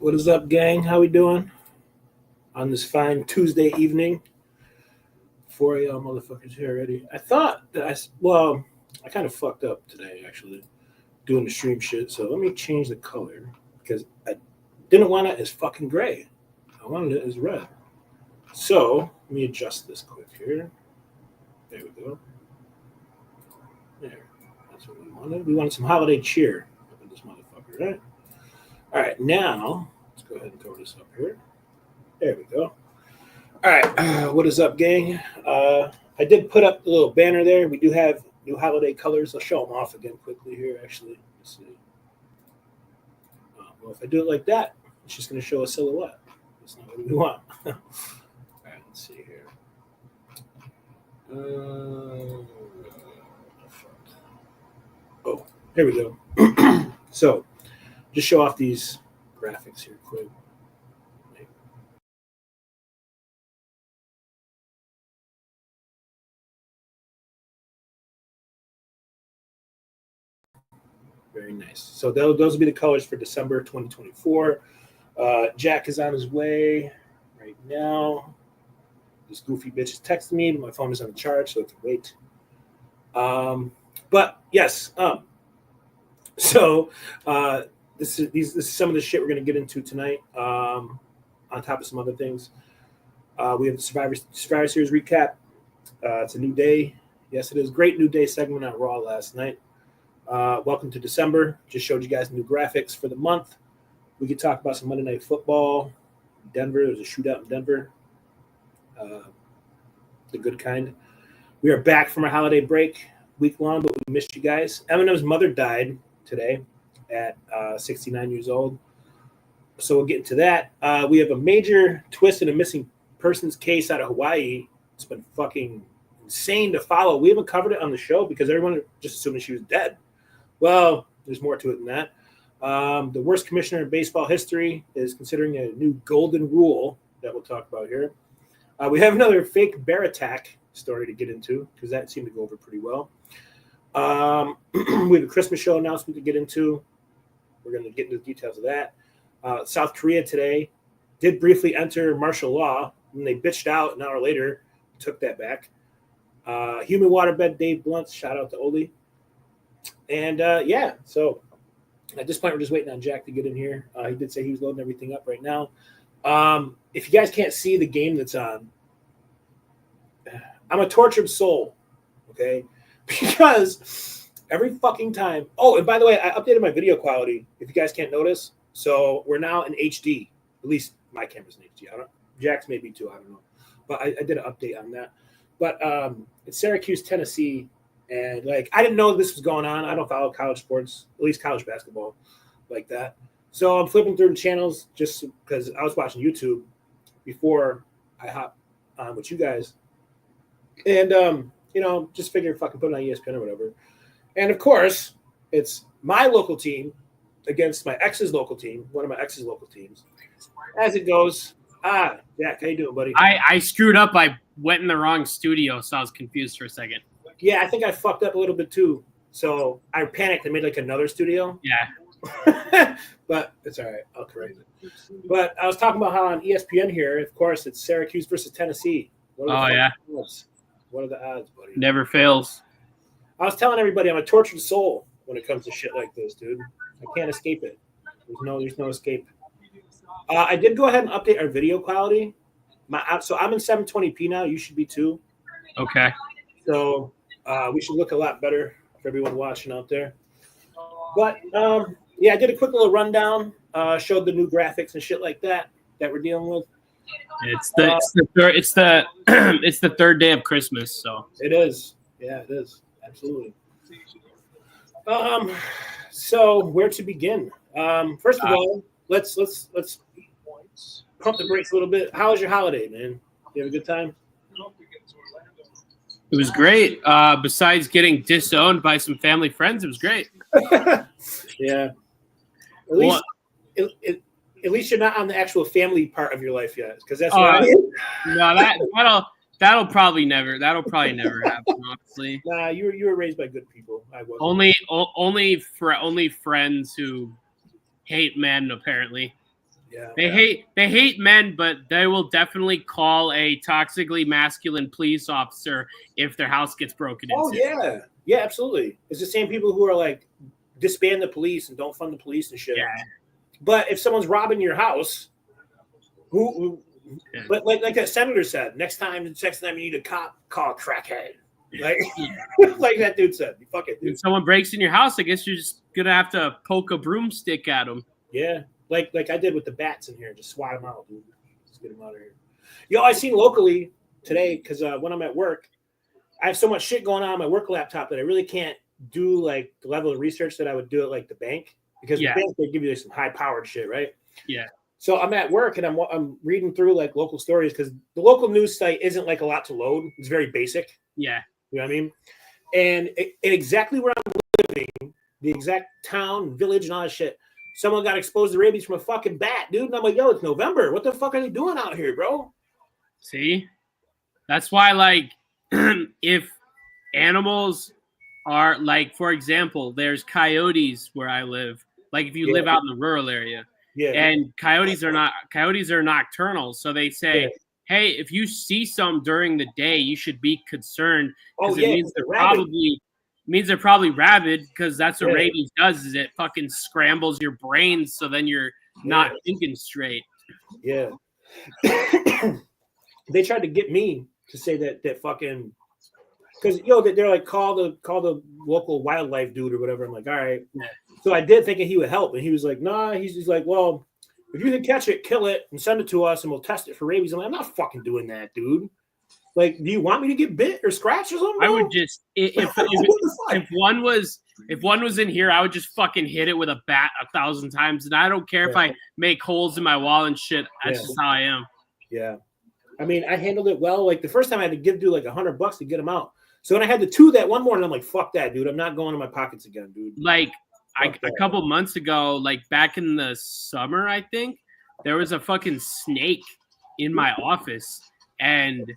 What is up, gang? How we doing on this fine Tuesday evening? 4 a.m. motherfuckers here already. I thought that I kind of fucked up today actually doing the stream shit. So let me change the color because I didn't want it as fucking gray. I wanted it as red. So let me adjust this quick here. There we go. There. That's what we wanted. We wanted some holiday cheer up in this motherfucker, right? All right, now let's go ahead and throw this up here. There we go. All right, what is up, gang? I did put up the little banner there. We do have new holiday colors. I'll show them off again quickly here, actually. Let's see. Well, if I do it like that, it's just going to show a silhouette. That's not what we want. All right, let's see here. Oh, here we go. So, just show off these graphics here quick. Very nice. So those will be the colors for December 2024. Jack is on his way right now. This goofy bitch is texting me, but my phone is on the charge, so it can wait. But yes, so this is some of the shit we're gonna get into tonight. On top of some other things, we have the Survivor Series recap. It's a new day. Yes, it is. Great new day segment on Raw last night. Welcome to December. Just showed you guys new graphics for the month. We could talk about some Monday Night Football. Denver, there was a shootout in Denver. The good kind. We are back from our holiday break, week long, but we missed you guys. Eminem's mother died today at 69 years old. So we'll get into that. We have a major twist in a missing persons case out of Hawaii. It's been fucking insane to follow. We haven't covered it on the show because everyone just assuming she was dead. Well, there's more to it than that. The worst commissioner in baseball history is considering a new golden rule that we'll talk about here. We have another fake bear attack story to get into because that seemed to go over pretty well. We have a Christmas show announcement to get into. We're going to get into the details of that. South Korea today did briefly enter martial law, and they bitched out an hour later, took that back. Human waterbed Dave Blunt, shout out to Oli. And yeah, so at this point, we're just waiting on Jack to get in here. He did say he was loading everything up right now. If you guys can't see the game that's on, I'm a tortured soul, okay? Because every fucking time. Oh, and by the way, I updated my video quality. If you guys can't notice, so we're now in HD. At least my camera's in HD. Jack's maybe too. I don't know, but I did an update on that. But it's Syracuse, Tennessee, and like I didn't know this was going on. I don't follow college sports, at least college basketball, like that. So I'm flipping through the channels just because I was watching YouTube before I hopped on with you guys. And, just figured fucking put it on ESPN or whatever. And, of course, it's my local team against my ex's local team, one of my ex's local teams. As it goes, Jack, how you doing, buddy? I screwed up. I went in the wrong studio, so I was confused for a second. Yeah, I think I fucked up a little bit, too. So I panicked and made, like, another studio. Yeah. But it's all right. I'll correct it. But I was talking about how on ESPN here, of course, it's Syracuse versus Tennessee. Yeah. What are the odds, buddy? Never fails. I was telling everybody I'm a tortured soul when it comes to shit like this, dude. I can't escape it. There's no escape. I did go ahead and update our video quality. So I'm in 720p now. You should be too. Okay. So we should look a lot better for everyone watching out there. But yeah, I did a quick little rundown. Showed the new graphics and shit like that we're dealing with. It's the third day of Christmas, so it is. Yeah, it is. Absolutely. So where to begin? First of all, let's pump the brakes a little bit. How was your holiday, man? You have a good time? It was great. Besides getting disowned by some family friends, it was great. Yeah. At least you're not on the actual family part of your life yet, because that's no, that'll probably never happen. Honestly, nah, you were raised by good people. I was only friends who hate men, apparently. Yeah. They hate men, but they will definitely call a toxically masculine police officer if their house gets broken into. Oh yeah, yeah, absolutely. It's the same people who are like disband the police and don't fund the police and shit. Yeah. But if someone's robbing your house, but like that senator said, next time you need a cop, call a crackhead. Like, like that dude said, fuck it, dude. When someone breaks in your house, I guess you're just gonna have to poke a broomstick at them. Yeah, like I did with the bats in here, just swat them out, dude. Just get them out of here. Yo, I seen locally today because when I'm at work, I have so much shit going on my work laptop that I really can't do like the level of research that I would do at like the bank, because the bank, they give you some high powered shit, right? Yeah. So I'm at work and I'm reading through like local stories, because the local news site isn't like a lot to load. It's very basic. Yeah. You know what I mean? And exactly where I'm living, the exact town, village, and all that shit, someone got exposed to rabies from a fucking bat, dude. And I'm like, yo, it's November. What the fuck are they doing out here, bro? See? That's why, like, if animals are, like, for example, there's coyotes where I live. Like, if you live out in the rural area. Yeah. And coyotes are nocturnal. So they say, hey, if you see some during the day, you should be concerned, because it means they're probably rabid, because that's what rabies does, is it fucking scrambles your brain, so then you're not thinking straight. Yeah. They tried to get me to say that fucking, because they're like, call the local wildlife dude or whatever. I'm like, all right. Yeah. So I did, thinking he would help, and he was like, nah. He's like, well, if you can catch it, kill it and send it to us, and we'll test it for rabies. I'm like, I'm not fucking doing that, dude. Like, do you want me to get bit or scratched or something? I would just, if one was in here, I would just fucking hit it with a bat 1,000 times, and I don't care if I make holes in my wall and shit. That's just how I am. Yeah, I mean, I handled it well. Like the first time, I had to give dude like $100 to get him out. So when I had the two that one morning, I'm like, fuck that, dude. I'm not going in my pockets again, dude. Like a couple months ago, like back in the summer, I think there was a fucking snake in my office, and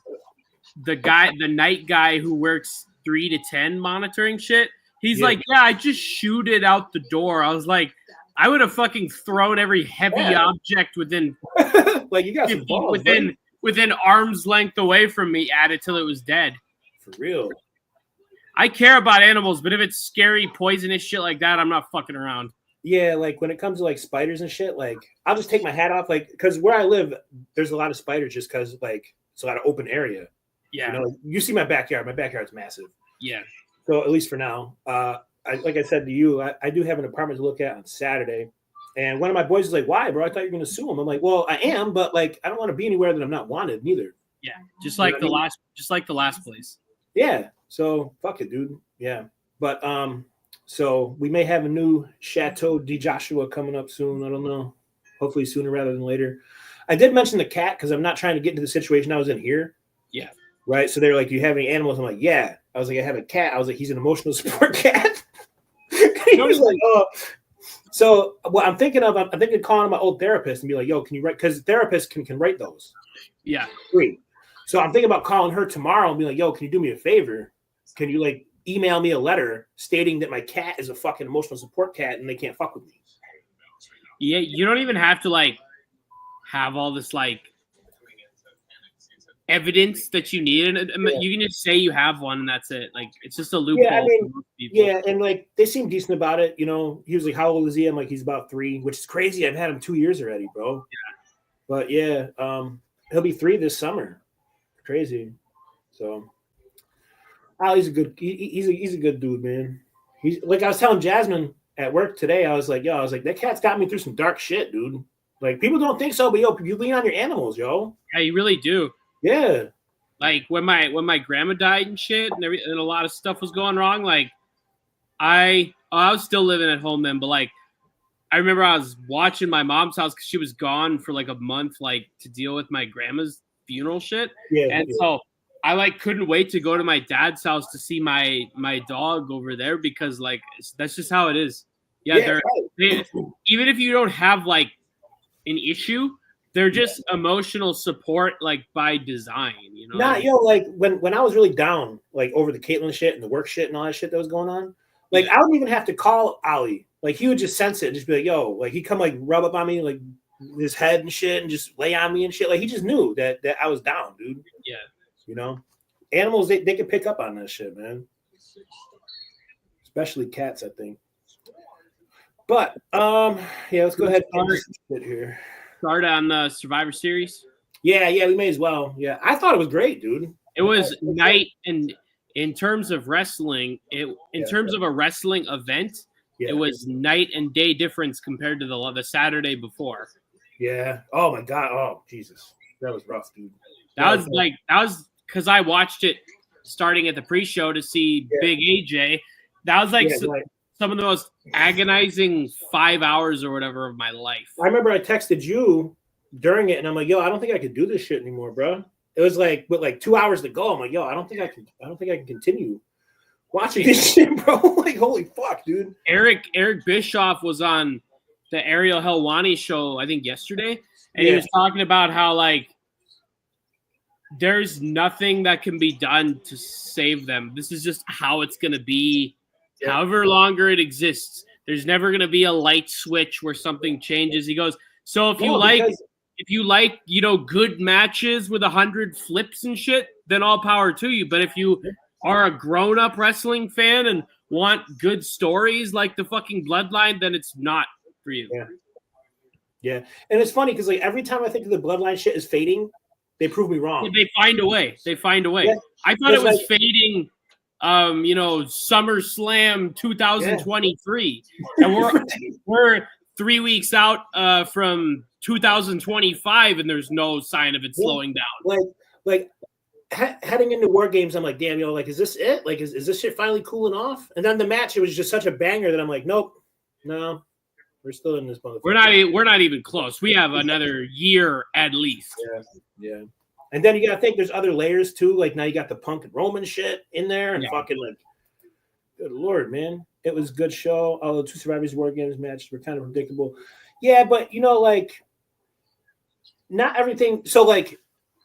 the night guy who works 3 to 10 monitoring shit, he's like, yeah, I just shoot it out the door. I was like, I would have fucking thrown every heavy object within like, you got some balls, within arm's length away from me at it till it was dead. For real. I care about animals, but if it's scary, poisonous shit like that, I'm not fucking around. Yeah, like when it comes to like spiders and shit, like I'll just take my hat off, like, because where I live, there's a lot of spiders, just because like it's a lot of open area. Yeah, you know, you see my backyard. My backyard's massive. Yeah. So at least for now, like I said to you, I do have an apartment to look at on Saturday, and one of my boys is like, "Why, bro? I thought you were going to sue him." I'm like, "Well, I am, but like I don't want to be anywhere that I'm not wanted, neither." Yeah, just like the last place. Yeah. So fuck it, dude. Yeah. But so we may have a new Chateau de Joshua coming up soon. I don't know. Hopefully sooner rather than later. I did mention the cat because I'm not trying to get into the situation I was in here. Yeah. Right. So they're like, "Do you have any animals?" I'm like, "Yeah." I was like, "I have a cat." I was like, "He's an emotional support cat." He was like, "Oh." So what I'm thinking of calling my old therapist and be like, "Yo, can you write?" Because therapists can write those. Yeah. Free. So I'm thinking about calling her tomorrow and be like, "Yo, can you do me a favor? Can you like email me a letter stating that my cat is a fucking emotional support cat and they can't fuck with me?" Yeah, you don't even have to like have all this like evidence that you need, and you can just say you have one and that's it. Like it's just a loophole. Yeah, I mean, and like they seem decent about it. You know, he was like, "How old is he?" I'm like, "He's about 3," which is crazy. I've had him 2 years already, bro. Yeah. But yeah, he'll be 3 this summer. Crazy. So, he's a good. He's a good dude, man. He's like, I was telling Jasmine at work today. I was like, that cat's got me through some dark shit, dude. Like people don't think so, but yo, you lean on your animals, yo. Yeah, you really do. Yeah. Like when my grandma died and shit, and a lot of stuff was going wrong. Like I was still living at home then, but like I remember I was watching my mom's house because she was gone for like a month, like to deal with my grandma's funeral shit. Yeah. And so I like couldn't wait to go to my dad's house to see my dog over there because like that's just how it is. Yeah, even if you don't have like an issue, they're just emotional support like by design, you know. Like when I was really down, like over the Caitlyn shit and the work shit and all that shit that was going on, like I wouldn't even have to call Ali. Like he would just sense it and just be like, "Yo," like he'd come like rub up on me, like his head and shit and just lay on me and shit. Like he just knew that I was down, dude. Yeah. You know, animals they can pick up on that shit, man. Especially cats, I think. But yeah, let's go ahead and sit here. Start on the Survivor Series. Yeah, we may as well. Yeah, I thought it was great, dude. It was night and in terms of wrestling, terms of a wrestling event, it was night and day difference compared to the Saturday before. Yeah. Oh my God. Oh Jesus, that was rough, dude. That was because I watched it starting at the pre-show to see Big AJ. That was like some of the most agonizing 5 hours or whatever of my life. I remember I texted you during it, and I'm like, "Yo, I don't think I could do this shit anymore, bro." It was like with like 2 hours to go. I'm like, "Yo, I don't think I can continue watching this shit, bro." Like, holy fuck, dude. Eric Bischoff was on the Ariel Helwani show, I think yesterday, and he was talking about how like there's nothing that can be done to save them. This is just how it's gonna be, however longer it exists. There's never gonna be a light switch where something changes. He goes, so if you like, you know, good matches with 100 flips and shit, then all power to you. But if you are a grown-up wrestling fan and want good stories like the fucking Bloodline, then it's not for you. Yeah. And it's funny because like every time I think of the Bloodline shit is fading, they prove me wrong. They find a way. Yeah. I thought it was fading, you know, SummerSlam 2023. And we're 3 weeks out from 2025, and there's no sign of it slowing down. Like heading into War Games, I'm like, damn, yo, like, is this it? Like, is this shit finally cooling off? And then the match, it was just such a banger that I'm like, nope, no, we're still in this motherfucker. We're not even close. We have another year at least. Yeah. And then you gotta think there's other layers too. Like now you got the Punk and Roman shit in there, and fucking like, good lord, man, it was a good show. All the 2 Survivors War Games matches were kind of predictable. Yeah, but you know, like, not everything. So like,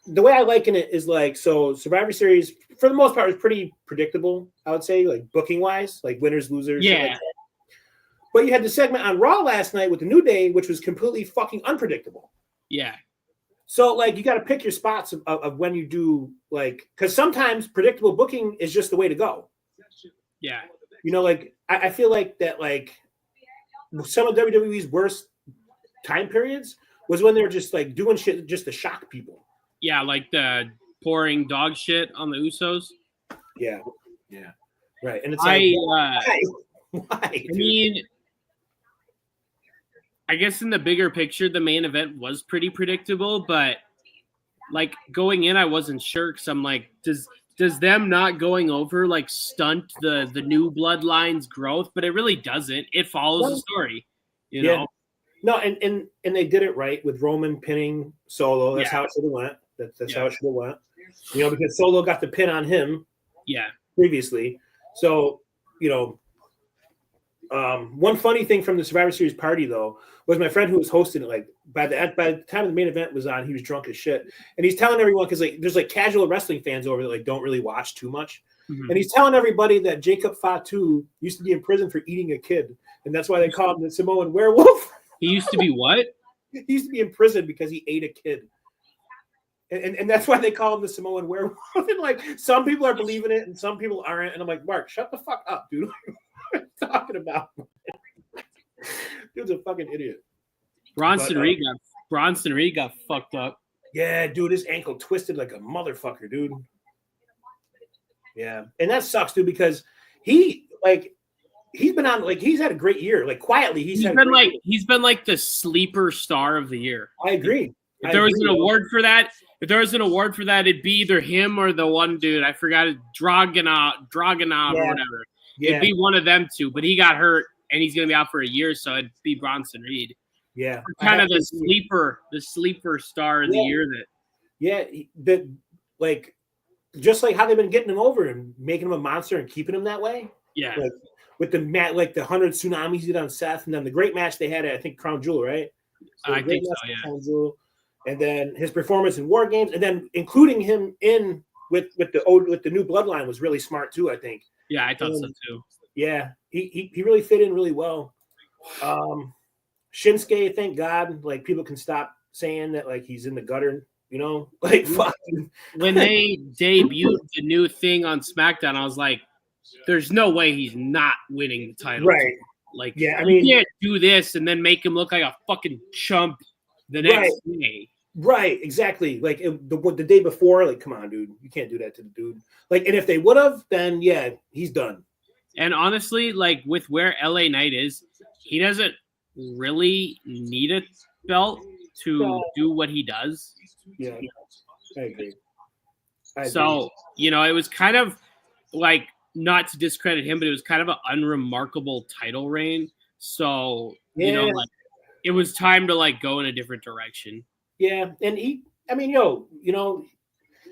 the way I liken it is like, so Survivor Series for the most part was pretty predictable. I would say, like booking wise, like winners, losers. Yeah. Like but you had the segment on Raw last night with the New Day, which was completely fucking unpredictable. Yeah. So, like, you got to pick your spots of when you do, like, because sometimes predictable booking is just the way to go. Yeah. You know, like, I feel like that, like, some of WWE's worst time periods was when they were just, like, doing shit just to shock people. Yeah, like the pouring dog shit on the Usos. Yeah. Right. And it's like, why? I mean, I guess in the bigger picture, the main event was pretty predictable, but like going in, I wasn't sure because I'm like, does them not going over like stunt the new Bloodline's growth? But it really doesn't. It follows the story, you know. No, and they did it right with Roman pinning Solo. That's how it should have went. That's how it should have went. You know, because Solo got the pin on him. Yeah. Previously, so you know. One funny thing from the Survivor Series party though was my friend who was hosting it. Like by the time the main event was on, he was drunk as shit, and he's telling everyone because like there's like casual wrestling fans over that like don't really watch too much, and he's telling everybody that Jacob Fatu used to be in prison for eating a kid, and that's why they call him the Samoan werewolf. He used to be what? He used to be in prison because he ate a kid. And that's why they call him the Samoan werewolf. And like some people are believing it and some people aren't. And I'm like, Mark, shut the fuck up, dude. What are you talking about? Dude's a fucking idiot. Bronson Reed got fucked up. Yeah, dude, his ankle twisted like a motherfucker, dude. Yeah. And that sucks, dude, because he's been on like he's had a great year. Like quietly, he's been like the sleeper star of the year. I agree. If there was an award for that, it'd be either him or the one dude. I forgot it, Dragunov or whatever. Yeah. It'd be one of them two, but he got hurt and he's gonna be out for a year, so it'd be Bronson Reed. Yeah. Kind of the sleeper star of the year that. Yeah, that like just like how they've been getting him over and making him a monster and keeping him that way. Yeah. Like, with the 100 tsunamis he did on Seth, and then the great match they had at I think Crown Jewel, right? I think so, yeah. Crown Jewel. And then his performance in War Games, and then including him in with the new Bloodline was really smart too. I think. Yeah, I thought so too. Yeah, he really fit in really well. Shinsuke, thank God, like people can stop saying that like he's in the gutter, you know? Like fuck. When they debuted the new thing on SmackDown, I was like, there's no way he's not winning the title. Right. Like, yeah, I you mean, can't do this and then make him look like a fucking chump the next day. Right, exactly. Like the day before, like, come on, dude, you can't do that to the dude. Like, and if they would have, then yeah, he's done. And honestly, like with where LA Knight is, he doesn't really need a belt to do what he does. Yeah, I agree. So, you know, it was kind of like, not to discredit him, but it was kind of an unremarkable title reign. So, you know, like it was time to like go in a different direction. Yeah, and I mean, you know,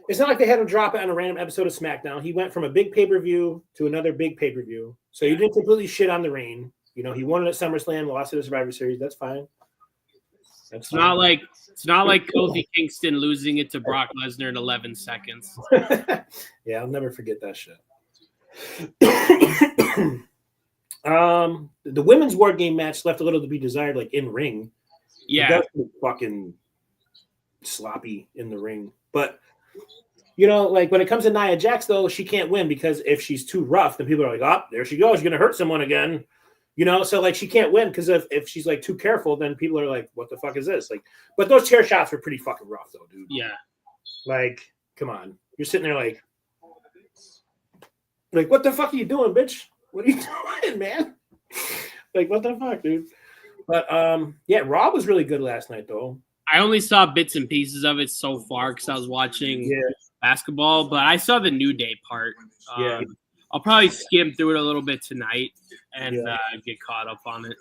it's not like they had him drop it on a random episode of SmackDown. He went from a big pay-per-view to another big pay-per-view. So he didn't completely shit on the reign. You know, he won it at SummerSlam, lost it at Survivor Series. That's fine. It's not like Kofi Kingston losing it to Brock Lesnar in 11 seconds. Yeah, I'll never forget that shit. The women's War Game match left a little to be desired, like in ring. Yeah, that's fucking sloppy in the ring. But you know, like when it comes to Nia Jax, though, she can't win because if she's too rough, then people are like, "Oh, there she goes, she's gonna hurt someone again." You know, so like she can't win because if she's like too careful, then people are like, "What the fuck is this?" Like, but those chair shots were pretty fucking rough, though, dude. Yeah, like, come on, you're sitting there like, what the fuck are you doing, bitch? What are you doing, man? Like, what the fuck, dude? But yeah, Raw was really good last night, though. I only saw bits and pieces of it so far because I was watching basketball, but I saw the New Day part. I'll probably skim through it a little bit tonight and get caught up on it.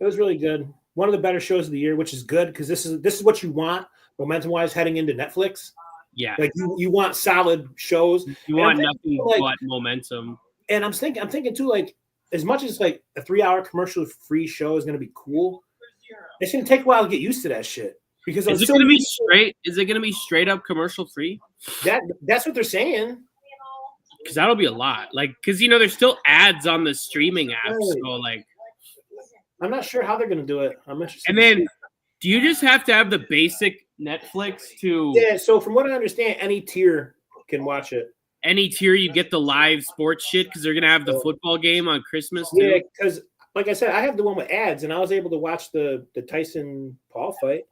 It was really good. One of the better shows of the year, which is good because this is what you want momentum-wise heading into Netflix. Yeah, like you want solid shows. You want nothing but momentum. And I'm thinking too, like as much as like a 3-hour commercial-free show is going to be cool, it's going to take a while to get used to that shit. Because is it going to be straight? Is it going to be straight up commercial-free? That's what they're saying. Because that'll be a lot. Like, because you know there's still ads on the streaming apps, so like, I'm not sure how they're going to do it. I'm interested. And then, do you just have to have the basic Netflix to? Yeah. So from what I understand, any tier can watch it. Any tier, you get the live sports shit because they're gonna have the football game on Christmas too. Yeah, because like I said, I have the one with ads, and I was able to watch the Tyson Paul fight.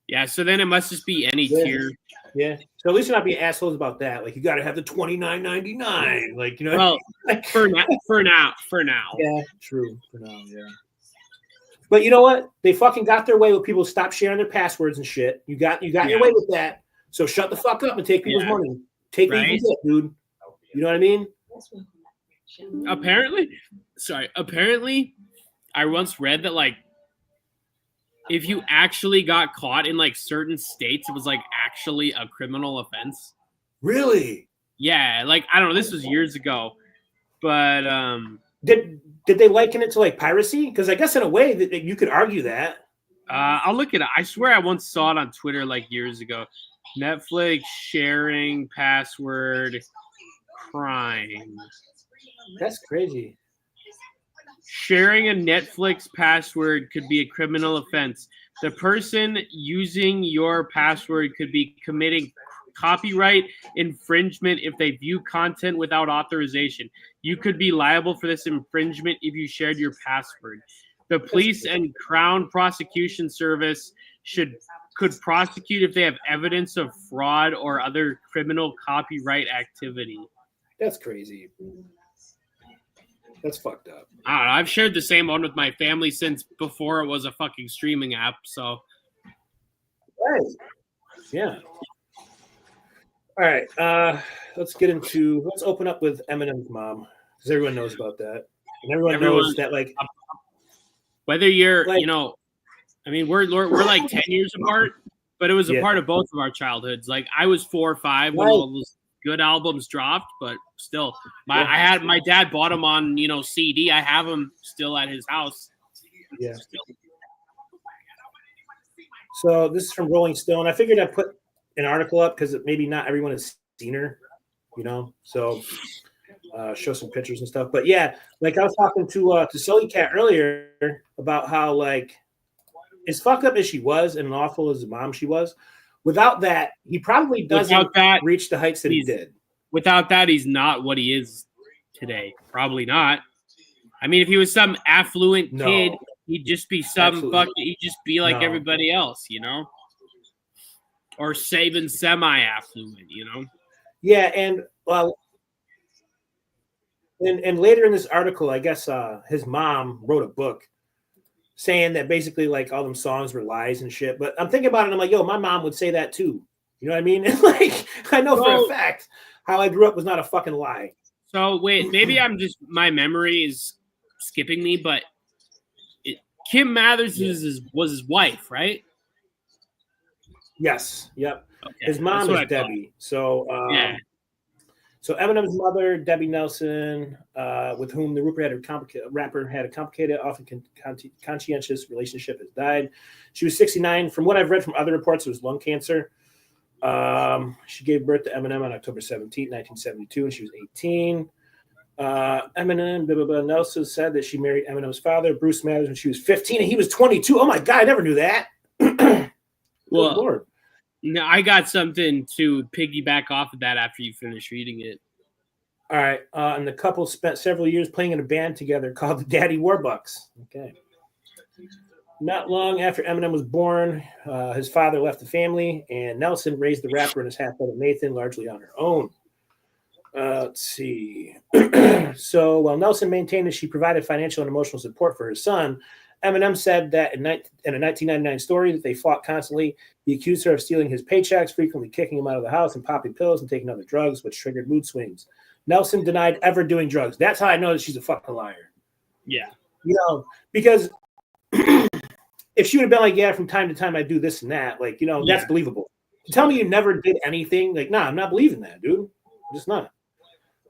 Yeah, so then it must just be any tier. Yeah. So at least you're not being assholes about that. Like you got to have the $29.99. Like you know. Well, for now. Yeah, true. For now, yeah. But you know what? They fucking got their way with people stop sharing their passwords and shit. You got your way with that. So shut the fuck up and take people's money. Take what you get, dude. You know what I mean? Apparently, I once read that like if you actually got caught in like certain states, it was like actually a criminal offense. Really? Yeah, like I don't know. This was years ago, but did they liken it to like piracy? Because I guess in a way that you could argue that. I'll look it up. I swear I once saw it on Twitter like years ago. Netflix sharing password crime. That's crazy. Sharing a Netflix password could be a criminal offense. The person using your password could be committing copyright infringement if they view content without authorization. You could be liable for this infringement if you shared your password. The police and Crown Prosecution Service could prosecute if they have evidence of fraud or other criminal copyright activity. That's crazy. That's fucked up. I don't know. I've shared the same one with my family since before it was a fucking streaming app. So, right. Yeah. All right. Let's open up with Eminem's mom because everyone knows about that, and everyone knows that like whether you're like, you know, I mean we're like 10 years apart, but it was a part of both of our childhoods. Like I was 4 or 5 when all those good albums dropped, but still, my dad bought them on CD. I have them still at his house. Yeah. So this is from Rolling Stone. I figured I'd put an article up because maybe not everyone has seen her, So show some pictures and stuff. But yeah, like I was talking to Silly Cat earlier about how like as fucked up as she was and awful as the mom she was, without that, he probably doesn't reach the heights that he did. Without that, he's not what he is today. Probably not. I mean, if he was some affluent kid, he'd just be he'd just be like everybody else, you know? Or saving semi-affluent, you know? Yeah, and well, and later in this article, I guess his mom wrote a book saying that basically like all them songs were lies and shit. But I'm thinking about it, and I'm like, yo, my mom would say that too. You know what I mean? Like, I know for a fact how I grew up was not a fucking lie. So wait, maybe my memory is skipping me, but Kim Mathers was his wife, right? Yes. Yep. Okay. His mom is Debbie. So yeah. So Eminem's mother, Debbie Nelson, with whom the rapper had a complicated, often conscientious relationship, has died. She was 69. From what I've read from other reports, it was lung cancer. She gave birth to Eminem on October 17, 1972, and she was 18. Eminem, Nelson said that she married Eminem's father, Bruce Mathers, when she was 15, and he was 22. Oh my God, I never knew that. Well, Lord. No, I got something to piggyback off of that after you finish reading it. All right. And the couple spent several years playing in a band together called the Daddy Warbucks. Okay. Not long after Eminem was born, his father left the family, and Nelson raised the rapper and his half-brother Nathan largely on her own. Let's see. So while Nelson maintained that she provided financial and emotional support for her son, Eminem said that in a 1999 story that they fought constantly. He accused her of stealing his paychecks, frequently kicking him out of the house and popping pills and taking other drugs, which triggered mood swings. Nelson denied ever doing drugs. That's how I know that she's a fucking liar. Yeah. You know, because if she would have been like, yeah, from time to time I do this and that, like, you know, that's believable. Tell me you never did anything, like, nah, I'm not believing that, dude. I'm just not.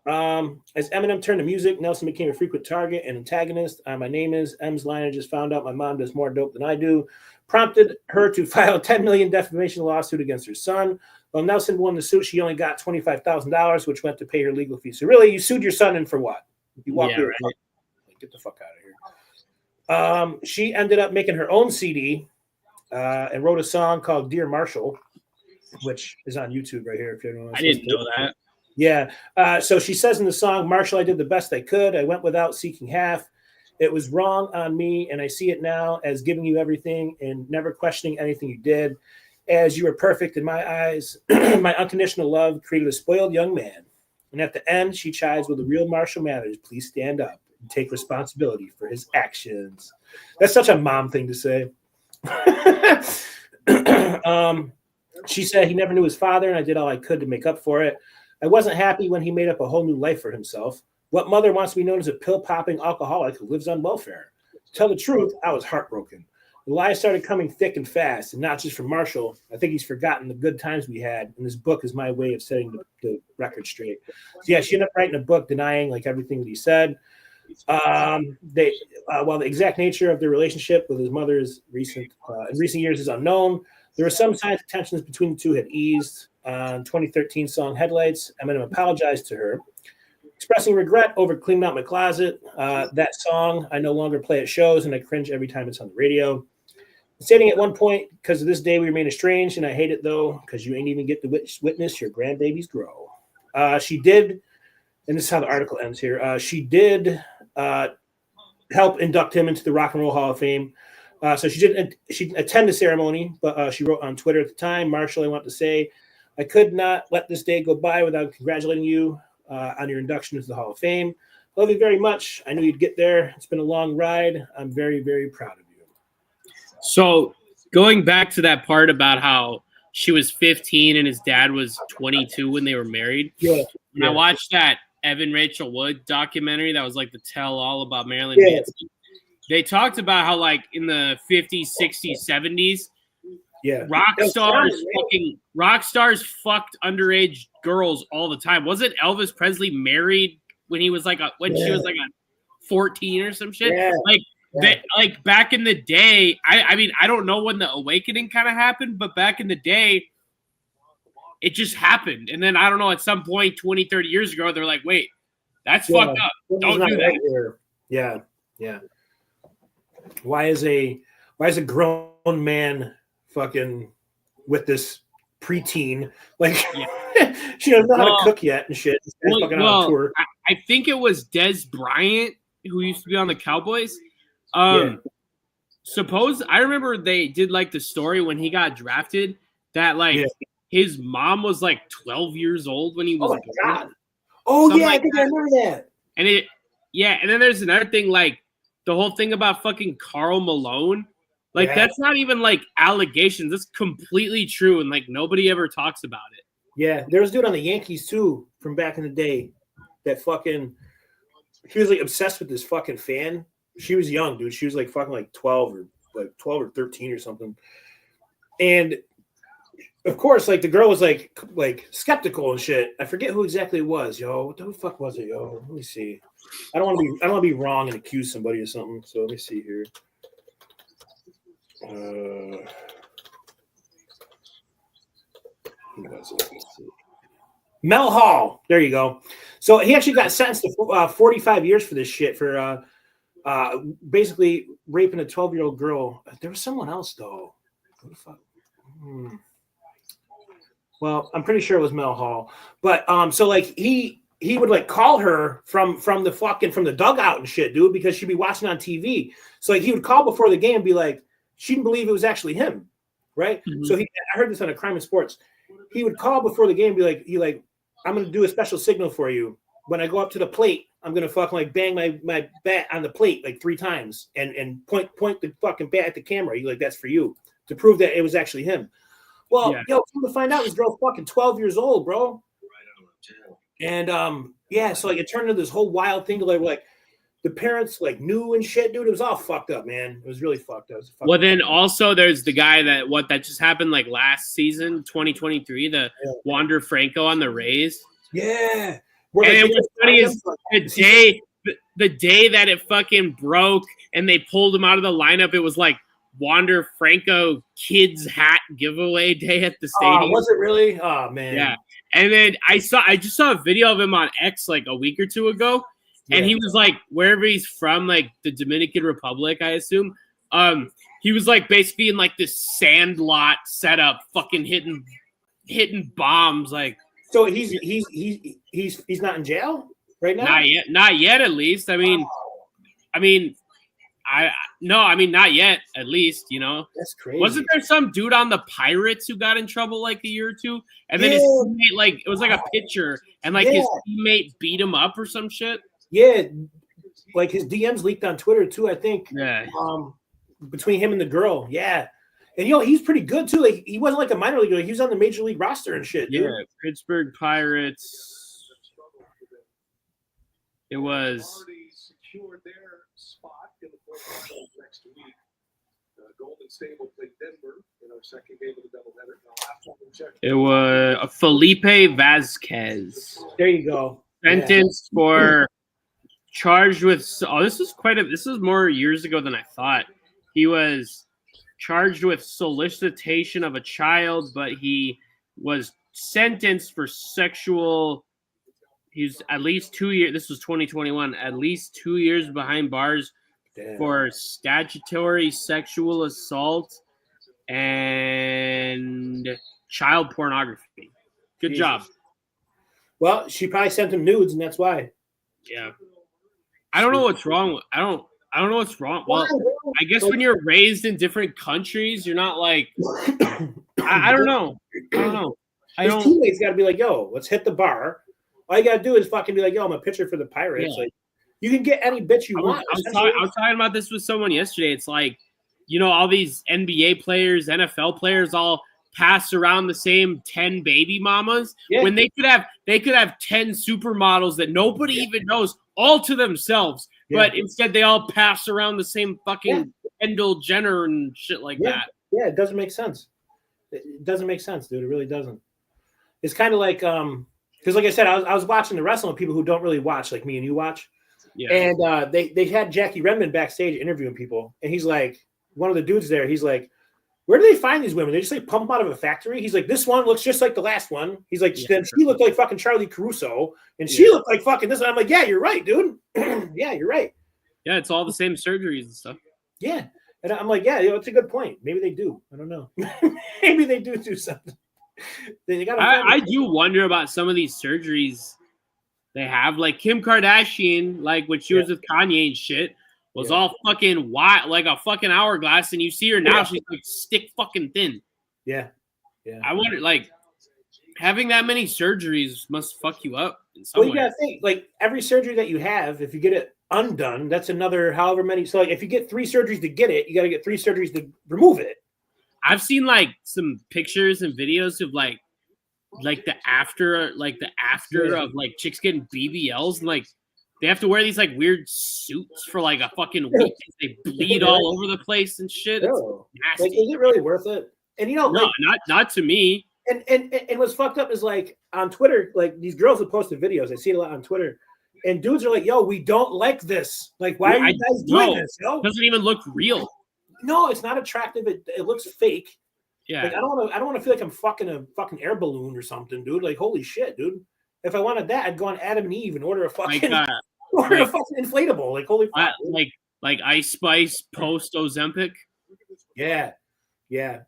As Eminem turned to music, Nelson became a frequent target and antagonist. My name is M's line. I just found out my mom does more dope than I do. Prompted her to file a $10 million defamation lawsuit against her son. While Nelson won the suit, she only got $25,000, which went to pay her legal fees. So really, you sued your son in for what? You walked through it. Get the fuck out of here. She ended up making her own CD and wrote a song called Dear Marshall, which is on YouTube right here. If you don't know, I didn't know that. Yeah. So she says in the song, Marshall, I did the best I could. I went without seeking half. It was wrong on me, and I see it now as giving you everything and never questioning anything you did. As you were perfect in my eyes, my unconditional love created a spoiled young man. And at the end, she chides with the real Marshall Mathers, please stand up and take responsibility for his actions. That's such a mom thing to say. She said he never knew his father, and I did all I could to make up for it. I wasn't happy when he made up a whole new life for himself. What mother wants to be known as a pill-popping alcoholic who lives on welfare? To tell the truth, I was heartbroken. The lies started coming thick and fast, and not just from Marshall. I think he's forgotten the good times we had, and this book is my way of setting the record straight. So yeah, she ended up writing a book denying like everything that he said. While the exact nature of their relationship with his mother is in recent years is unknown, there were some signs of tensions between the two had eased. On 2013 song Headlights, Eminem apologized to her, expressing regret over cleaning out my closet. That song I no longer play at shows, and I cringe every time it's on the radio. Stating at one point, because of this day we remain estranged, and I hate it though, because you ain't even get to witness your grandbabies grow. She did, and this is how the article ends here, she did help induct him into the Rock and Roll Hall of Fame. So she didn't attend the ceremony, but she wrote on Twitter at the time, Marshall, I want to say, I could not let this day go by without congratulating you on your induction into the Hall of Fame. Love you very much. I knew you'd get there. It's been a long ride. I'm very, very proud of you. So going back to that part about how she was 15 and his dad was 22 when they were married. Yeah. When I watched that Evan Rachel Wood documentary that was like the tell all about Marilyn Manson, they talked about how like in the 50s, 60s, 70s, rock stars fucked underage girls all the time. Wasn't Elvis Presley married when he was like she was like a 14 or some shit? Like back in the day, I mean, I don't know when the awakening kind of happened, but back in the day, it just happened. And then I don't know, at some point 20, 30 years ago, they're like, wait, that's fucked up. Don't do that. Yeah. Why is a grown man fucking with this preteen. Like, Yeah. she doesn't know how to cook yet and shit. This guy's fucking on tour. I think it was Des Bryant who used to be on the Cowboys. Yeah. Suppose I remember they did like the story when he got drafted that like his mom was like 12 years old when he was Oh my born. God. Oh Something yeah, like I think I remember that. And and then there's another thing, like the whole thing about fucking Karl Malone. Like that's not even like allegations. That's completely true, and like nobody ever talks about it. Yeah, there was a dude on the Yankees too from back in the day that fucking he was like obsessed with this fucking fan. She was young, dude. She was like fucking like 12 or 13 or something. And of course, like the girl was like skeptical and shit. I forget who exactly it was, yo. What the fuck was it, yo? Let me see. I don't want to be wrong and accuse somebody of something. So let me see here. Who was it? Let's see. Mel Hall. There you go. So he actually got sentenced to 45 years for this shit for basically raping a 12-year-old girl. There was someone else though. Who the fuck? Well, I'm pretty sure it was Mel Hall. But so like he would like call her from the dugout and shit, dude, because she'd be watching on TV. So like he would call before the game and be like, she didn't believe it was actually him, right? Mm-hmm. So I heard this on a Crime and Sports. He would call before the game and be like, I'm gonna do a special signal for you. When I go up to the plate, I'm gonna fucking like bang my bat on the plate like 3 times and point the fucking bat at the camera. You like, that's for you, to prove that it was actually him. Well, yo, come to find out, this girl's fucking 12 years old, bro. And so like it turned into this whole wild thing to like the parents like knew and shit, dude. It was all fucked up, man. It was really fucked up. Well, then also there's the guy that just happened like last season, 2023, the Wander Franco on the Rays. Yeah. And it was funny is the day that it fucking broke and they pulled him out of the lineup, it was like Wander Franco kids hat giveaway day at the stadium. Was it really? Oh man. Yeah. And then I just saw a video of him on X like a week or two ago. And he was like, wherever he's from, like the Dominican Republic, I assume. He was like basically in like this sandlot setup, fucking hitting bombs. Like, so he's not in jail right now. Not yet. At least, I mean, not yet. At least, you know. That's crazy. Wasn't there some dude on the Pirates who got in trouble like a year or two, and then his teammate, like it was like a pitcher, and like his teammate beat him up or some shit. Yeah, like his DMs leaked on Twitter too, I think. Yeah. Between him and the girl, yeah. And you know, he's pretty good too. Like he wasn't like a minor leaguer; he was on the major league roster and shit. Dude. Yeah, Pittsburgh Pirates. It was. Secured their spot in the quarterfinals next week. Golden State will play Denver in our second game of the doubleheader. It was Felipe Vasquez. There you go. Sentenced for. Charged with this is more years ago than I thought. He was charged with solicitation of a child, but he was sentenced for sexual. He's at least 2 years. This was 2021. At least 2 years behind bars for statutory sexual assault and child pornography. Good job. Well, she probably sent him nudes, and that's why. Yeah. I don't know what's wrong. I don't know what's wrong. Well, I guess when you're raised in different countries, you're not like. I don't know. His teammates got to be like, "Yo, let's hit the bar." All you got to do is fucking be like, "Yo, I'm a pitcher for the Pirates." Yeah. Like, you can get any bitch you want. I was talking about this with someone yesterday. It's like, you know, all these NBA players, NFL players, all pass around the same 10 baby mamas when they could have 10 supermodels that nobody even knows all to themselves, but instead they all pass around the same fucking Kendall Jenner and shit like that. Yeah, it doesn't make sense. It doesn't make sense, dude. It really doesn't. It's kind of like because like I said, I was watching the wrestling with people who don't really watch like me and you watch. Yeah. And they had Jackie Redmond backstage interviewing people, and he's like, one of the dudes there, he's like, where do they find these women? They just like pump them out of a factory. He's like, this one looks just like the last one. He's like, then she looked like fucking Charlie Caruso, and she looked like fucking this one. I'm like, yeah, you're right, dude. Yeah, you're right. Yeah, it's all the same surgeries and stuff. Yeah, And I'm like, yeah, it's a good point. Maybe they do. I don't know. Maybe they do something. They got. I do wonder about some of these surgeries they have. Like Kim Kardashian, like when she was with Kanye and shit, was all fucking white, like a fucking hourglass, and you see her now, she's like stick fucking thin. Yeah. I wonder, like, having that many surgeries must fuck you up in some Well, you way. gotta think, like, every surgery that you have, if you get it undone, that's another however many. So, like, if you get 3 surgeries to get it, you got to get 3 surgeries to remove it. I've seen like some pictures and videos of like the after of like chicks getting BBLs, and like they have to wear these like weird suits for like a fucking week. They bleed all over the place and shit. It's nasty. Like, is it really worth it? And no, like, not to me. And what's fucked up is like on Twitter, like these girls have posted videos. I see it a lot on Twitter, and dudes are like, "Yo, we don't like this. Like, why are you guys doing this? Yo, it doesn't even look real. No, it's not attractive. It looks fake. Yeah, like I don't want to feel like I'm fucking a fucking air balloon or something, dude. Like, holy shit, dude. If I wanted that, I'd go on Adam and Eve and order a fucking a fucking inflatable. Like, holy fuck, like Ice Spice post Ozempic. Yeah.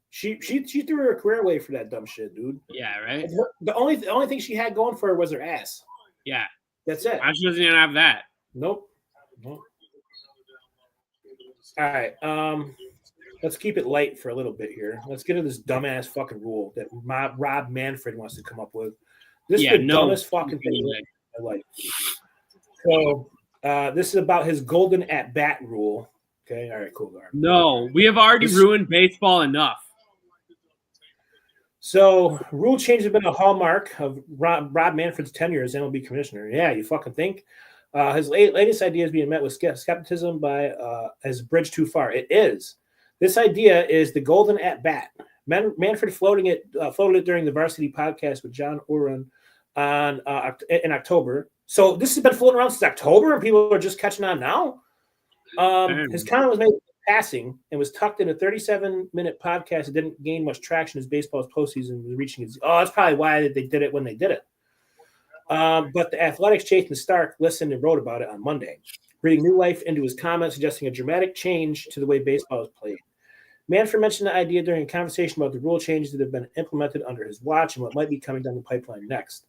She threw her career away for that dumb shit, dude. Yeah, right. The only thing she had going for her was her ass. Yeah, that's it. She doesn't even have that. Nope. All right. Let's keep it light for a little bit here. Let's get into this dumbass fucking rule that Rob Manfred wants to come up with. This is the dumbest fucking thing I like. So this is about his golden at bat rule. Okay, all right, cool. No, we have already ruined baseball enough. So rule change has been a hallmark of Rob Manfred's tenure as MLB commissioner. Yeah, you fucking think? His latest idea is being met with skepticism by as a bridge too far. It is. This idea is the golden at bat. Manfred floated it during the Varsity podcast with John Oren in October. So this has been floating around since October, and people are just catching on now. His comment was made passing and was tucked in a 37-minute podcast that didn't gain much traction as baseball's postseason was reaching its. Oh, that's probably why they did it when they did it. But the Athletics' Chayton Stark listened and wrote about it on Monday, breathing new life into his comments, suggesting a dramatic change to the way baseball is played. Manfred mentioned the idea during a conversation about the rule changes that have been implemented under his watch and what might be coming down the pipeline next.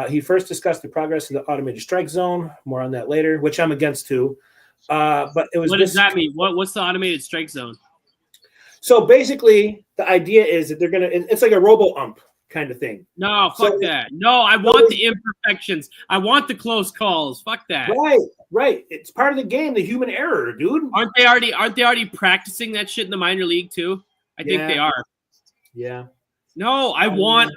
He first discussed the progress of the automated strike zone. More on that later, which I'm against too. But it was. What does that mean? What's the automated strike zone? So basically, the idea is that they're gonna. It's like a robo-ump kind of thing. No, fuck that. No, I want the imperfections. I want the close calls. Fuck that. Right. It's part of the game, the human error, dude. Aren't they already practicing that shit in the minor league too? I think they are. Yeah. No, I want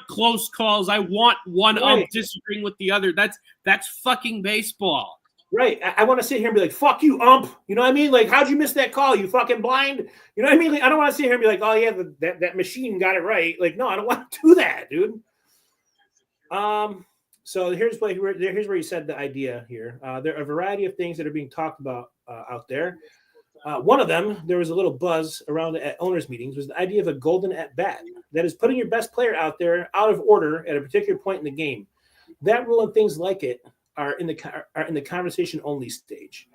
close calls. I want one ump disagreeing with the other. That's fucking baseball. Right. I want to sit here and be like, fuck you, ump. You know what I mean? Like, how'd you miss that call? You fucking blind. You know what I mean? Like, I don't want to sit here and be like, oh, yeah, that machine got it right. Like, no, I don't want to do that, dude. So here's where he said the idea here. There are a variety of things that are being talked about out there. One of them, there was a little buzz around at owners' meetings, was the idea of a golden at-bat. That is putting your best player out there out of order at a particular point in the game. That rule and things like it are in the conversation only stage.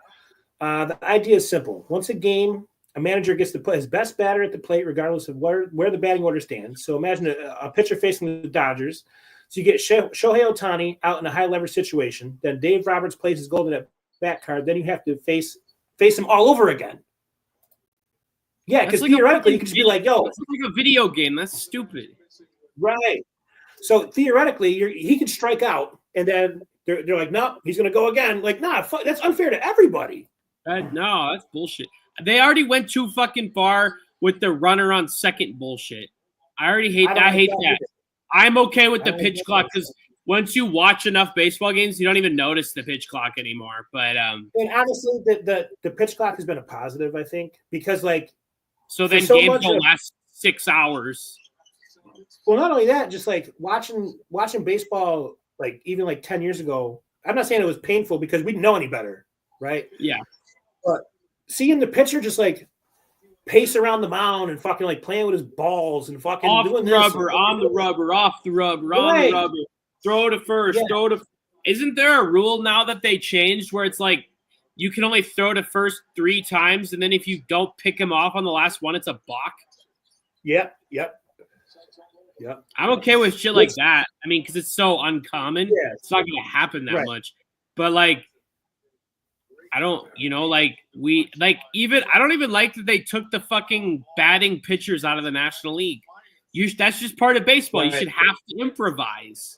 The idea is simple. Once a game, a manager gets to put his best batter at the plate regardless of where the batting order stands. So imagine a pitcher facing the Dodgers. So you get Shohei Ohtani out in a high leverage situation. Then Dave Roberts plays his golden at bat card. Then you have to face him all over again. Yeah, because theoretically you could just be like, yo. It's like a video game. That's stupid. Right. So theoretically, he could strike out, and then they're like, no, he's going to go again. Like, nah, that's unfair to everybody. No, that's bullshit. They already went too fucking far with the runner on second bullshit. I already hate that. I hate that. I'm okay with the pitch clock because once you watch enough baseball games, you don't even notice the pitch clock anymore. But and honestly, the pitch clock has been a positive, I think, because like so then games don't last 6 hours. Well, not only that, just like watching baseball, like even like 10 years ago. I'm not saying it was painful because we didn't know any better, right? Yeah. But seeing the pitcher just like pace around the mound and fucking like playing with his balls and fucking off doing the this rubber, on the rubber, off the rubber, on the rubber, throw to first, throw to. Isn't there a rule now that they changed where it's like you can only throw the first 3 times, and then if you don't pick him off on the last one, it's a balk. Yep. I'm okay with shit like that. I mean, because it's so uncommon. Yeah. It's not going to happen that Right. much. But, like, I don't, like, I don't even like that they took the fucking batting pitchers out of the National League. That's just part of baseball. Right. You should have to improvise.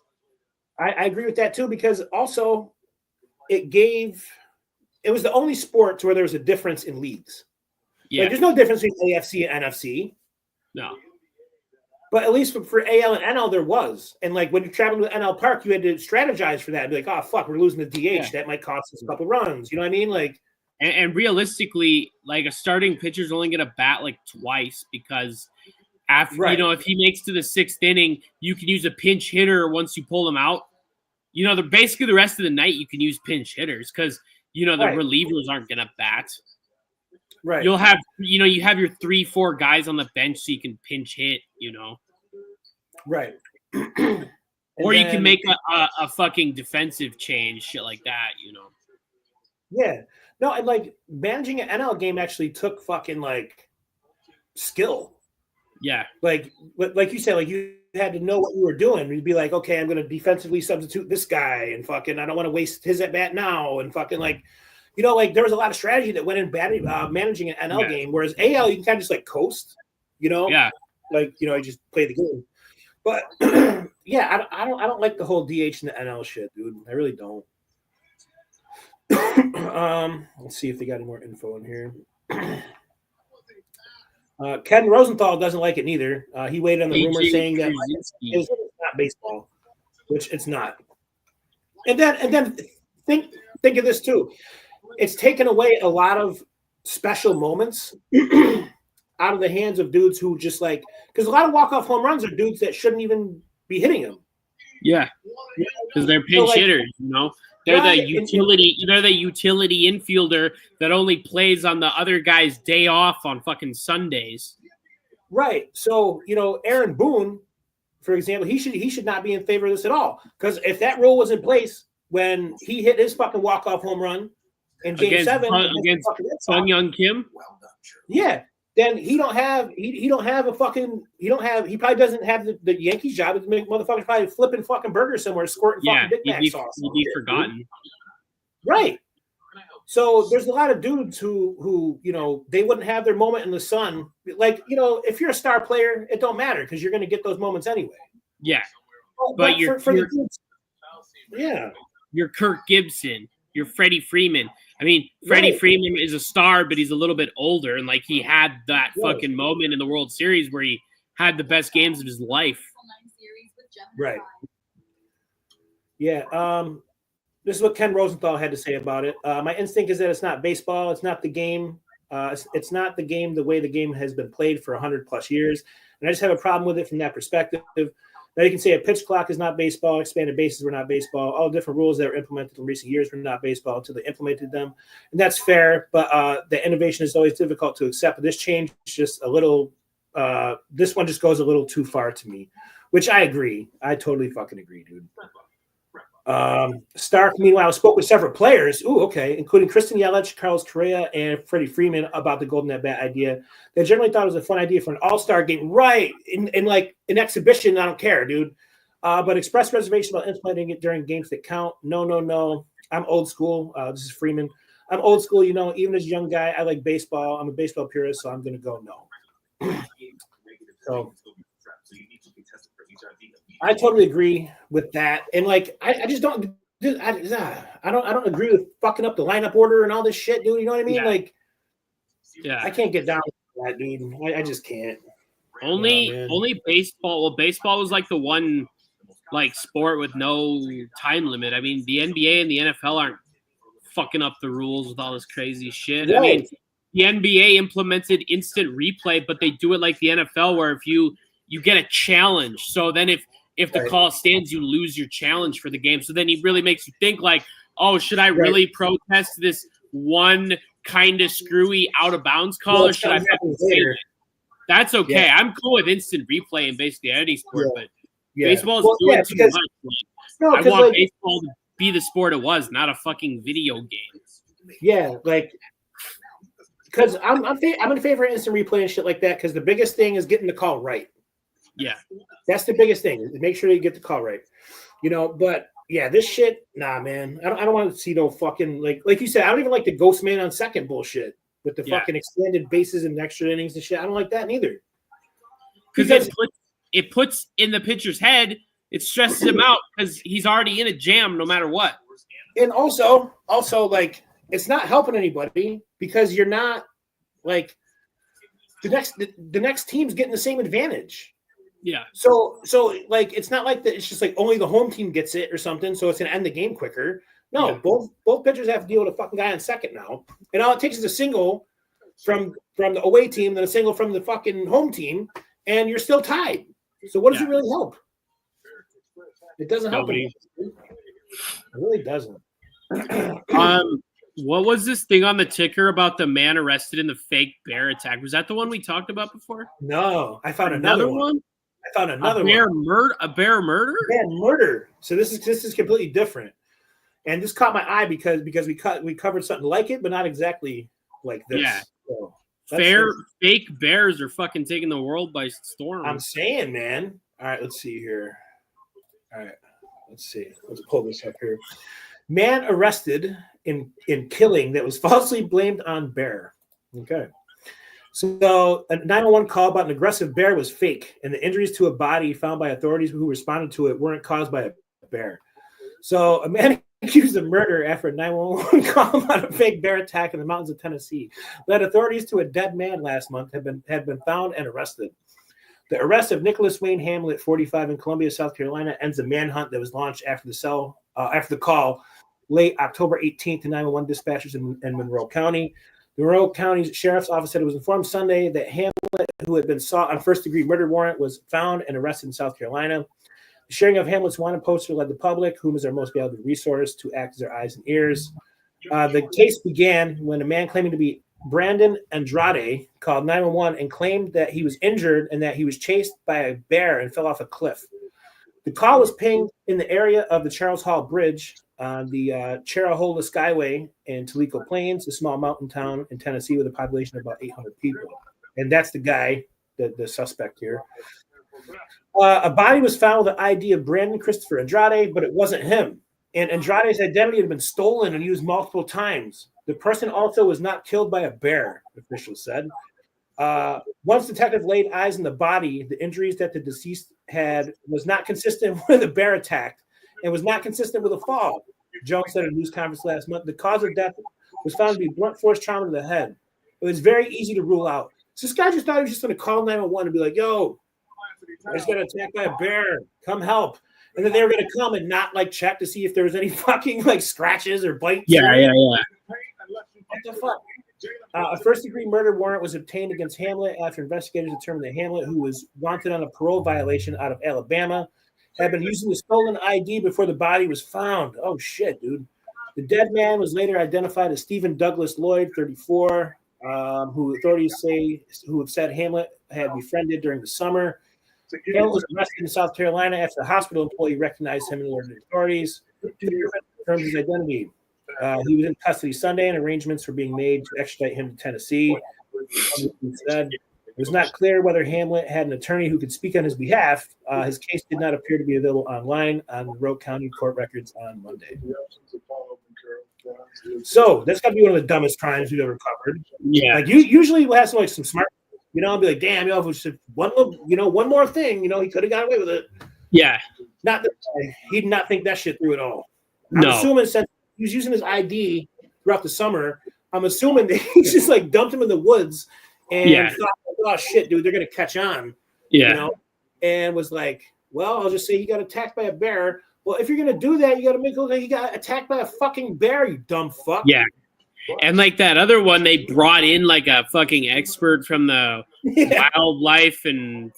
I agree with that too, because also it was the only sport where there was a difference in leagues. Yeah. Like, there's no difference between AFC and NFC. No. But at least for AL and NL, there was. And, like, when you're traveling to NL Park, you had to strategize for that and be like, oh, fuck, we're losing the DH. Yeah. That might cost us a couple runs. You know what I mean? Like, and realistically, like, a starting pitcher's only going to bat, like, twice because after, if he makes to the 6th inning, you can use a pinch hitter once you pull him out. Basically the rest of the night you can use pinch hitters because, the relievers aren't going to bat. Right. You'll have, you have your 3-4 guys on the bench so you can pinch hit, Right. Or you can make a fucking defensive change, shit like that, Yeah. No, and, like, managing an NL game actually took fucking, like, skill. Yeah. Like you said, like, you had to know what you were doing. You'd be like, okay, I'm going to defensively substitute this guy, and fucking I don't want to waste his at bat now, and fucking, like, like, there was a lot of strategy that went in managing an NL game, whereas AL, you can kind of just, like, coast, Yeah. Like, you just play the game. But, yeah, I don't like the whole DH and the NL shit, dude. I really don't. Let's see if they got any more info in here. Ken Rosenthal doesn't like it neither. He weighed on the rumor saying that it's not baseball, which it's not. And then think of this too. It's taken away a lot of special moments out of the hands of dudes who just, like, because a lot of walk-off home runs are dudes that shouldn't even be hitting them. Yeah, because they're pinch hitters, They're the utility. They're the utility infielder that only plays on the other guy's day off on fucking Sundays. Right. So Aaron Boone, for example, he should not be in favor of this at all. Because if that rule was in place when he hit his fucking walk-off home run in Game 7 against Sung Young Kim, yeah, then he probably doesn't have the Yankees job. The motherfucker's probably flipping fucking burgers somewhere, squirting fucking Big Mac sauce. He'd be forgotten. Right. So there's a lot of dudes who they wouldn't have their moment in the sun. Like, if you're a star player, it don't matter because you're going to get those moments anyway. Yeah. But the dudes, yeah. You're Kirk Gibson. You're Freddie Freeman. I mean, Freddie Freeman is a star, but he's a little bit older, and, like, he had that fucking moment in the World Series where he had the best games of his life. Right. Yeah. This is what Ken Rosenthal had to say about it. My instinct is that it's not baseball. It's not the game. It's not the game the way the game has been played for 100+ years. And I just have a problem with it from that perspective. Now, you can say a pitch clock is not baseball, expanded bases were not baseball, all different rules that were implemented in recent years were not baseball until they implemented them. And that's fair, but the innovation is always difficult to accept. But this change is just a little this one just goes a little too far to me, which I agree. I totally fucking agree, dude. Stark, meanwhile, spoke with several players, including Kristen Yelich, Carlos Correa, and Freddie Freeman about the Golden at Bat idea. They generally thought it was a fun idea for an all-star game. Right. In like an exhibition, I don't care, dude. But expressed reservation about implementing it during games that count. No. I'm old school. This is Freeman. I'm old school, even as a young guy, I like baseball. I'm a baseball purist, so I'm going to go no. So I totally agree with that, and like I just don't. Dude, I don't agree with fucking up the lineup order and all this shit, dude. You know what I mean? Yeah. I can't get down with that, dude. I just can't. Only baseball. Well, baseball was like the one like sport with no time limit. I mean, the NBA and the NFL aren't fucking up the rules with all this crazy shit. Right. I mean, the NBA implemented instant replay, but they do it like the NFL, where if you get a challenge, so then if the call stands, you lose your challenge for the game. So then he really makes you think like, oh, should I really protest this one kind of screwy out of bounds call, or should I say it? That's okay. Yeah. I'm cool with instant replay in basically any sport, but baseball is doing too much. I want baseball to be the sport it was, not a fucking video game. Yeah, like because I'm in favor of instant replay and shit like that because the biggest thing is getting the call right. Yeah. That's the biggest thing. Make sure you get the call right. But yeah, this shit, nah, man. I don't want to see no fucking like you said. I don't even like the ghost man on second bullshit with the fucking extended bases and extra innings and shit. I don't like that neither. Because it puts in the pitcher's head, it stresses him out because he's already in a jam no matter what. And also like it's not helping anybody because you're not like the next team's getting the same advantage. Yeah. So like it's not like that. It's just like only the home team gets it or something. So it's gonna end the game quicker. No, both pitchers have to deal with a fucking guy on second now, and all it takes is a single from the away team, then a single from the fucking home team, and you're still tied. So what does it really help? It doesn't help. It really doesn't. What was this thing on the ticker about the man arrested in the fake bear attack? Was that the one we talked about before? No, I found another one. I found another one. A bear murder? Yeah, murder. So this is completely different. And this caught my eye because we covered something like it, but not exactly like this. Yeah. So fake bears are fucking taking the world by storm. I'm saying, man. All right, let's see here. All right, let's see. Let's pull this up here. Man arrested in killing that was falsely blamed on bear. Okay. So a 911 call about an aggressive bear was fake, and the injuries to a body found by authorities who responded to it weren't caused by a bear. So a man accused of murder after a 911 call about a fake bear attack in the mountains of Tennessee led authorities to a dead man last month had been found and arrested. The arrest of Nicholas Wayne Hamlet, 45, in Columbia, South Carolina, ends the manhunt that was launched after the call late October 18th to 911 dispatchers in Monroe County. The Monroe County Sheriff's Office said it was informed Sunday that Hamlet, who had been sought on a first-degree murder warrant, was found and arrested in South Carolina. The sharing of Hamlet's wanted poster led the public, whom is our most valuable resource, to act as their eyes and ears. The case began when a man claiming to be Brandon Andrade called 911 and claimed that he was injured and that he was chased by a bear and fell off a cliff. The call was pinged in the area of the Charles Hall Bridge on the Charahola Skyway in Toledo Plains, a small mountain town in Tennessee with a population of about 800 people. And that's the guy, the suspect here. A body was found with the ID of Brandon Christopher Andrade, but it wasn't him. And Andrade's identity had been stolen and used multiple times. The person also was not killed by a bear, officials said. Once detective laid eyes on the body, the injuries that the deceased had was not consistent with a bear attack and was not consistent with a fall. Jones said at a news conference last month. The cause of death was found to be blunt force trauma to the head. It was very easy to rule out. So this guy just thought he was just going to call 911 and be like, yo, I just got attacked by a bear. Come help. And then they were going to come and not like check to see if there was any fucking like scratches or bites. Yeah. What the fuck? A first-degree murder warrant was obtained against Hamlet after investigators determined that Hamlet, who was wanted on a parole violation out of Alabama, had been using the stolen ID before the body was found. Oh, shit, dude. The dead man was later identified as Stephen Douglas Lloyd, 34, who authorities have said Hamlet had befriended during the summer. Hamlet was arrested in South Carolina after the hospital employee recognized him and alerted the authorities. Confirmed his identity. He was in custody Sunday, and arrangements were being made to extradite him to Tennessee. Said it was not clear whether Hamlet had an attorney who could speak on his behalf. His case did not appear to be available online on Monroe County court records on Monday. So that's got to be one of the dumbest crimes we've ever covered. Yeah, like usually we'll have some smart, I'll be like, damn, if it was just one more thing, he could have got away with it. Yeah, not that he did not think that shit through at all. No. I'm assuming since he was using his ID throughout the summer, I'm assuming that he just like dumped him in the woods and thought, oh shit, dude, they're gonna catch on. Yeah. And was like, well, I'll just say he got attacked by a bear. Well, if you're gonna do that, you gotta make it look like he got attacked by a fucking bear, you dumb fuck. Yeah. And like that other one, they brought in like a fucking expert from the wildlife and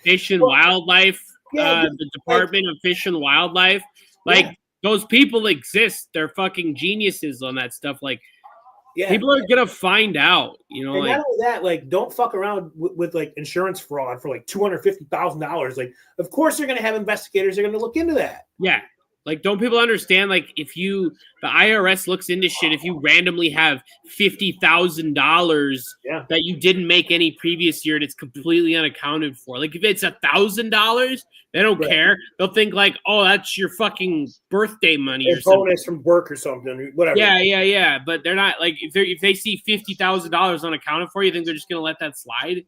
fish and wildlife, the Department of Fish and Wildlife. Like those people exist. They're fucking geniuses on that stuff. Like people are gonna find out, And not only that, like don't fuck around with like insurance fraud for like $250,000. Like, of course they're gonna have investigators. They're gonna look into that. Yeah. Like, don't people understand? Like, if the IRS looks into shit, if you randomly have $50,000 Yeah. that you didn't make any previous year and it's completely unaccounted for. Like, if it's $1,000, they don't Right. care. They'll think like, oh, that's your fucking birthday money Or or something. bonus from work or something, or whatever. Yeah. But they're not like if they see $50,000 unaccounted for, you think they're just gonna let that slide?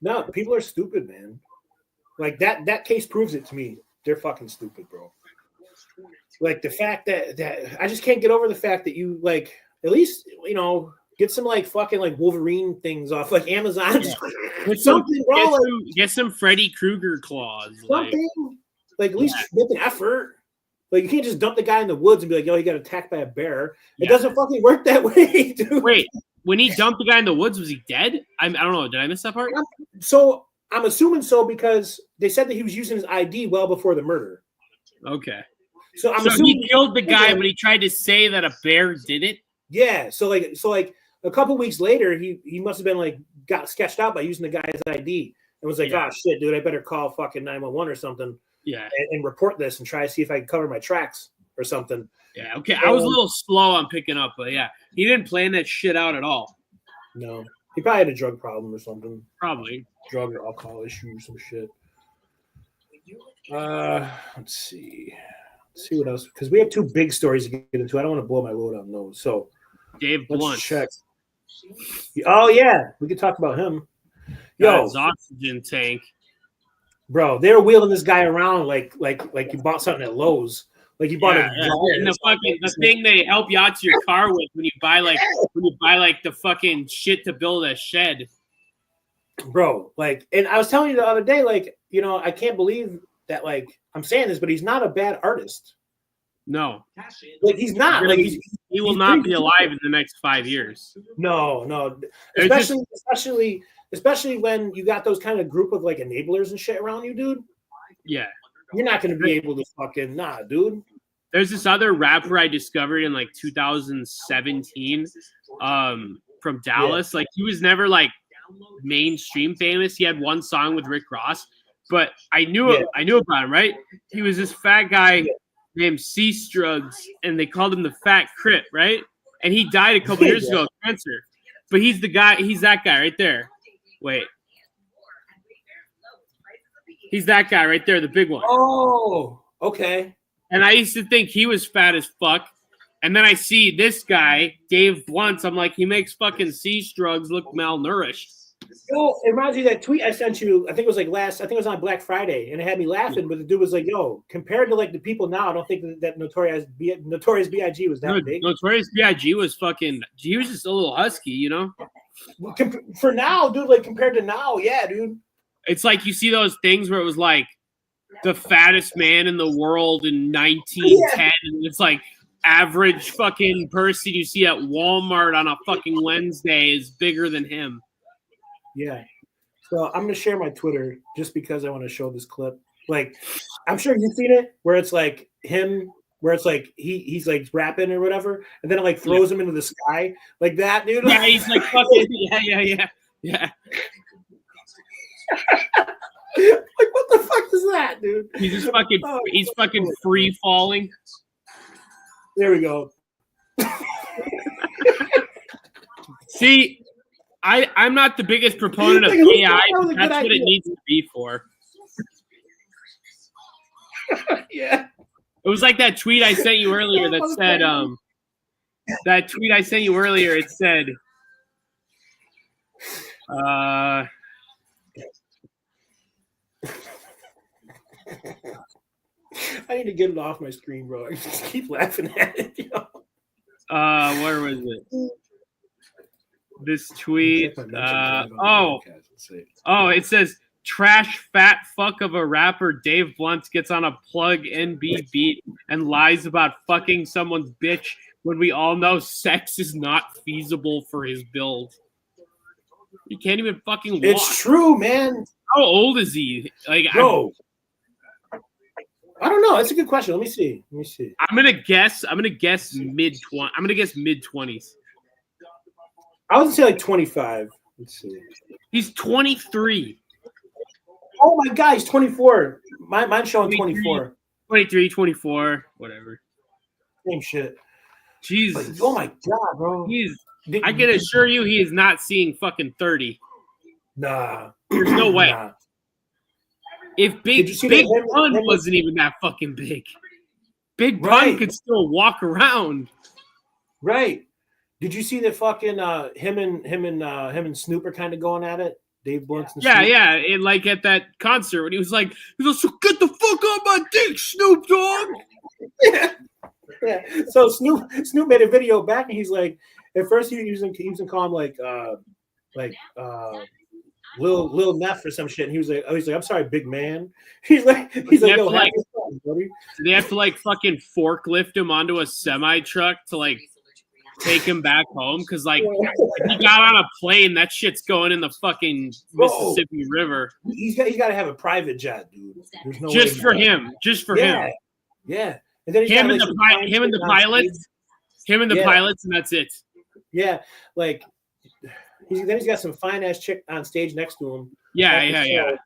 No, people are stupid, man. Like that case proves it to me. They're fucking stupid, bro. Like the fact that I just can't get over the fact that you like at least get some like fucking like Wolverine things off like Amazon. Yeah. Something, bro. Get some Freddy Krueger claws. Something like at least make an effort. Like you can't just dump the guy in the woods and be like, "Yo, he got attacked by a bear." It doesn't fucking work that way, dude. Wait, when he dumped the guy in the woods, was he dead? I don't know. Did I miss that part? So I'm assuming so because they said that he was using his ID well before the murder. Okay. So he killed the guy, but he tried to say that a bear did it. Yeah. So like a couple weeks later, he must have been like got sketched out by using the guy's ID and was like, "Oh shit, dude, I better call fucking 911 or something." Yeah. And report this and try to see if I can cover my tracks or something. Yeah. Okay. I was a little slow on picking up, but yeah, he didn't plan that shit out at all. No, he probably had a drug problem or something. Probably drug or alcohol issue or some shit. Let's see what else, because we have two big stories to get into. I don't want to blow my load on those. So Dave Blunt. Check. Oh yeah, we could talk about him. Yo, his oxygen tank. Bro, they were wheeling this guy around like you bought something at Lowe's. Like you bought and the thing they help you out to your car with when you buy the fucking shit to build a shed. Bro, like, and I was telling you the other day, like, I can't believe that, like, I'm saying this, but he's not a bad artist. No, like he's not. Like he will not be alive in the next 5 years. No, especially when you got those kind of group of like enablers and shit around you, dude. Yeah, you're not going to be able to fucking dude. There's this other rapper I discovered in like 2017, from Dallas. Like he was never like mainstream famous. He had one song with Rick Ross, but I knew about him, right? He was this fat guy named C Strugs, and they called him the Fat Crip, right? And he died a couple years ago of cancer. But he's the guy. He's that guy right there. Wait. He's that guy right there, the big one. Oh, okay. And I used to think he was fat as fuck. And then I see this guy, Dave Blunt. I'm like, he makes fucking C Strugs look malnourished. Yo, it reminds me of that tweet I sent you. I think it was it was on Black Friday, and it had me laughing. But the dude was like, "Yo, compared to like the people now, I don't think that Notorious B.I.G. was that big." Notorious B.I.G. was fucking. He was just a little husky, For now, dude, like compared to now, yeah, dude. It's like you see those things where it was like the fattest man in the world in 1910, and it's like average fucking person you see at Walmart on a fucking Wednesday is bigger than him. Yeah. So I'm going to share my Twitter just because I want to show this clip. Like, I'm sure you've seen it where it's like him, where it's like he's like rapping or whatever, and then it like throws him into the sky like that, dude. Yeah, he's like fucking, yeah. Like, what the fuck is that, dude? He's just fucking, he's fucking free falling. There we go. See, I'm not the biggest proponent of AI, but that's what it needs to be for. Yeah. It was like that tweet I sent you earlier that said, it said, I need to get it off my screen, bro. I just keep laughing at it, yo. Where was it? This tweet. It says trash fat fuck of a rapper Dave Blunt gets on a Plug NB beat and lies about fucking someone's bitch when we all know sex is not feasible for his build. He can't even fucking walk. It's true, man. How old is he? Like, bro. I don't know. That's a good question. Let me see. I'm gonna guess mid-20s. I'm gonna guess mid-20s. I would say like 25. Let's see. He's 23. Oh my God, he's 24. Mine's showing 24. 23, 24, whatever. Same shit. Jesus. But, oh my god, bro. I can assure you he is not seeing fucking 30. Nah. There's no way. Nah. If Big Pun wasn't even that fucking big. Big Pun could still walk around. Right. Did you see that fucking him and Snoop are kind of going at it? Dave Blunt's and Snoop? Yeah. And like at that concert when he was like, so get the fuck on my dick, Snoop Dogg. Yeah. So Snoop made a video back and he's like, at first he was calling him like Lil Neff or some shit. And he was like, I'm sorry, big man. He's like, yo, buddy. They have to like fucking forklift him onto a semi truck to like take him back home because like if he got on a plane, that shit's going in the fucking Mississippi River. He's got to have a private jet, dude. There's no just for him. Yeah. And then him and the pilots, and that's it. Yeah, like he's got some fine ass chick on stage next to him. Yeah.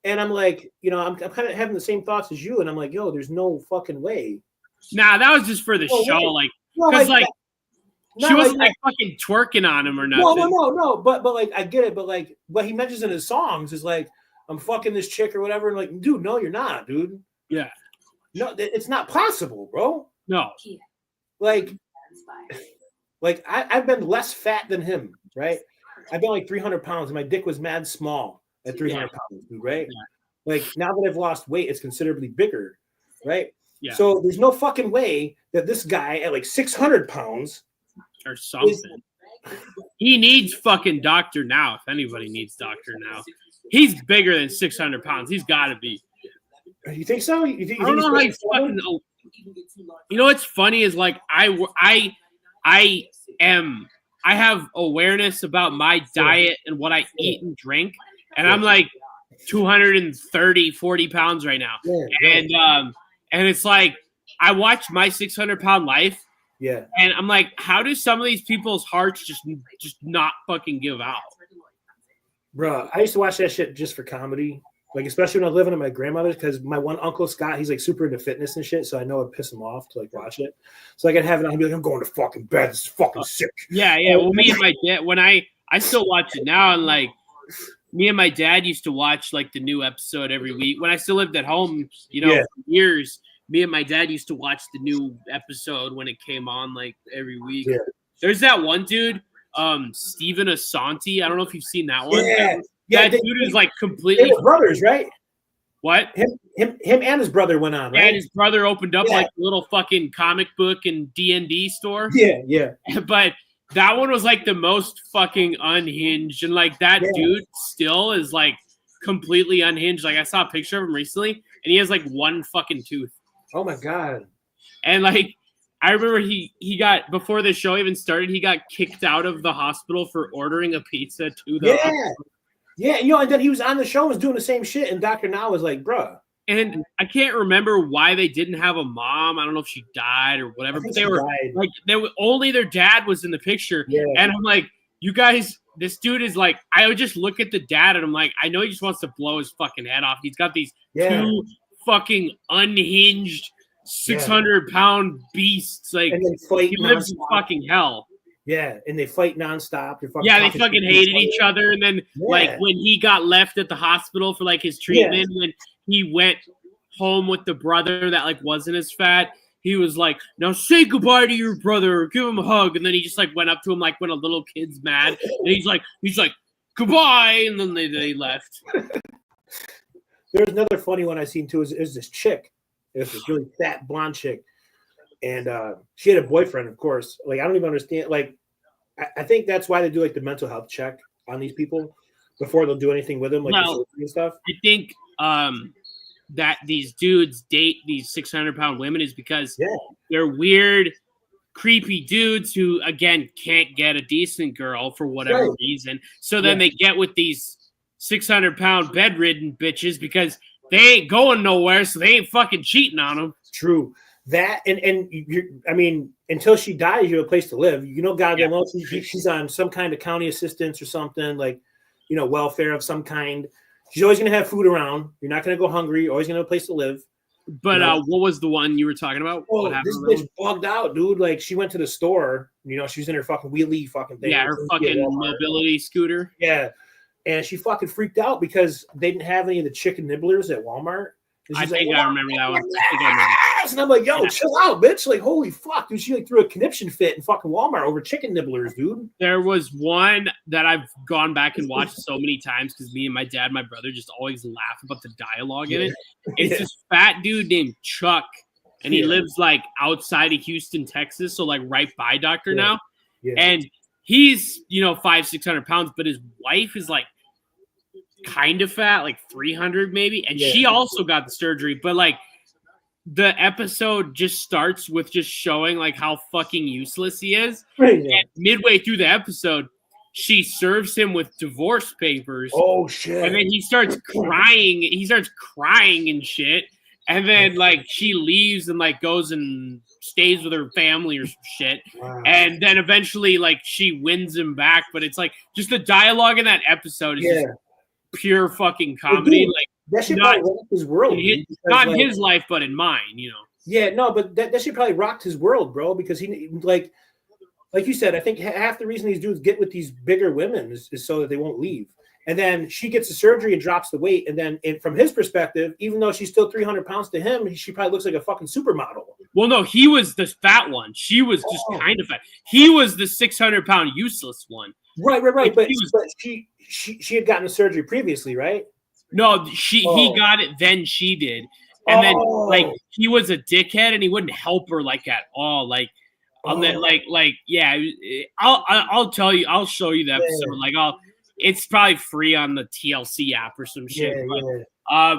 And I'm like, I'm kind of having the same thoughts as you, and I'm like, yo, there's no fucking way. Nah, that was just for the show, like, because she wasn't like fucking twerking on him or nothing. No, but like I get it, but like what he mentions in his songs is like, I'm fucking this chick or whatever, and like, dude, no, you're not, dude. Yeah. No, it's not possible, bro. No. Like I've been less fat than him, right? I've been like 300 pounds, and my dick was mad small at 300 pounds, dude, right? Yeah. Like now that I've lost weight, it's considerably bigger, right? Yeah. So there's no fucking way that this guy at like 600 pounds or something. He needs fucking Dr. Now. If anybody needs Dr. Now, he's bigger than 600 pounds. He's got to be. You think so? I don't know how he's fucking. You know what's funny is like I have awareness about my diet and what I eat and drink, and I'm like 230, 40 pounds right now. And it's like I watch My 600-Pound Life. Yeah. And I'm like, how do some of these people's hearts just not fucking give out? Bro, I used to watch that shit just for comedy. Like, especially when I was living at my grandmother's, because my one uncle, Scott, he's like super into fitness and shit. So I know it'd piss him off to like watch it. So I could have it on. He'd be like, I'm going to fucking bed. This is fucking sick. Yeah. Well, me and my dad, when I still watch it now, and like me and my dad used to watch like the new episode every week. When I still lived at home, for years, me and my dad used to watch the new episode when it came on like every week. Yeah. There's that one dude, Steven Asante. I don't know if you've seen that one. Yeah, that dude is like completely. They were brothers, right? What? Him and his brother went on, right? And his brother opened up like a little fucking comic book and D&D store. Yeah. But that one was like the most fucking unhinged, and like that dude still is like completely unhinged. Like I saw a picture of him recently, and he has like one fucking tooth. Oh my god! And like I remember he got, before the show even started, he got kicked out of the hospital for ordering a pizza to the hospital. Yeah, and then he was on the show and was doing the same shit, and Dr. Now was like, bruh. And I can't remember why they didn't have a mom. I don't know if she died or whatever, but they were like, only their dad was in the picture. Yeah. And I'm like, you guys, this dude is like, I would just look at the dad and I'm like, I know he just wants to blow his fucking head off. He's got these two fucking unhinged 600-pound beasts. Like, he lives in fucking hell. Yeah, and they fight nonstop. They fucking hated each other. And then, like, when he got left at the hospital for, like, his treatment, when he went home with the brother that, like, wasn't as fat, he was like, now say goodbye to your brother. Give him a hug. And then he just, like, went up to him, like, when a little kid's mad. And he's like, goodbye. And then they left. There's another funny one I seen, too, is this chick. It's this really fat blonde chick. And she had a boyfriend, of course. Like, I don't even understand. Like, I think that's why they do, like, the mental health check on these people before they'll do anything with them, like and stuff. I think that these dudes date these 600-pound women is because they're weird, creepy dudes who, again, can't get a decent girl for whatever reason. So then they get with these 600-pound bedridden bitches because they ain't going nowhere, so they ain't fucking cheating on them. True. That and I mean, until she dies, you have a place to live. God knows she's on some kind of county assistance or something, like, welfare of some kind. She's always going to have food around. You're not going to go hungry. You're always going to have a place to live. But You know? what was the one you were talking about? Oh, What happened this to that bitch bugged out, dude. Like she went to the store. You know, she was in her fucking wheelie fucking one? thing. Yeah, her fucking mobility scooter. Yeah, and she fucking freaked out because they didn't have any of the chicken nibblers at Walmart. And I she's think like, I remember that one. I think I remember. and I'm like, yo, Yeah. chill out, bitch. Like, holy fuck, dude. She like threw a conniption fit in fucking Walmart over chicken nibblers, dude. There was one that I've gone back and watched so many times because me and my dad, my brother, just always laugh about the dialogue in it. It's this fat dude named Chuck, and he lives like outside of Houston, Texas, so like right by Doctor now. Yeah. And he's 500-600 pounds, but his wife is like kind of fat, like 300 maybe, and she also got the surgery. But like the episode just starts with just showing like how fucking useless he is. And midway through the episode, she serves him with divorce papers. Oh shit! And then he starts crying. He starts crying and shit. And then like she leaves and like goes and stays with her family or some shit. Wow. And then eventually like she wins him back. But it's like just the dialogue in that episode is just pure fucking comedy. Like that should probably rock his world. Not in his life, but in mine, Yeah, no, but that should probably rocked his world, bro, because he like you said, I think half the reason these dudes get with these bigger women is so that they won't leave. And then she gets the surgery and drops the weight. And then from his perspective, even though she's still 300 pounds to him, she probably looks like a fucking supermodel. Well, no, he was the fat one. She was just kind of fat. He was the 600-pound useless one. Right. But she had gotten the surgery previously, right? No, he got it, then she did. And then like he was a dickhead and he wouldn't help her like at all. Like I'll tell you, I'll show you the episode. Like it's probably free on the TLC app or some shit.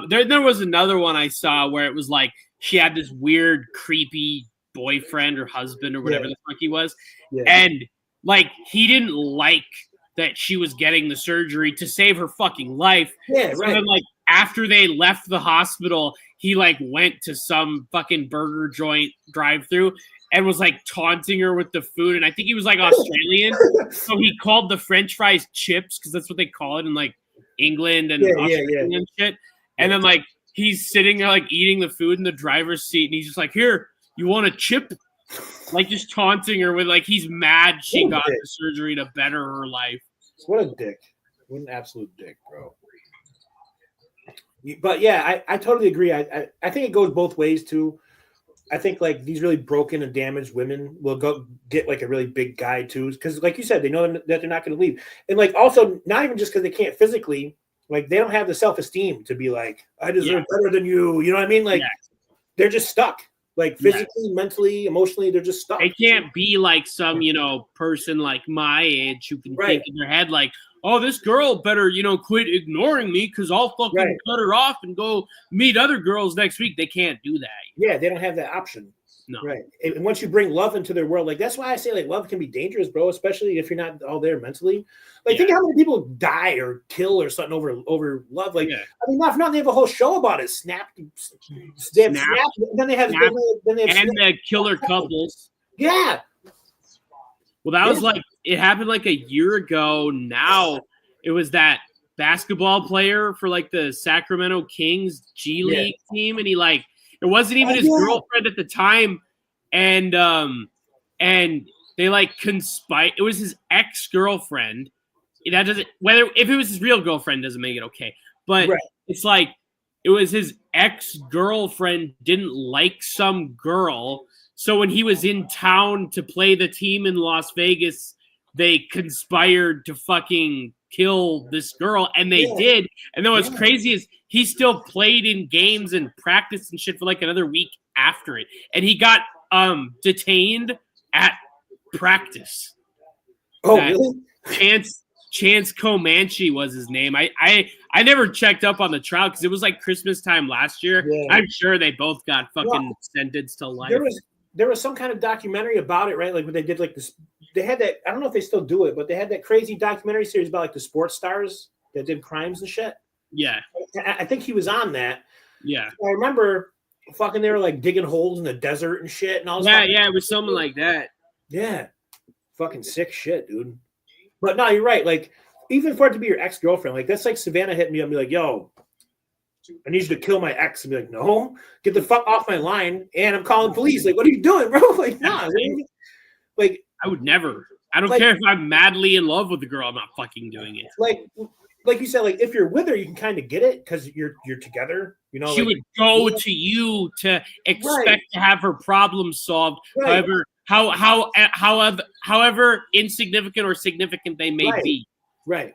There was another one I saw where it was like she had this weird, creepy boyfriend or husband or whatever the fuck he was. Yeah. And like he didn't like that she was getting the surgery to save her fucking life. Yeah, so then, like, after they left the hospital, he, like, went to some fucking burger joint drive-through and was, like, taunting her with the food. And I think he was, like, Australian. So he called the French fries chips because that's what they call it in, like, England and Australia and shit. And then, like, he's sitting there, like, eating the food in the driver's seat. And he's just like, here, you want a chip? Like, just taunting her with, like, he's mad she got the surgery to better her life. What a dick. What an absolute dick, bro. But, yeah, I totally agree. I think it goes both ways, too. I think, like, these really broken and damaged women will go get, like, a really big guy, too. Because, like you said, they know that they're not going to leave. And, like, also, not even just because they can't physically, like, they don't have the self-esteem to be like, I deserve better than you. You know what I mean? Like, they're just stuck. Like physically, mentally, emotionally, they're just stuck. They can't be like some, person like my age who can think in their head like, oh, this girl better, quit ignoring me because I'll fucking cut her off and go meet other girls next week. They can't do that. Yeah, they don't have that option. No. Right. And once you bring love into their world, like that's why I say like love can be dangerous, bro, especially if you're not all there mentally. Like think how many people die or kill or something over love. Like I mean, not they have a whole show about it. Snap. Then they have the killer couples. Yeah. Well, that was like it happened like a year ago. Now it was that basketball player for like the Sacramento Kings G League team, and he like. It wasn't even his girlfriend at the time, and they like conspire. It was his ex-girlfriend. That doesn't if it was his real girlfriend doesn't make it okay. But it's like it was his ex-girlfriend didn't like some girl, so when he was in town to play the team in Las Vegas, they conspired to fucking kill this girl, and they did. And then what's crazy is he still played in games and practiced and shit for like another week after it, and he got detained at practice. Oh, really? Chance Comanche was his name. I never checked up on the trial because it was like Christmas time last year. Yeah. I'm sure they both got fucking sentenced to life. There was some kind of documentary about it, right? Like when they did like this, they had that. I don't know if they still do it, but they had that crazy documentary series about like the sports stars that did crimes and shit. Yeah, I think he was on that. Yeah, I remember fucking they were like digging holes in the desert and shit and all. Yeah, it was something like that. Yeah, fucking sick shit, dude. But no, you're right. Like even for it to be your ex-girlfriend, like that's like Savannah hitting me up and be like, "Yo, I need you to kill my ex. And be like, no, get the fuck off my line. And I'm calling police. Like, what are you doing, bro? Like, nah. Like, I would never. I don't Like- care if I'm madly in love with the girl. I'm not fucking doing it. like you said, like if you're with her, you can kind of get it because you're together. You know, She like, would go to you to expect Right. to have her problems solved. Right. However insignificant or significant they may Right. be. Right.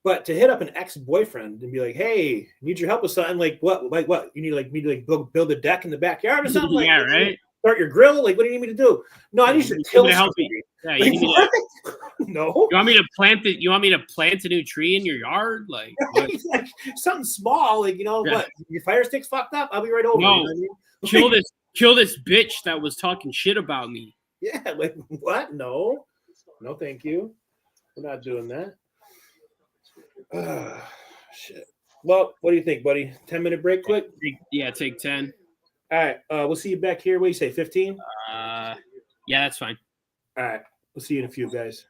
But to hit up an ex-boyfriend and be like, "Hey, need your help with something?" Like what? Like what? You need like me to like build a deck in the backyard or something? Like, Yeah, right. Start your grill? Like, what do you need me to do? No, I need you to You kill need to help somebody. me. Yeah, Like, you need what? No. You want me to plant it? You want me to plant a new tree in your yard? Like, what? Like something small, like Yeah. what? Your fire stick's fucked up. I'll be right over. No. You know what I mean? kill this bitch that was talking shit about me. Yeah, like what? No, thank you. We're not doing that. Shit. Well, what do you think, buddy? 10-minute break, quick. Yeah, take 10. All right, we'll see you back here. What do you say, 15? Yeah, that's fine. All right, we'll see you in a few, guys.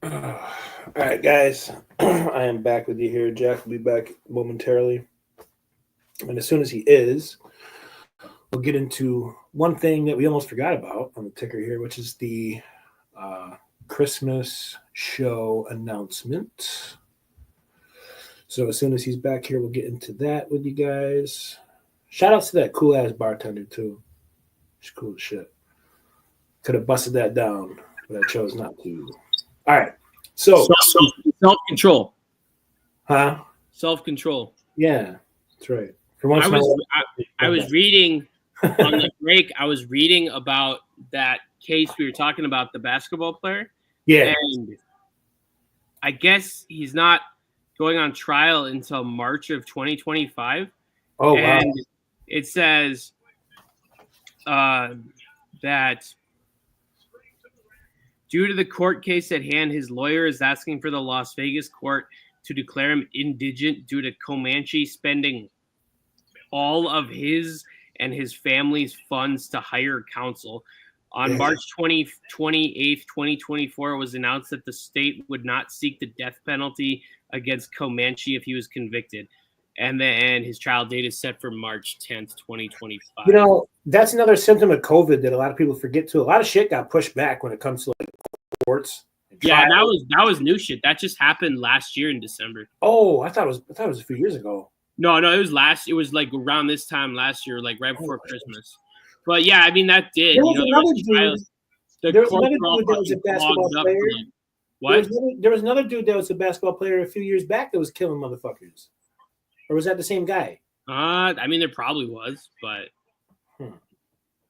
All right, guys. I am back with you here. Jack will be back momentarily. And as soon as he is, we'll get into one thing that we almost forgot about on the ticker here, which is the Christmas show announcement. So as soon as he's back here, we'll get into that with you guys. Shout outs to that cool ass bartender too. She's cool as shit. Could have busted that down, but I chose not to. All right. So self-control. Huh? Self-control. Yeah, that's right. For once I was reading on the break. I was reading about that case we were talking about, the basketball player. Yeah. And I guess he's not going on trial until March of 2025. Oh, and wow. It says that due to the court case at hand, his lawyer is asking for the Las Vegas court to declare him indigent due to Comanche spending all of his and his family's funds to hire counsel. On March 28th, 2024, it was announced that the state would not seek the death penalty against Comanche if he was convicted. And then his trial date is set for March 10th, 2025. You know, that's another symptom of COVID that a lot of people forget too. A lot of shit got pushed back when it comes to like courts. Yeah, that was new shit. That just happened last year in December. Oh, I thought it was a few years ago. No, it was like around this time last year, like right before Christmas. But yeah, I mean that did. There was another dude that was a basketball player. What? There was another dude that was a basketball player a few years back that was killing motherfuckers. Or was that the same guy? I mean, there probably was, but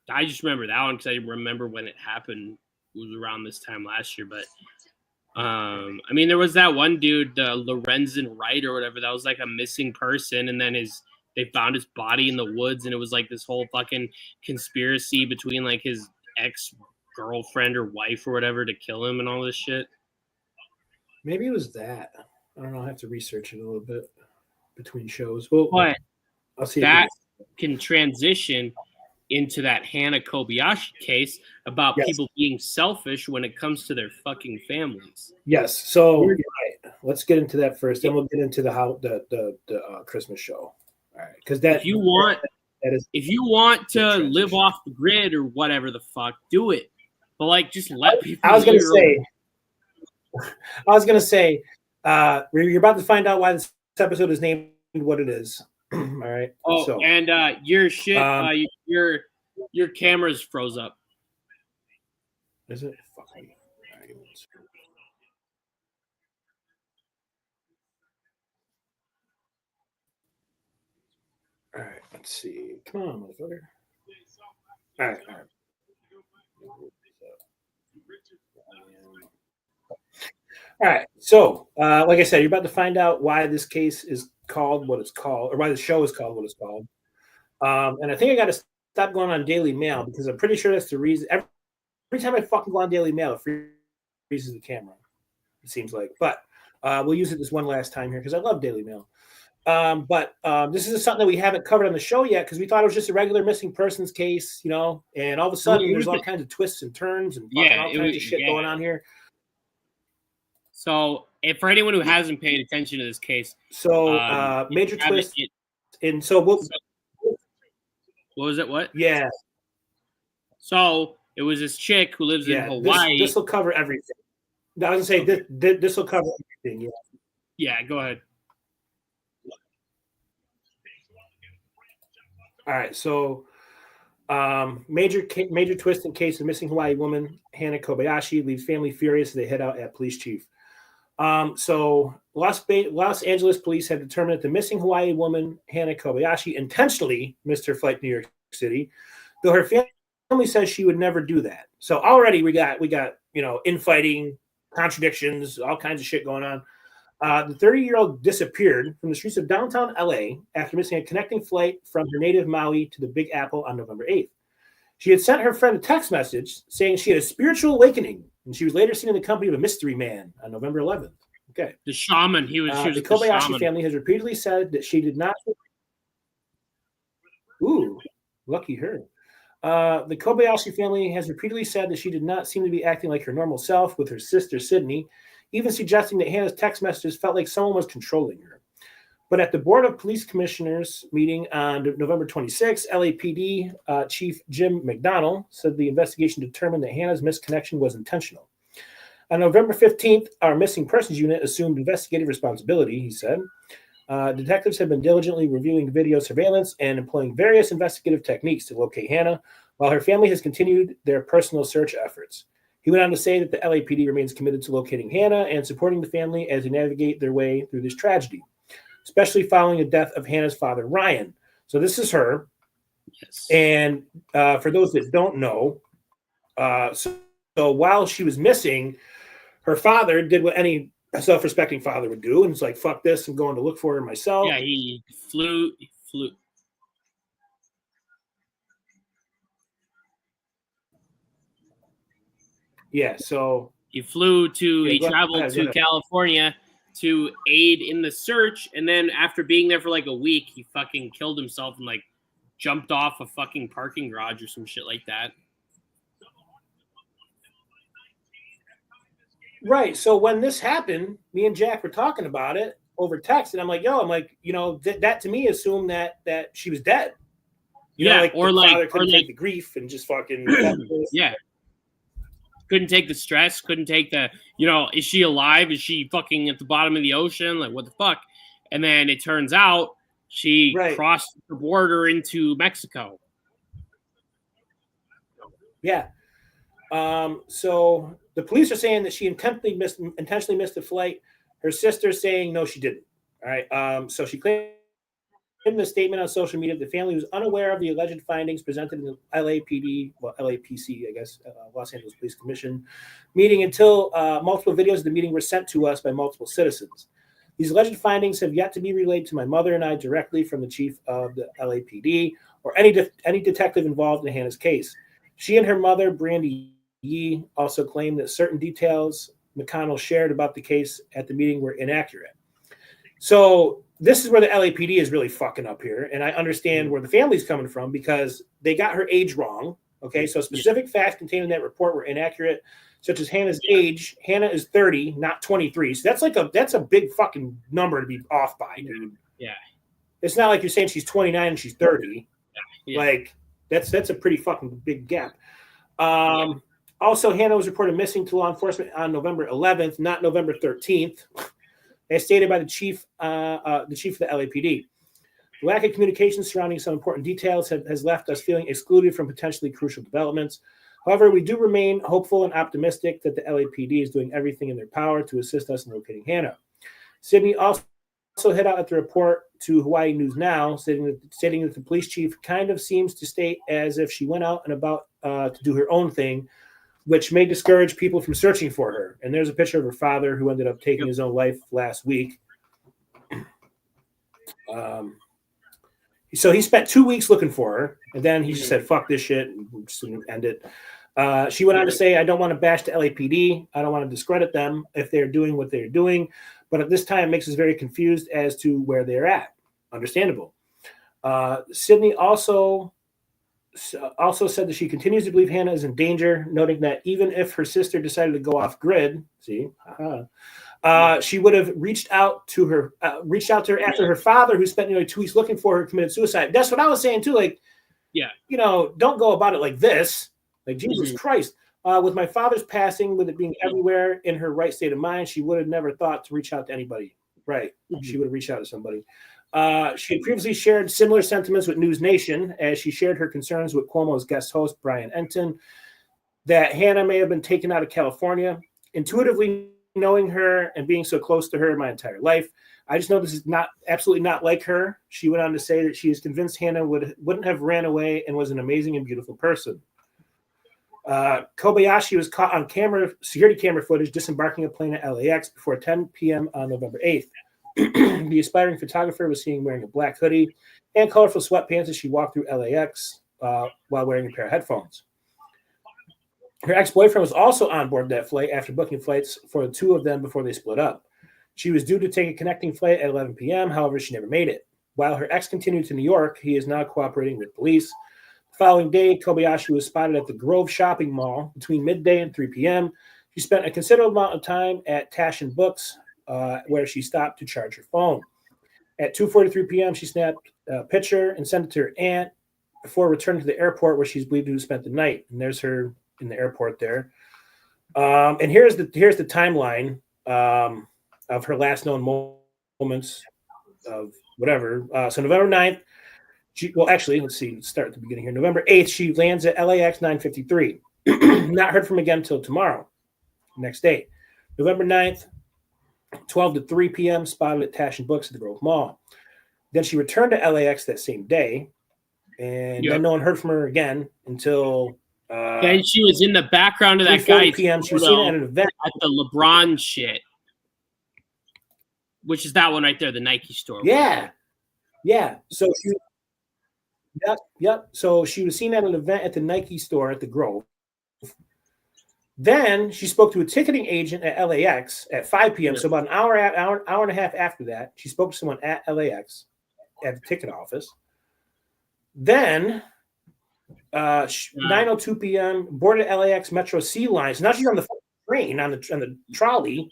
I just remember that one because I remember when it happened. It was around this time last year, but I mean, there was that one dude, Lorenzen Wright or whatever, that was like a missing person, and then they found his body in the woods, and it was like this whole fucking conspiracy between like his ex-girlfriend or wife or whatever to kill him and all this shit. Maybe it was that. I don't know. I have to research it a little bit between shows. Well, but I'll see that can transition into that Hannah Kobayashi case about people being selfish when it comes to their fucking families. Yes. So right. Let's get into that first. Then we'll get into the Christmas show. All right. Because if you want to live off the grid or whatever the fuck, do it. But like, just let people. I was gonna say, you're about to find out why this episode is named what it is. All right. Oh, so, and your shit, your camera's froze up. Is it? All right. Let's see. Come on, motherfucker. All right. All right. So, like I said, you're about to find out why this case is called what it's called, or why the show is called what it's called. And I think I got to stop going on Daily Mail because I'm pretty sure that's the reason. Every time I fucking go on Daily Mail, it freezes the camera. It seems like, but we'll use it this one last time here because I love Daily Mail. But this is something that we haven't covered on the show yet because we thought it was just a regular missing persons case, you know. And all of a sudden, there's all kinds of twists and turns and all kinds of shit going on here. So, if for anyone who hasn't paid attention to this case, so major twist. And so what was it? What? Yeah. So it was this chick who lives in Hawaii. This will cover everything. I was gonna say this will cover everything. Yeah. Yeah. Go ahead. All right. So, major twist in case of missing Hawaii woman Hannah Kobayashi leaves family furious as they head out at police chief. So Los Angeles police have determined that the missing Hawaii woman, Hannah Kobayashi, intentionally missed her flight to New York City, though her family says she would never do that. So already we got, you know, infighting, contradictions, all kinds of shit going on. The 30-year-old disappeared from the streets of downtown LA after missing a connecting flight from her native Maui to the Big Apple on November 8th. She had sent her friend a text message saying she had a spiritual awakening, and she was later seen in the company of a mystery man on November 11th. Okay. The shaman. He was the Kobayashi family has repeatedly said that she did not. Ooh, lucky her. The Kobayashi family has repeatedly said that she did not seem to be acting like her normal self with her sister, Sydney, even suggesting that Hannah's text messages felt like someone was controlling her. But at the Board of Police Commissioners meeting on November 26, LAPD Chief Jim McDonnell said the investigation determined that Hannah's misconnection was intentional. On November 15th, our missing persons unit assumed investigative responsibility, he said. Detectives have been diligently reviewing video surveillance and employing various investigative techniques to locate Hannah, while her family has continued their personal search efforts. He went on to say that the LAPD remains committed to locating Hannah and supporting the family as they navigate their way through this tragedy, especially following the death of Hannah's father, Ryan. So this is her. Yes. And for those that don't know, so while she was missing, her father did what any self-respecting father would do, and it's like, fuck this, I'm going to look for her myself. Yeah, he flew. Yeah, so he traveled to California to aid in the search, and then after being there for like a week, he fucking killed himself and like jumped off a fucking parking garage or some shit like that. Right. So when this happened, me and Jack were talking about it over text, and I'm like, that to me assumed that she was dead. Father couldn't take the grief and just fucking yeah. Couldn't take the stress, couldn't take the, is she alive? Is she fucking at the bottom of the ocean? Like, what the fuck? And then it turns out she crossed the border into Mexico. Yeah. So the police are saying that she intentionally missed the flight. Her sister's saying no, she didn't. All right. So she claimed in the statement on social media the family was unaware of the alleged findings presented in the LAPC, I guess, Los Angeles Police Commission meeting until multiple videos of the meeting were sent to us by multiple citizens. These alleged findings have yet to be relayed to my mother and I directly from the chief of the LAPD or any detective involved in Hannah's case. She and her mother, Brandy Yee, also claimed that certain details McConnell shared about the case at the meeting were inaccurate. So this is where the LAPD is really fucking up here, and I understand where the family's coming from because they got her age wrong. Okay, so specific facts contained in that report were inaccurate, such as Hannah's age. Hannah is 30, not 23. So that's a big fucking number to be off by, dude. Yeah, it's not like you're saying she's 29 and she's 30. Yeah. Like that's a pretty fucking big gap. Also, Hannah was reported missing to law enforcement on November 11th, not November 13th. As stated by the chief of the LAPD. The lack of communication surrounding some important details has left us feeling excluded from potentially crucial developments. However, we do remain hopeful and optimistic that the LAPD is doing everything in their power to assist us in locating Hannah. Sydney also hit out at the report to Hawaii News Now, stating that the police chief kind of seems to state as if she went out and about to do her own thing, which may discourage people from searching for her. And there's a picture of her father who ended up taking his own life last week. So he spent 2 weeks looking for her, and then he just said, fuck this shit, and just end it. She went on to say, I don't want to bash the LAPD. I don't want to discredit them if they're doing what they're doing. But at this time, it makes us very confused as to where they're at. Understandable. Sydney also said that she continues to believe Hannah is in danger, noting that even if her sister decided to go off grid, she would have reached out to her after her father, who spent nearly 2 weeks looking for her, committed suicide. That's what I was saying too. Like, don't go about it like this. Like, Jesus Christ. With my father's passing, with it being everywhere in her right state of mind, she would have never thought to reach out to anybody. Right. She would have reached out to somebody. She had previously shared similar sentiments with News Nation as she shared her concerns with Cuomo's guest host, Brian Enton, that Hannah may have been taken out of California. Intuitively knowing her and being so close to her my entire life, I just know this is absolutely not like her. She went on to say that she is convinced Hannah wouldn't have ran away and was an amazing and beautiful person. Kobayashi was caught on security camera footage disembarking a plane at LAX before 10 p.m. on November 8th. The aspiring photographer was seen wearing a black hoodie and colorful sweatpants as she walked through LAX while wearing a pair of headphones. Her ex-boyfriend was also on board that flight after booking flights for the two of them before they split up. She was due to take a connecting flight at 11 p.m., however, she never made it. While her ex continued to New York, he is now cooperating with police. The following day, Kobayashi was spotted at the Grove Shopping Mall between midday and 3 p.m. She spent a considerable amount of time at Tash and Books, where she stopped to charge her phone. At 2:43 p.m., she snapped a picture and sent it to her aunt before returning to the airport, where she's believed to have spent the night. And there's her in the airport there. And here's the timeline of her last known moments of whatever. So November 9th, let's see. Let's start at the beginning here. November 8th, she lands at LAX 9:53. Not heard from again until tomorrow, next day. November 9th, 12 to 3 p.m., spotted at Tash and Books at the Grove Mall. Then she returned to LAX that same day, and then no one heard from her again until... then she was in the background of that guy p.m. She was seen at an event at the LeBron shit, which is that one right there, the Nike store. Yeah. So she... Yep. So she was seen at an event at the Nike store at the Grove. Then she spoke to a ticketing agent at LAX at 5 p.m. So about an hour and a half after that, she spoke to someone at LAX at the ticket office. Then 9:02 p.m. boarded LAX Metro C line. So now she's on the train on the trolley.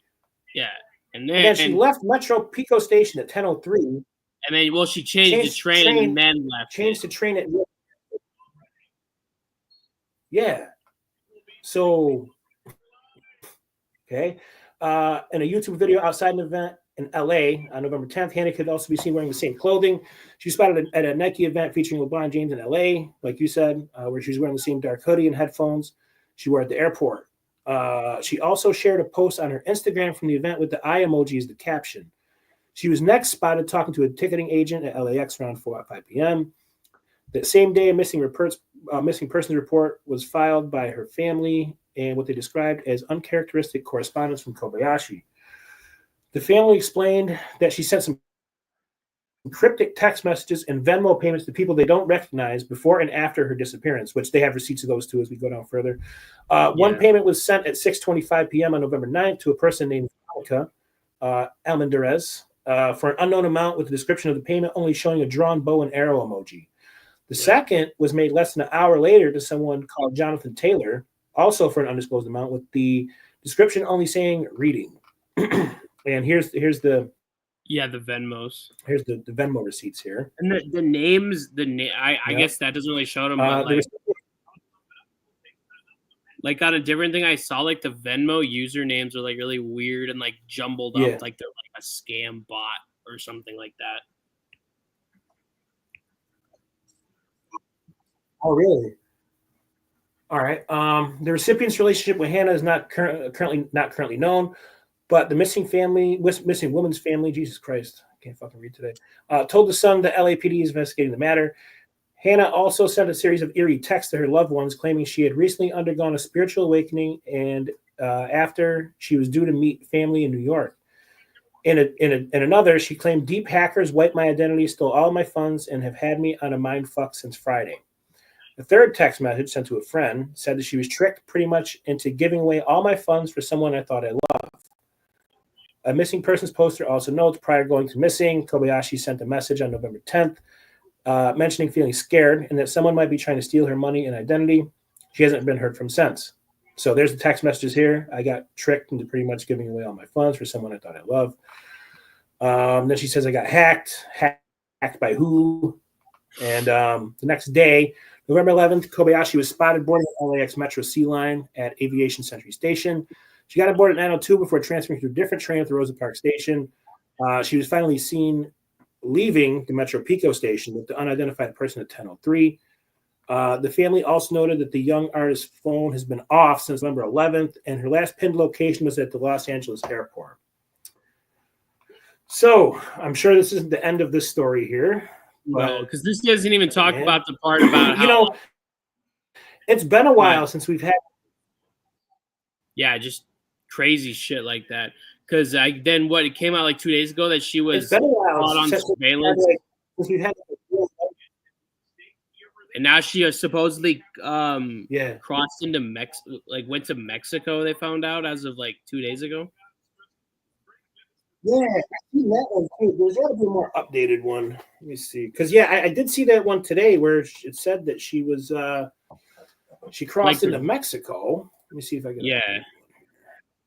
Yeah, and then she left Metro Pico Station at 10:03. And then, she changed the train and then left. Changed the train at... Yeah. So, okay. In a YouTube video outside an event in LA on November 10th, Hannah could also be seen wearing the same clothing. She was spotted at a Nike event featuring LeBron James in LA, like you said, where she was wearing the same dark hoodie and headphones she wore at the airport. She also shared a post on her Instagram from the event with the eye emoji as the caption. She was next spotted talking to a ticketing agent at LAX around 5 p.m. That same day, a missing persons report was filed by her family and what they described as uncharacteristic correspondence from Kobayashi. The family explained that she sent some cryptic text messages and Venmo payments to people they don't recognize before and after her disappearance, which they have receipts of those too as we go down further. One payment was sent at 6:25 p.m. on November 9th to a person named Monica Almendarez. For an unknown amount with the description of the payment only showing a drawn bow and arrow emoji. The second was made less than an hour later to someone called Jonathan Taylor, also for an undisclosed amount, with the description only saying reading. And here's the Venmos. Here's the Venmo receipts here. And the names, I guess that doesn't really show them, but like on a different thing I saw, like the Venmo usernames are like really weird and like jumbled up, like they're like a scam bot or something like that. Oh, really? All right. The recipient's relationship with Hannah is not currently known, but the missing woman's family, Jesus Christ, I can't fucking read today, told the Sun that LAPD is investigating the matter. Hannah also sent a series of eerie texts to her loved ones, claiming she had recently undergone a spiritual awakening and after she was due to meet family in New York. In another, she claimed deep hackers wiped my identity, stole all my funds, and have had me on a mind fuck since Friday. The third text message sent to a friend said that she was tricked pretty much into giving away all my funds for someone I thought I loved. A missing persons poster also notes prior going to missing, Kobayashi sent a message on November 10th mentioning feeling scared and that someone might be trying to steal her money and identity. She hasn't been heard from since. So there's the text messages here. I got tricked into pretty much giving away all my funds for someone I thought I loved. Then she says I got hacked by who? And the next day, November 11th, Kobayashi was spotted boarding the LAX Metro C line at Aviation Century Station. She got aboard at 9:02 before transferring to a different train at the Rosa Parks Station. She was finally seen leaving the Metro Pico Station with the unidentified person at 10:03. The family also noted that the young artist's phone has been off since November 11th, and her last pinned location was at the Los Angeles airport. So I'm sure this isn't the end of this story here. No, because this doesn't even talk about the part about how it's been a while since we've had. Yeah, just crazy shit like that. Because then what? It came out like 2 days ago that she was caught on surveillance. And now she supposedly crossed into Mexico, like went to Mexico. They found out as of like 2 days ago. Yeah, I see that one too. There's got to be a more updated one. Let me see, because I did see that one today where it said that she was she crossed into Mexico. Let me see if I can. Yeah.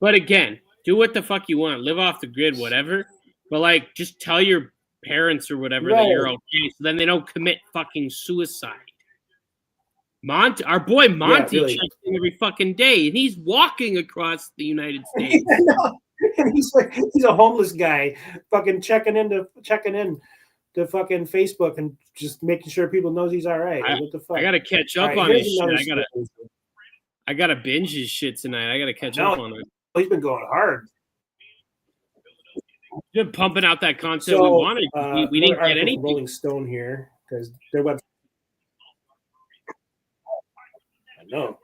But again, do what the fuck you want. Live off the grid, whatever. But like, just tell your parents or whatever that you're Right. okay, so then they don't commit fucking suicide. Our boy Monty really. checks in every fucking day, and he's walking across the United States. I know. And he's a homeless guy, fucking checking in to fucking Facebook and just making sure people knows he's all right. What the fuck? I gotta catch up on his shit. I gotta binge his shit tonight. I gotta catch up on it. He's been going hard. He's been pumping out that content we wanted. We didn't get anything. Rolling Stone here because their website. I know.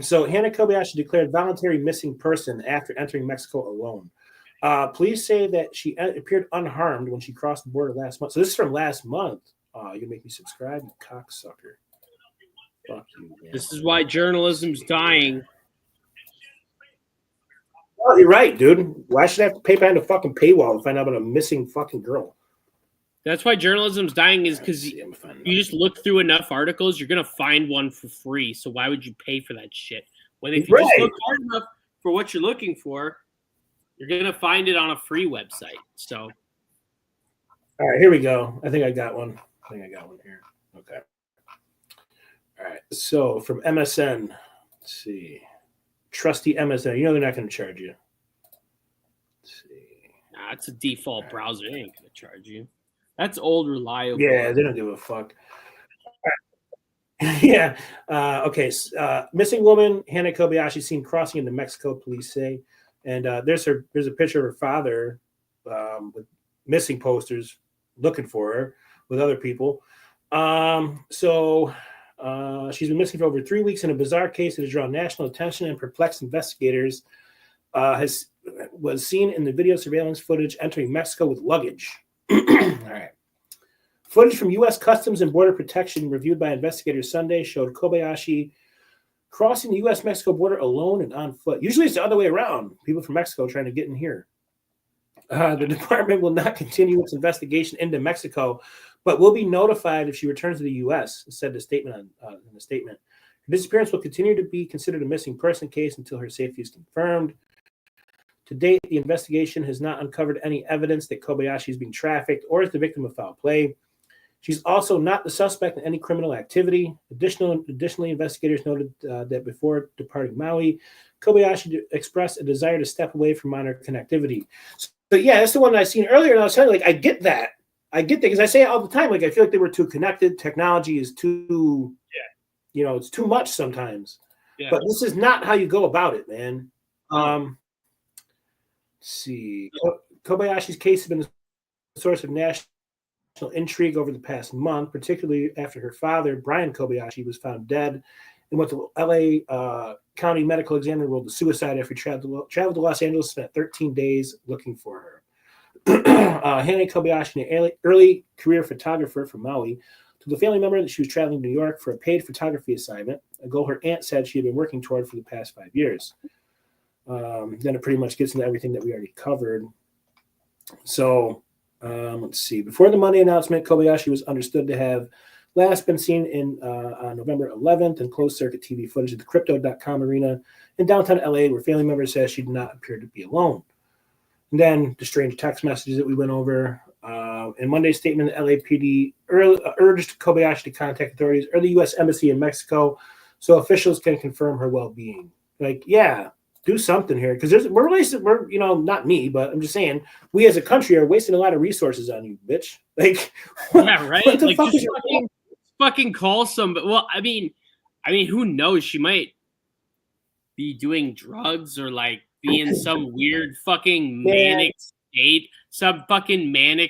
So Hannah Kobayashi declared voluntary missing person after entering Mexico alone. Police say that she appeared unharmed when she crossed the border last month. So this is from last month. You can make me subscribe, you cocksucker. Fuck you, man. This is why journalism's dying. Oh, you're right, dude. Why should I have to pay behind a fucking paywall to find out about a missing fucking girl? That's why journalism's dying, is because you just look through enough articles, you're gonna find one for free. So why would you pay for that shit? When if you just look hard enough for what you're looking for, you're gonna find it on a free website. So, all right, here we go. I think I got one. Here. Okay. All right. So from MSN, let's see. Trusty MSN. You know they're not going to charge you. Let's see. Nah, it's a default browser. They ain't going to charge you. That's old reliable. Yeah, they don't give a fuck. Yeah. Okay. Missing woman Hannah Kobayashi seen crossing into Mexico, police say, and there's a picture of her father with missing posters looking for her with other people. She's been missing for over 3 weeks in a bizarre case that has drawn national attention and perplexed investigators. Was seen in the video surveillance footage entering Mexico with luggage. All right. Footage from U.S. Customs and Border Protection reviewed by investigators Sunday showed Kobayashi crossing the U.S.-Mexico border alone and on foot. Usually it's the other way around. People from Mexico trying to get in here. The department will not continue its investigation into Mexico, but will be notified if she returns to the U.S., said the statement in the statement. Her disappearance will continue to be considered a missing person case until her safety is confirmed. To date, the investigation has not uncovered any evidence that Kobayashi is being trafficked or is the victim of foul play. She's also not the suspect in any criminal activity. Additionally, investigators noted that before departing Maui, Kobayashi expressed a desire to step away from minor connectivity. So yeah, that's the one that I seen earlier, and I was telling you, like, I get that because I say it all the time. Like, I feel like they were too connected. Technology is too, it's too much sometimes. Yeah. But this is not how you go about it, man. Let's see. Kobayashi's case has been the source of national intrigue over the past month, particularly after her father, Brian Kobayashi, was found dead and went to L.A. County medical examiner ruled a suicide after he traveled to Los Angeles, spent 13 days looking for her. Hannah Kobayashi, an early career photographer from Maui, told a family member that she was traveling to New York for a paid photography assignment, a goal her aunt said she had been working toward for the past 5 years. Then it pretty much gets into everything that we already covered. So let's see. Before the Monday announcement, Kobayashi was understood to have last been seen on November 11th in closed-circuit TV footage at the Crypto.com arena in downtown LA, where family members said she did not appear to be alone. And then the strange text messages that we went over. In Monday's statement, the LAPD urged Kobayashi to contact authorities or the U.S. Embassy in Mexico so officials can confirm her well-being. Like, yeah, do something here, because we're not me, but I'm just saying we as a country are wasting a lot of resources on you, bitch. Like, yeah, right. What the fuck is fucking call somebody. Well, I mean, who knows? She might be doing drugs or like be in some weird fucking manic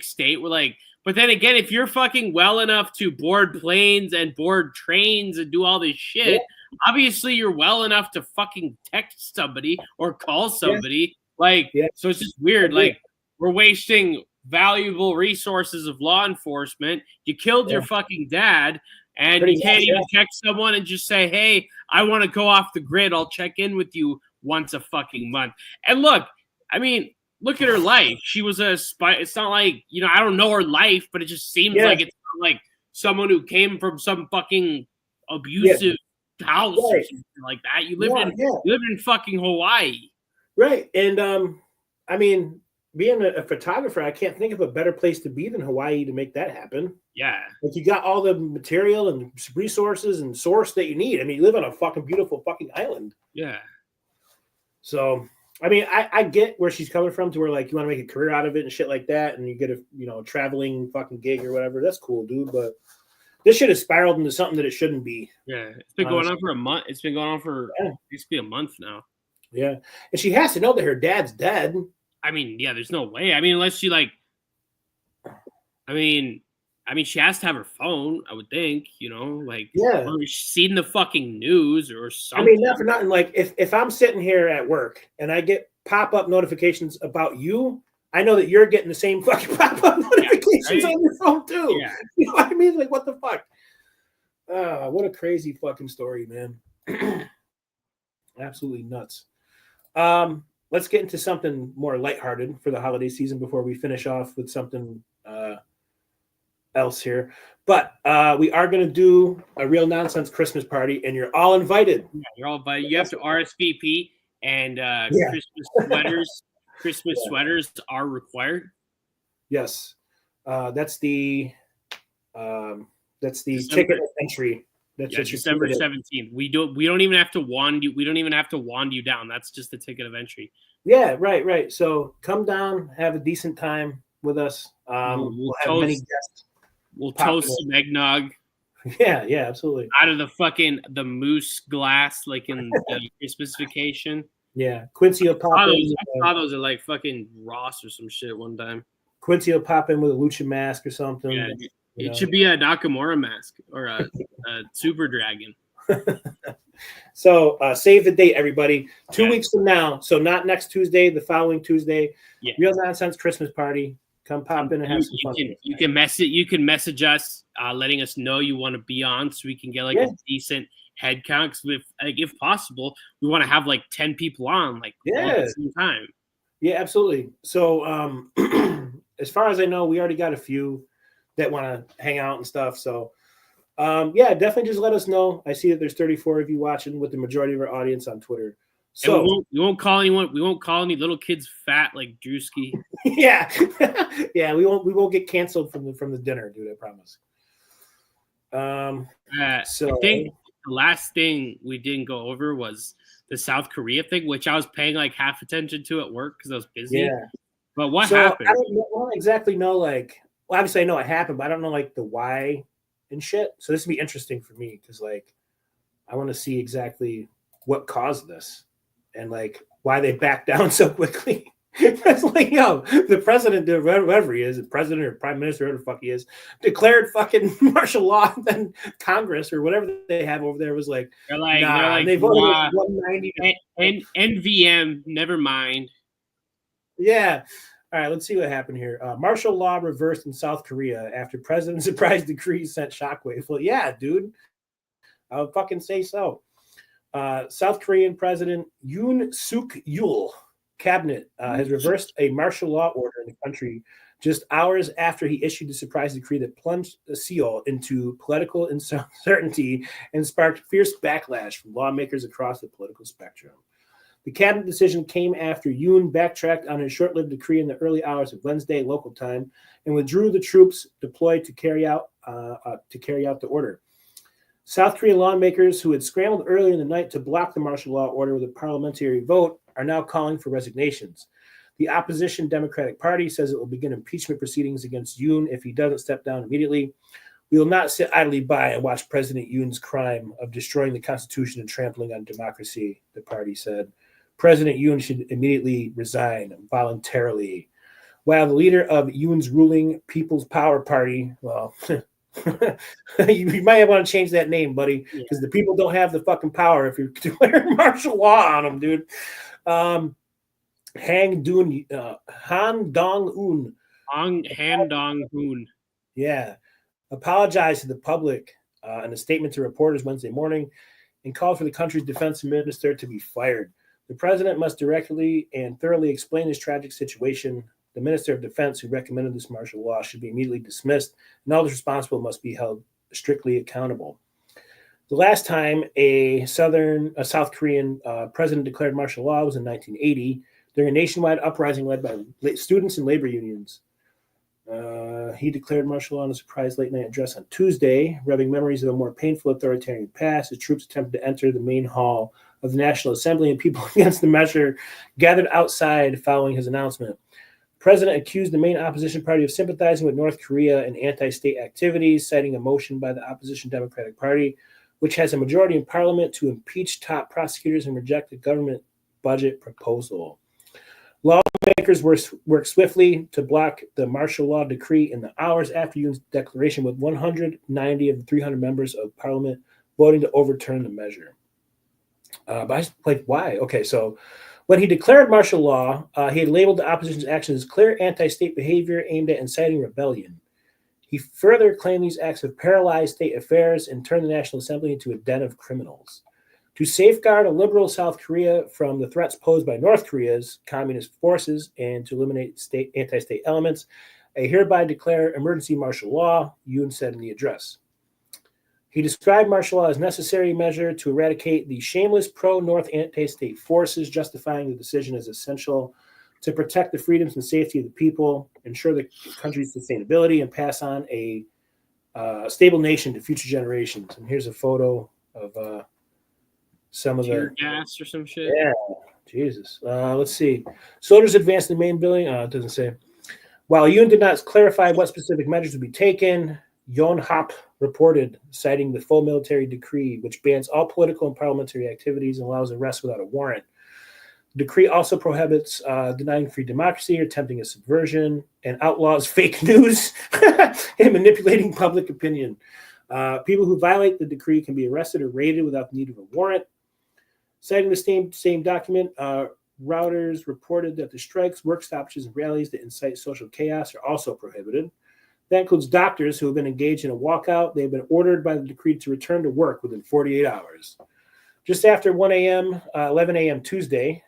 state, where like. But then again, if you're fucking well enough to board planes and board trains and do all this shit, obviously you're well enough to fucking text somebody or call somebody. So it's just weird. Like, we're wasting valuable resources of law enforcement. You killed your fucking dad, and you can't even text someone and just say, hey, I want to go off the grid. I'll check in with you once a fucking month. And look, I mean, look at her life. She was a spy. It's not like, I don't know her life, but it just seems like it's not like someone who came from some fucking abusive house or something like that. You lived in fucking Hawaii. Right. And I mean, being a photographer, I can't think of a better place to be than Hawaii to make that happen. Yeah. Like you got all the material and resources and source that you need. I mean, you live on a fucking beautiful fucking island. Yeah. So, I mean, I get where she's coming from to where like you want to make a career out of it and shit like that, and you get a traveling fucking gig or whatever. That's cool, dude. But this shit has spiraled into something that it shouldn't be. Yeah, it's been going on for a month. It's been going on for it's been a month now. Yeah, and she has to know that her dad's dead. I mean, yeah, there's no way. I mean, unless she like, I mean, she has to have her phone. I would think, like, or she's seen the fucking news or something. I mean, not for nothing. Like, if I'm sitting here at work and I get pop-up notifications about you, I know that you're getting the same fucking pop-up notifications on your phone too. Yeah. You know what I mean? Like, what the fuck? What a crazy fucking story, man. Absolutely nuts. Let's get into something more lighthearted for the holiday season before we finish off with something else here. But we are going to do a real nonsense Christmas party, and you're all invited. Yeah, you're all invited. You have to RSVP, and Christmas sweaters are required. Yes, that's the ticket entry. That's December 17th. We don't even have to wand you. We don't even have to wand you down. That's just the ticket of entry. Yeah, right. So come down, have a decent time with us. We'll have many guests. We'll toast some eggnog. Yeah, absolutely. Out of the moose glass, like in the Christmas vacation. Yeah, Quincy will pop in. I saw those at like fucking Ross or some shit one time. Quincy will pop in with a lucha mask or something. Yeah, it should be a Nakamura mask or a Super Dragon. So save the date, everybody. 2 weeks from now. So not next Tuesday, the following Tuesday. Yeah. Real Nonsense Christmas party. Come pop in and have some fun. You can message us, letting us know you want to be on, so we can get like a decent head count. Because if possible, we want to have like 10 people on, like all at the same time. Yeah, absolutely. So as far as I know, we already got a few that want to hang out and stuff. So definitely just let us know. I see that there's 34 of you watching, with the majority of our audience on Twitter. So we won't call anyone. We won't call any little kids fat like Drewski. Yeah. We won't get canceled from the dinner, dude. I promise. So I think the last thing we didn't go over was the South Korea thing, which I was paying like half attention to at work because I was busy. Yeah. But what happened? I don't exactly know. Like, well, obviously I know it happened, but I don't know like the why and shit. So this would be interesting for me because like I want to see exactly what caused this and like why they backed down so quickly. It's like, the president did whatever he is, the president or prime minister, whatever the fuck he is, declared fucking martial law. And then Congress or whatever they have over there was like, they're like they voted 190. NVM, never mind. Yeah. All right, let's see what happened here. Martial law reversed in South Korea after president's surprise decree sent shockwave. Well, yeah, dude. I would fucking say so. South Korean President Yoon Suk Yeol cabinet has reversed a martial law order in the country just hours after he issued the surprise decree that plunged Seoul into political uncertainty and sparked fierce backlash from lawmakers across the political spectrum. The cabinet decision came after Yoon backtracked on his short-lived decree in the early hours of Wednesday local time and withdrew the troops deployed to carry out the order. South Korean lawmakers who had scrambled earlier in the night to block the martial law order with a parliamentary vote are now calling for resignations. The opposition Democratic Party says it will begin impeachment proceedings against Yoon if he doesn't step down immediately. We will not sit idly by and watch President Yoon's crime of destroying the Constitution and trampling on democracy, the party said. President Yoon should immediately resign voluntarily. While the leader of Yoon's ruling People's Power Party, well, you might want to change that name, buddy, because the people don't have the fucking power if you're declaring martial law on them, dude. Han Dong-un. Yeah. Apologized to the public in a statement to reporters Wednesday morning and called for the country's defense minister to be fired. The president must directly and thoroughly explain this tragic situation. The Minister of Defense, who recommended this martial law, should be immediately dismissed, and all those responsible must be held strictly accountable. The last time a South Korean president declared martial law was in 1980 during a nationwide uprising led by students and labor unions. He declared martial law in a surprise late-night address on Tuesday, revving memories of a more painful authoritarian past as troops attempted to enter the main hall of the National Assembly and people against the measure gathered outside following his announcement. The president accused the main opposition party of sympathizing with North Korea and anti-state activities, citing a motion by the opposition Democratic Party, which has a majority in parliament, to impeach top prosecutors and reject the government budget proposal. Lawmakers worked swiftly to block the martial law decree in the hours after Yoon's declaration, with 190 of the 300 members of parliament voting to overturn the measure. But why? Okay, so when he declared martial law, he had labeled the opposition's actions as clear anti-state behavior aimed at inciting rebellion. He further claimed these acts have paralyzed state affairs and turned the National Assembly into a den of criminals. To safeguard a liberal South Korea from the threats posed by North Korea's communist forces and to eliminate anti-state elements, I hereby declare emergency martial law, Yoon said in the address. He described martial law as a necessary measure to eradicate the shameless pro-North anti-state forces, justifying the decision as essential to protect the freedoms and safety of the people, ensure the country's sustainability, and pass on a stable nation to future generations. And here's a photo of some of tear the gas or some shit. Yeah, Jesus. Let's see. Soldiers advanced in the main building. It doesn't say. While Yoon did not clarify what specific measures would be taken, Yonhap reported, citing the full military decree, which bans all political and parliamentary activities and allows arrest without a warrant. The decree also prohibits denying free democracy or attempting a subversion, and outlaws fake news and manipulating public opinion. People who violate the decree can be arrested or raided without the need of a warrant. Citing the same document, Reuters reported that the strikes, work stoppages, and rallies that incite social chaos are also prohibited. That includes doctors who have been engaged in a walkout. They've been ordered by the decree to return to work within 48 hours. Just after 1 a.m., 11 a.m. Tuesday,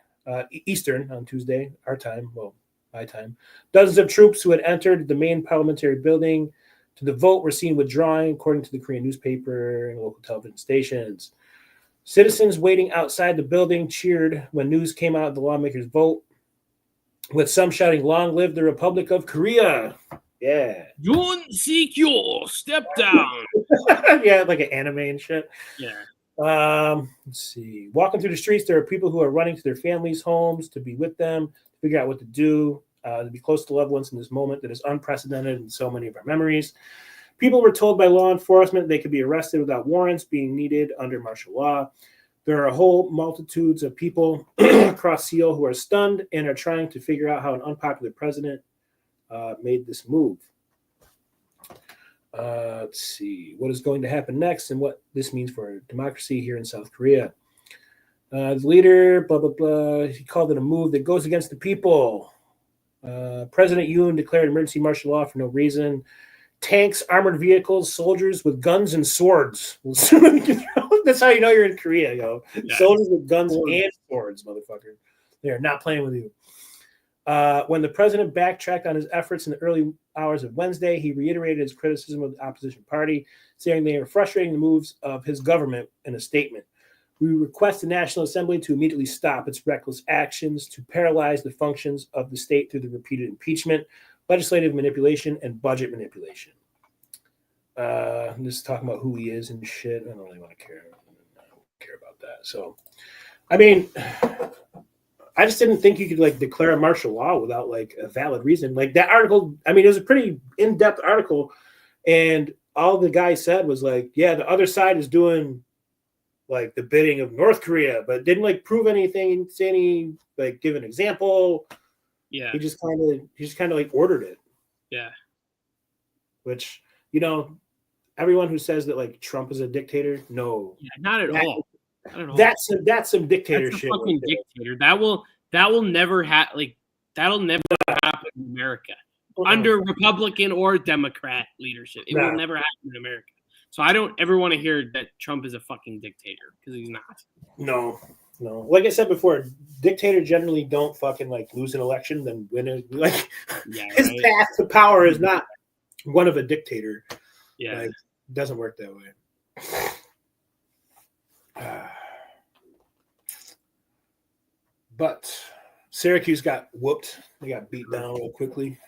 Eastern on Tuesday, our time, well, my time, dozens of troops who had entered the main parliamentary building to the vote were seen withdrawing, according to the Korean newspaper and local television stations. Citizens waiting outside the building cheered when news came out of the lawmakers' vote, with some shouting, "Long live the Republic of Korea!" Yeah. Yoon Sik-yeol, step down. Yeah, like an anime and shit. Yeah. Let's see. Walking through the streets, there are people who are running to their families' homes to be with them, to figure out what to do, to be close to loved ones in this moment that is unprecedented in so many of our memories. People were told by law enforcement they could be arrested without warrants being needed under martial law. There are a whole multitudes of people across Seoul who are stunned and are trying to figure out how an unpopular president made this move. Let's see. What is going to happen next and what this means for democracy here in South Korea. The leader, blah, blah, blah, he called it a move that goes against the people. President Yoon declared emergency martial law for no reason. Tanks, armored vehicles, soldiers with guns and swords. That's how you know you're in Korea, yo. Yeah. Soldiers with guns and swords, motherfucker. They are not playing with you. When the president backtracked on his efforts in the early hours of Wednesday, he reiterated his criticism of the opposition party, saying they are frustrating the moves of his government in a statement. We request the National Assembly to immediately stop its reckless actions to paralyze the functions of the state through the repeated impeachment, legislative manipulation, and budget manipulation. I'm just talking about who he is and shit. I don't really want to care. I don't care about that. So, I mean, I just didn't think you could like declare a martial law without like a valid reason. Like that article, I mean, it was a pretty in-depth article, and all the guy said was like, yeah, the other side is doing like the bidding of North Korea, but didn't like prove anything, say any, like give an example. Yeah. He just kind of like ordered it. Yeah. Which, you know, everyone who says that like Trump is a dictator, no. Yeah, not at all. That's some dictatorship. That's a fucking dictator. That will never happen. Like that'll never happen in America under Republican or Democrat leadership. It will never happen in America. So I don't ever want to hear that Trump is a fucking dictator because he's not. No. Like I said before, dictators generally don't fucking like lose an election, then win it. Like his path to power is not one of a dictator. Yeah, like, it doesn't work that way. But Syracuse got whooped. They got beat down real quickly.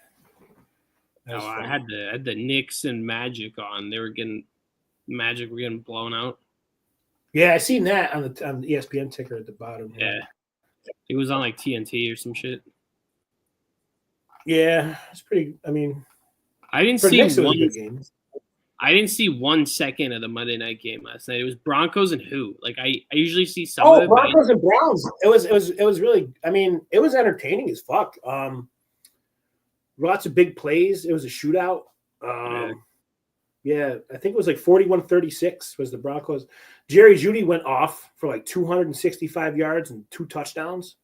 No, I had the Knicks and Magic on. They were getting Magic were getting blown out. Yeah, I seen that on the ESPN ticker at the bottom. Yeah, it was on like TNT or some shit. Yeah, it's pretty. I mean, I didn't for see Knicks, it was one. a good game. I didn't see 1 second of the Monday night game last night. It was Broncos and who? Like I usually see some of it. Broncos and Browns. It was really. I mean, it was entertaining as fuck. Lots of big plays. It was a shootout. Yeah, I think it was like 41-36 was the Broncos. Jerry Jeudy went off for like 265 yards and 2 touchdowns.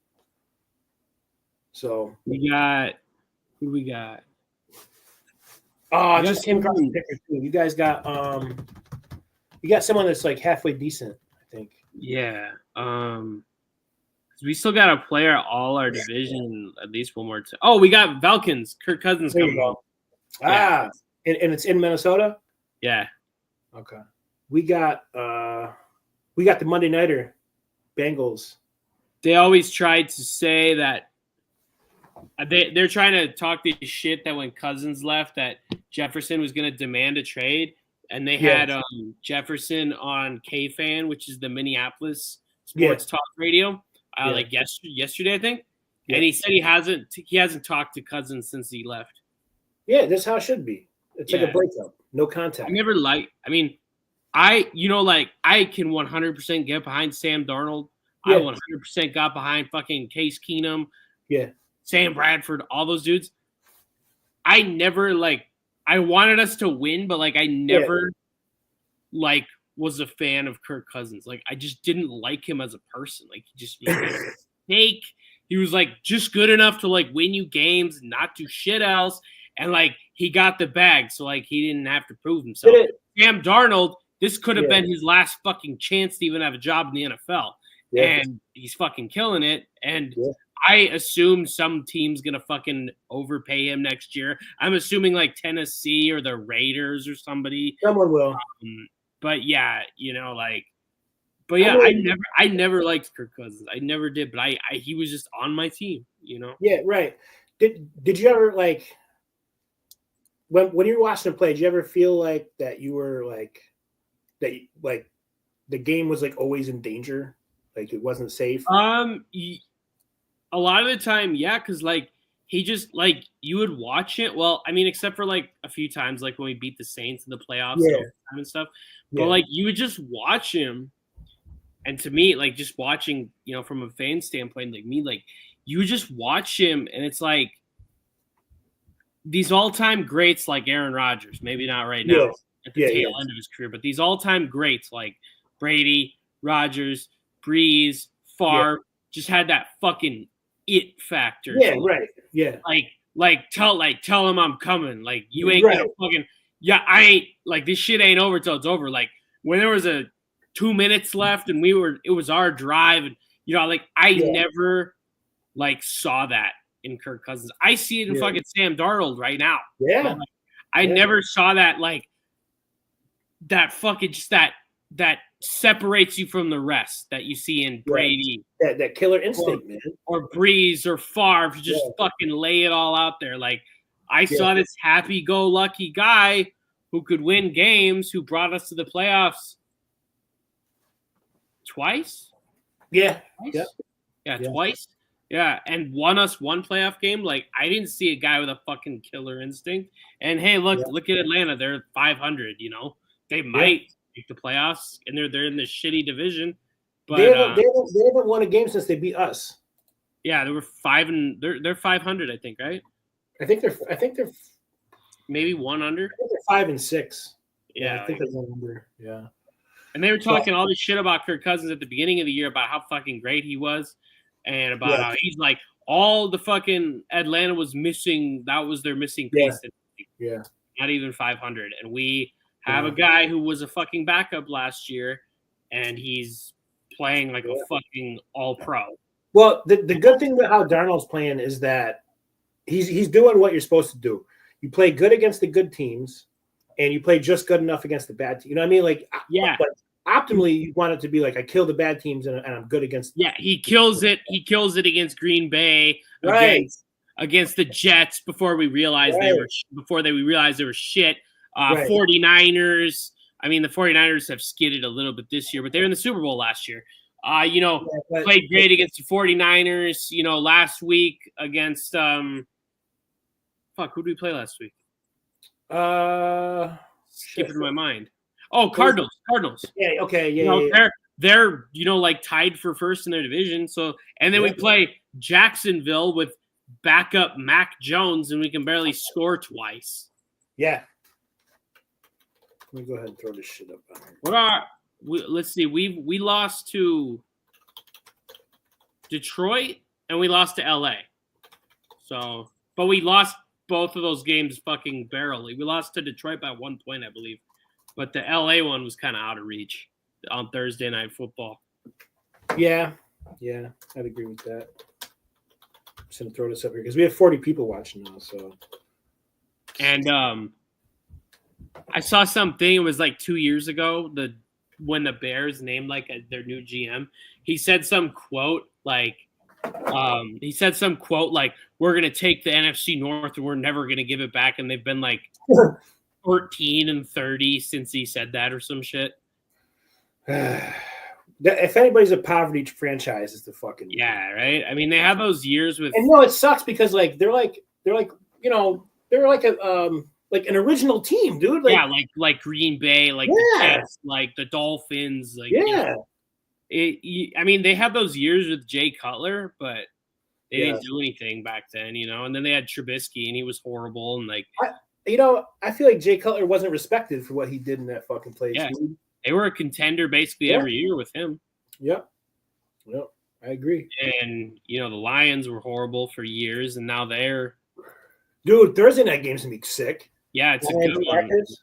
So who we got? Oh, just came across the picture too. You guys got you got someone that's like halfway decent, I think. Yeah. We still got to play all our division at least one more time. Oh, we got Falcons. Kirk Cousins coming home. Yeah. And it's in Minnesota? Yeah. Okay. We got the Monday Nighter Bengals. They always tried to say that they're trying to talk this shit that when Cousins left that Jefferson was going to demand a trade, and they had Jefferson on K-Fan, which is the Minneapolis sports talk radio, like yesterday I think, and he said he hasn't talked to Cousins since he left. Yeah, that's how it should be. It's like a breakup, no contact. I can 100% get behind Sam Darnold. Yeah. I 100% got behind fucking Case Keenum. Yeah. Sam Bradford, all those dudes. I never I wanted us to win, but I never was a fan of Kirk Cousins. I just didn't like him as a person. He just was fake. He was just good enough to win you games, not do shit else. And he got the bag, so he didn't have to prove himself. Sam Darnold, this could have been his last fucking chance to even have a job in the NFL. Yeah. And he's fucking killing it. And I assume some team's gonna fucking overpay him next year. I'm assuming Tennessee or the Raiders or somebody. Someone will. But yeah, I never liked Kirk Cousins. I never did, but he was just on my team, Yeah, right. Did you ever when you were watching him play, did you ever feel that you were the game was always in danger? It wasn't safe? A lot of the time, yeah, because he just you would watch it. Well, I mean, except for a few times when we beat the Saints in the playoffs and stuff. But you would just watch him, and to me, just watching, from a fan standpoint, you would just watch him, and it's these all-time greats like Aaron Rodgers, maybe not right now at the tail end of his career, but these all-time greats like Brady, Rodgers, Breeze, Favre just had that fucking it factor. Yeah, right. Yeah. Tell him I'm coming. You ain't gonna fucking I ain't this shit ain't over till it's over. When there was 2 minutes left and it was our drive, and I never saw that in Kirk Cousins. I see it in fucking Sam Darnold right now. Yeah. I never saw that that fucking just that separates you from the rest that you see in Brady. That killer instinct, man. Or Breeze or Favre, just fucking lay it all out there. I saw this happy-go-lucky guy who could win games, who brought us to the playoffs twice. Yeah. Twice? Yeah, twice. Yeah, and won us one playoff game. I didn't see a guy with a fucking killer instinct. And hey, look at Atlanta. They're 500. They might make the playoffs, and they're in this shitty division. But they haven't won a game since they beat us. Yeah, they were they're 500, I think, right? I think they're maybe 1 under. I think they're 5-6. Yeah, I think they're 1 under. Yeah. And they were talking all this shit about Kirk Cousins at the beginning of the year about how fucking great he was. And about how he's all the fucking Atlanta was missing. That was their missing piece. Yeah. Not even 500. And we have a guy who was a fucking backup last year, and he's playing a fucking all-pro. Well, the good thing about how Darnold's playing is that he's doing what you're supposed to do. You play good against the good teams, and you play just good enough against the bad team. You know what I mean? optimally, you want it to be like I kill the bad teams and I'm good against. Yeah, he kills it. He kills it against Green Bay, Right. against the Jets before we realized they were shit. Right. 49ers. I mean, the 49ers have skidded a little bit this year, but they were in the Super Bowl last year. Played great against the 49ers. Last week against who did we play last week? Skipping my mind. Oh, Cardinals. Yeah. Okay. Yeah. They're like tied for first in their division. So, and then we play Jacksonville with backup Mac Jones, and we can barely score twice. Yeah. Let me go ahead and throw this shit up on here. Let's see. We lost to Detroit and we lost to LA. So, but we lost both of those games fucking barely. We lost to Detroit by 1 point, I believe. But the LA one was kind of out of reach on Thursday Night Football. Yeah, I'd agree with that. I'm just gonna throw this up here because we have 40 people watching now. So, and I saw something. It was like 2 years ago. When the Bears named like their new GM, he said some quote like, "We're gonna take the NFC North and we're never gonna give it back." And they've been like 14-30 since he said that or some shit. If anybody's a poverty franchise, it's the fucking right. I mean, they have those years with, and it sucks because they're like an original team, dude. Like Green Bay, the Jets, like the Dolphins, I mean, they have those years with Jay Cutler, but they didn't do anything back then, And then they had Trubisky, and he was horrible, and I feel like Jay Cutler wasn't respected for what he did in that fucking place. Yeah. They were a contender basically every year with him. Yep, I agree. And, the Lions were horrible for years, and now they're... Dude, Thursday night game's going to be sick. Yeah, it's Lions, a good one. Packers.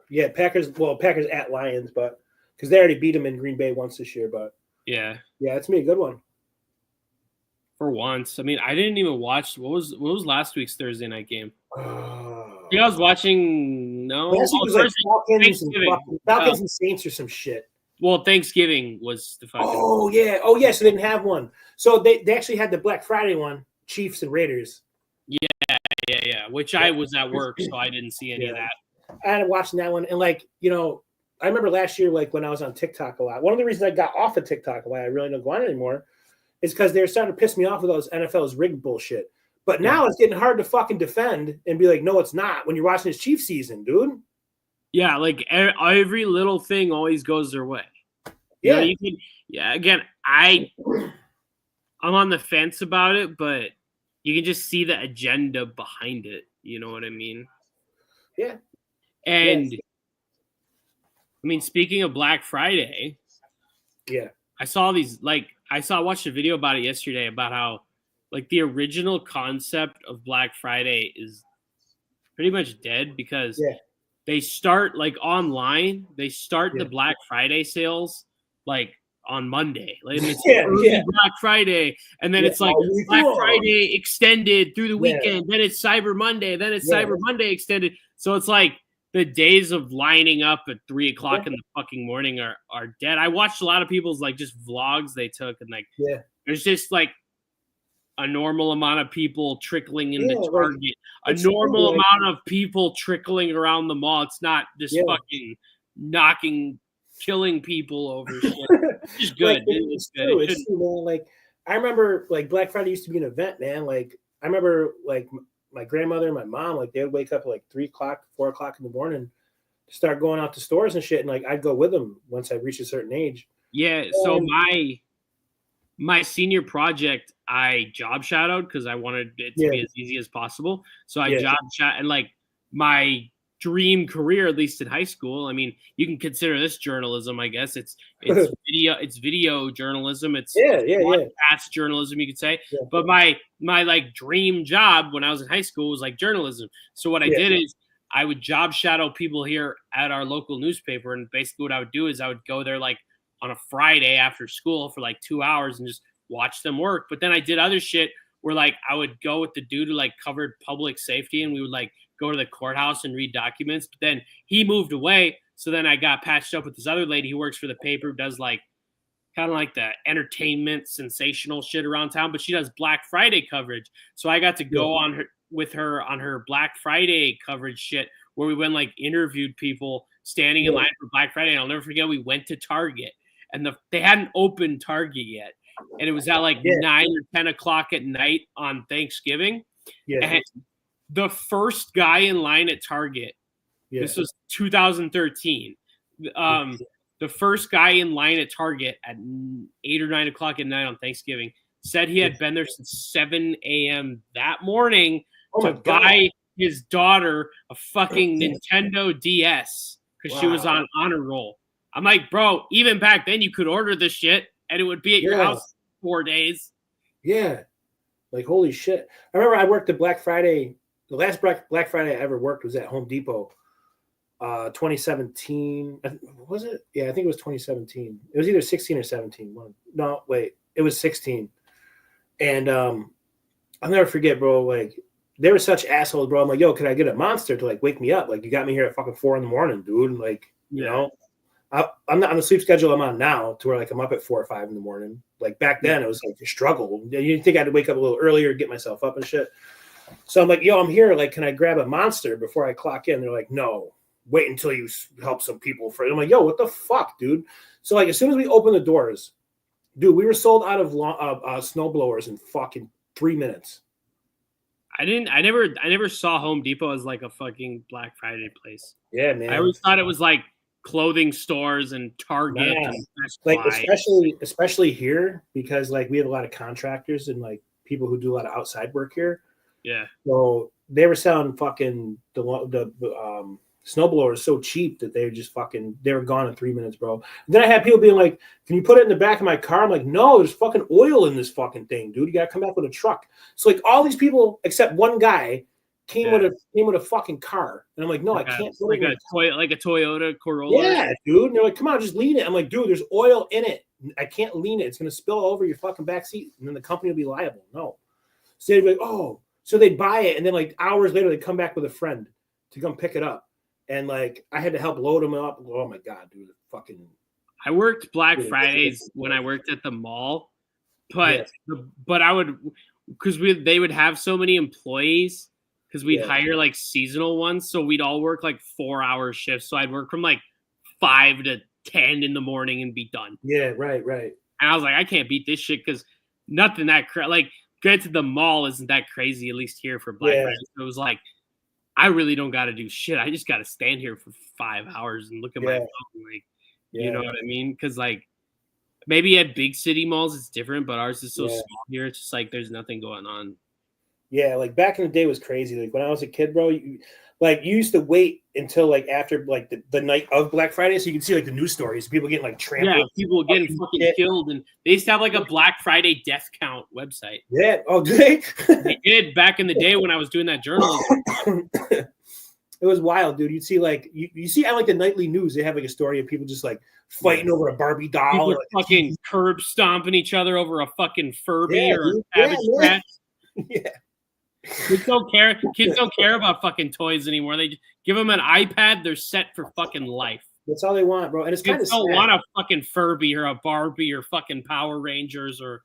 Yeah, Packers. Well, Packers at Lions, but because they already beat them in Green Bay once this year. But yeah, it's going to be a good one. For once. I mean, I didn't even watch... What was last week's Thursday night game? I was watching. No, last week was Falcons and Saints or some shit. Well, Thanksgiving was the fucking. Oh yeah. So they didn't have one. So they actually had the Black Friday one, Chiefs and Raiders. Yeah. Which I was at work, so I didn't see any of that. I had watching that one, and I remember last year, when I was on TikTok a lot. One of the reasons I got off of TikTok, why I really don't go on anymore, is because they were starting to piss me off with those NFL's rigged bullshit. But now it's getting hard to fucking defend and be like, no, it's not when you're watching this Chiefs season, dude. Yeah, every little thing always goes their way. Yeah. Again, I'm on the fence about it, but you can just see the agenda behind it. You know what I mean? Yeah. And I mean, speaking of Black Friday, I watched a video about it yesterday about how the original concept of Black Friday is pretty much dead because they start online. They start the Black Friday sales on Monday. Black Friday, and then it's Black Friday extended through the weekend. Then it's Cyber Monday. Then it's Cyber Monday extended. So it's the days of lining up at 3:00 in the fucking morning are dead. I watched a lot of people's just vlogs they took, and there's just a normal amount of people trickling into Target, a normal amount of people trickling around the mall. It's not just fucking killing people over shit. It's just good. It's true. It's true, man. I remember Black Friday used to be an event, man. I remember my grandmother and my mom, they would wake up at 3:00, 4:00 in the morning to start going out to stores and shit. And I'd go with them once I reached a certain age. Yeah. So my senior project, I job shadowed because I wanted it to be as easy as possible. So I job shadowed, and my dream career, at least in high school. I mean, you can consider this journalism, I guess. It's video journalism. It's podcast journalism, you could say. Yeah. But my dream job when I was in high school was journalism. So what I did is I would job shadow people here at our local newspaper, and basically what I would do is I would go there on a Friday after school for 2 hours and just watch them work. But then I did other shit where I would go with the dude who covered public safety, and we would go to the courthouse and read documents. But then he moved away, So then I got patched up with this other lady who works for the paper, does like kind of like the entertainment, sensational shit around town, but she does Black Friday coverage. So I got to go on her on her Black Friday coverage shit, where we went like interviewed people standing in line for Black Friday. And I'll never forget, we went to Target, and they hadn't opened Target yet, and it was at like 9 or 10 o'clock at night on Thanksgiving. Yeah. And the first guy in line at Target, this was 2013. The first guy in line at Target at 8 or 9 o'clock at night on Thanksgiving said he had been there since 7 a.m. that morning to buy his daughter a fucking Nintendo DS because she was on honor roll. I'm like, bro, even back then you could order this shit and it would be at your house in 4 days. Yeah. Like, holy shit. I remember I worked at Black Friday. The last Black Friday I ever worked was at Home Depot. 2017. Was it? Yeah, I think it was 2017. It was either 16 or 17. No, wait. It was 16. And I'll never forget, bro. Like, they were such assholes, bro. I'm like, yo, can I get a Monster to like wake me up? Like, you got me here at fucking 4 a.m, dude. And like, you know, I'm not on the sleep schedule I'm on now to where like I'm up at 4 or 5 a.m. Like back then it was like a struggle. You didn't think I had to wake up a little earlier, get myself up and shit. So I'm like, yo, I'm here. Like, can I grab a Monster before I clock in? They're like, no, wait until you help some people. I'm like, yo, what the fuck, dude? So like, as soon as we opened the doors, dude, we were sold out of snow blowers in fucking 3 minutes. I never saw Home Depot as like a fucking Black Friday place. Yeah, man. I always thought it was like clothing stores and Target and Best like Buy. especially here, because like we have a lot of contractors and like people who do a lot of outside work here. Yeah. So they were selling fucking the snowblowers so cheap that they were gone in 3 minutes, bro. And then I had people being like, can you put it in the back of my car? I'm like, no, there's fucking oil in this fucking thing, dude. You gotta come back with a truck. So like all these people except one guy came with a fucking car. And I'm like, no, I can't put like a Toyota Corolla. Yeah, dude. And they're like, come on, just lean it. I'm like, dude, there's oil in it. I can't lean it. It's gonna spill over your fucking back seat, and then the company will be liable. No. So they'd be like, oh, so they'd buy it, and then like hours later they'd come back with a friend to come pick it up. And like I had to help load them up. Oh my god, dude, fucking. I worked Black Fridays when I worked at the mall, but I would, because they would have so many employees, because we'd hire like seasonal ones, so we'd all work like 4-hour shifts. So I'd work from like 5 to 10 in the morning and be done. Yeah, right. And I was like, I can't beat this shit because nothing that like. Granted, the mall isn't that crazy, at least here for Black Friday. So it was like, I really don't got to do shit. I just got to stand here for 5 hours and look at my phone. Like, you know what I mean? Because like maybe at big city malls it's different, but ours is so small here. It's just like there's nothing going on. Yeah, like back in the day was crazy. Like when I was a kid, bro, you used to wait until like after like the night of Black Friday, so you can see like the news stories, people getting like trampled. Yeah, people getting fucking killed, and they used to have like a Black Friday death count website. Yeah. Oh, did they? They did back in the day when I was doing that journalism. It was wild, dude. You'd see like you see on like the nightly news, they have like a story of people just like fighting over a Barbie doll. People or, like, fucking curb stomping each other over a fucking Furby or a Cabbage Patch. Yeah. Kids don't care. Kids don't care about fucking toys anymore. They just give them an iPad. They're set for fucking life. That's all they want, bro. And it's kind of don't want a fucking Furby or a Barbie or fucking Power Rangers or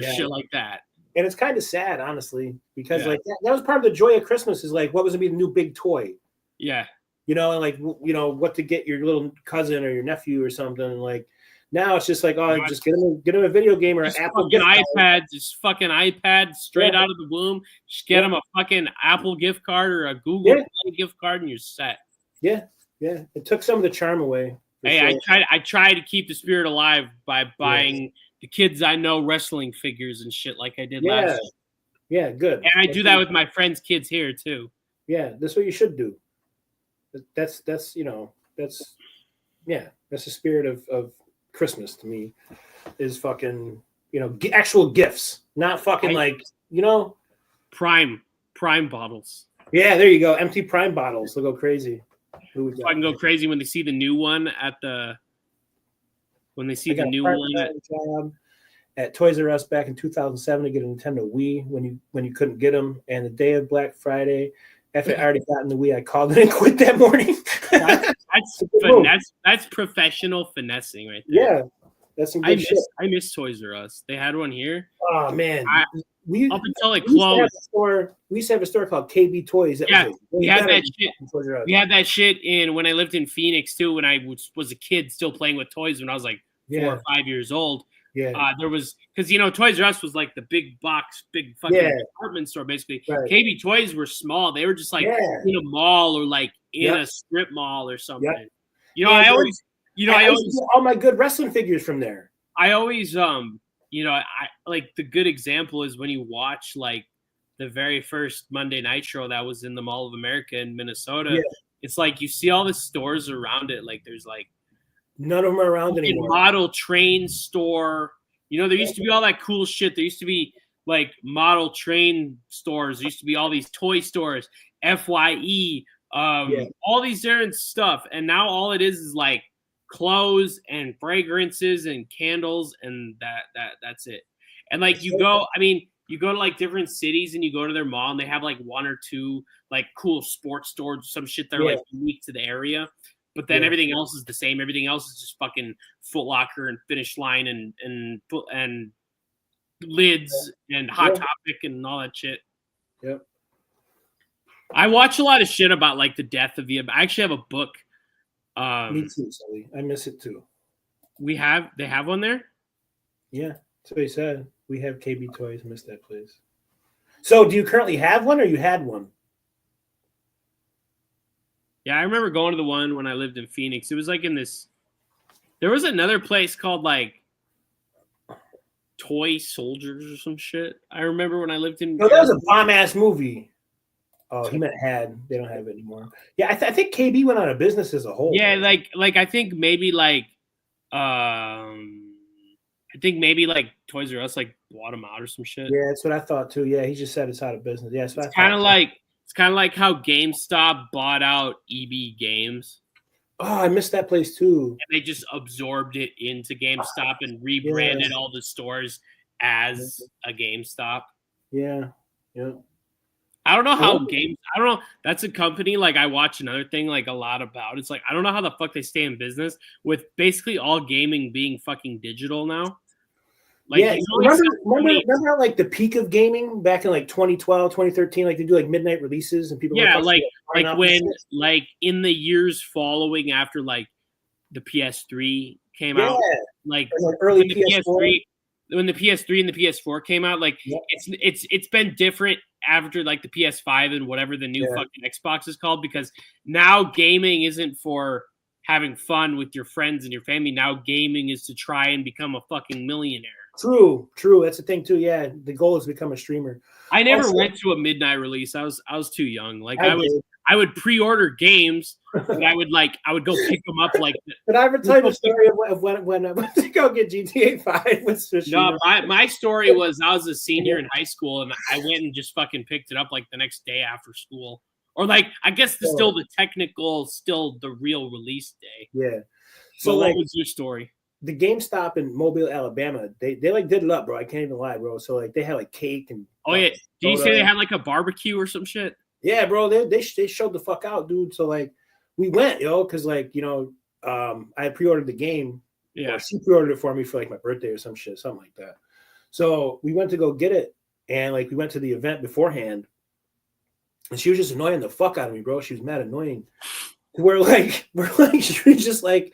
shit like that. And it's kind of sad, honestly, because like that was part of the joy of Christmas is like what was gonna be the new big toy. Yeah. You know, and like what to get your little cousin or your nephew or something. And like now it's just like, oh, just get him a video game or an Apple gift iPad, just fucking iPad straight out of the womb. Just get him a fucking Apple gift card or a Google Play gift card, and you're set. Yeah. It took some of the charm away. Hey, I try to keep the spirit alive by buying the kids I know wrestling figures and shit like I did last year. Yeah, good. And I do that with my friends' kids here too. Yeah, that's what you should do. That's the spirit of Christmas to me is fucking, actual gifts, not fucking prime bottles. Yeah, there you go. Empty prime bottles. They'll go crazy. I can go crazy when they see the new one at Toys R Us back in 2007 to get a Nintendo Wii when you couldn't get them, and the day of Black Friday After I already got in the Wii, I called it and quit that morning. That's professional finessing right there. Yeah, that's some good shit. I miss Toys R Us. They had one here. Oh man, Up until it we used to have closed. we used to have a store called KB Toys. That Yeah, was we had that shit. We had that shit when I lived in Phoenix too. When I was a kid, still playing with toys when I was like 4 or 5 years old. Yeah, there was because Toys R Us was like the big box, big fucking department store basically. Right. KB Toys were small. They were just like in a mall or like in a strip mall or something. Yep. I always all my good wrestling figures from there. I always I like the good example is when you watch like the very first Monday Nitro that was in the Mall of America in Minnesota. Yeah. It's like you see all the stores around it. Like there's like none of them are around anymore. Model train store. There used to be all that cool shit. There used to be like model train stores. There used to be all these toy stores, FYE, all these different stuff. And now all it is like clothes and fragrances and candles, and that's it. And like you go to like different cities and you go to their mall and they have like one or two like cool sports stores, some shit that are like unique to the area. But then everything else is the same. Everything else is just fucking Foot Locker and Finish Line and Lids and Hot Topic and all that shit. Yep. I watch a lot of shit about like the death of the. I actually have a book. Me too, Sully. I miss it too. They have one there? Yeah, that's what he said. We have KB Toys. Miss that place. So do you currently have one or you had one? Yeah, I remember going to the one when I lived in Phoenix. It was like in this. There was another place called like Toy Soldiers or some shit. I remember when I lived in. No, that was a bomb ass movie. Oh, he meant had. They don't have it anymore. Yeah, I think KB went out of business as a whole. Yeah, like I think maybe like, Toys R Us like bought him out or some shit. Yeah, that's what I thought too. Yeah, he just said it's out of business. Yeah, so it's kind of like how GameStop bought out EB Games. Oh, I missed that place too. And they just absorbed it into GameStop and rebranded all the stores as a GameStop. Yeah. I don't know how I don't know. That's a company like I watch another thing like a lot about. It's like I don't know how the fuck they stay in business with basically all gaming being fucking digital now. Like, yeah, remember how, like the peak of gaming back in like 2012, 2013, like they do like midnight releases and people like when like in the years following after like the PS3 came out, like early when the PS3 and the PS4 came out, like it's been different after like the PS5 and whatever the new fucking Xbox is called, because now gaming isn't for having fun with your friends and your family. Now gaming is to try and become a fucking millionaire. True. That's the thing too. Yeah, the goal is to become a streamer. I never went to a midnight release. I was too young. Like I would pre-order games, and I would go pick them up. Like, did I ever tell you the story of when I went to go get GTA 5 with Sushi? No, my story was I was a senior in high school, and I went and just fucking picked it up like the next day after school, or like I guess the real release day. Yeah. So what was your story? The GameStop in Mobile, Alabama, they like did it up, bro. I can't even lie, bro. So like they had like cake and did you say they had like a barbecue or some shit? Yeah, bro. They showed the fuck out, dude. So like we went, because like I had pre-ordered the game. Yeah, she pre-ordered it for me for like my birthday or some shit, something like that. So we went to go get it, and like we went to the event beforehand, and she was just annoying the fuck out of me, bro. She was mad annoying. We're like she was just like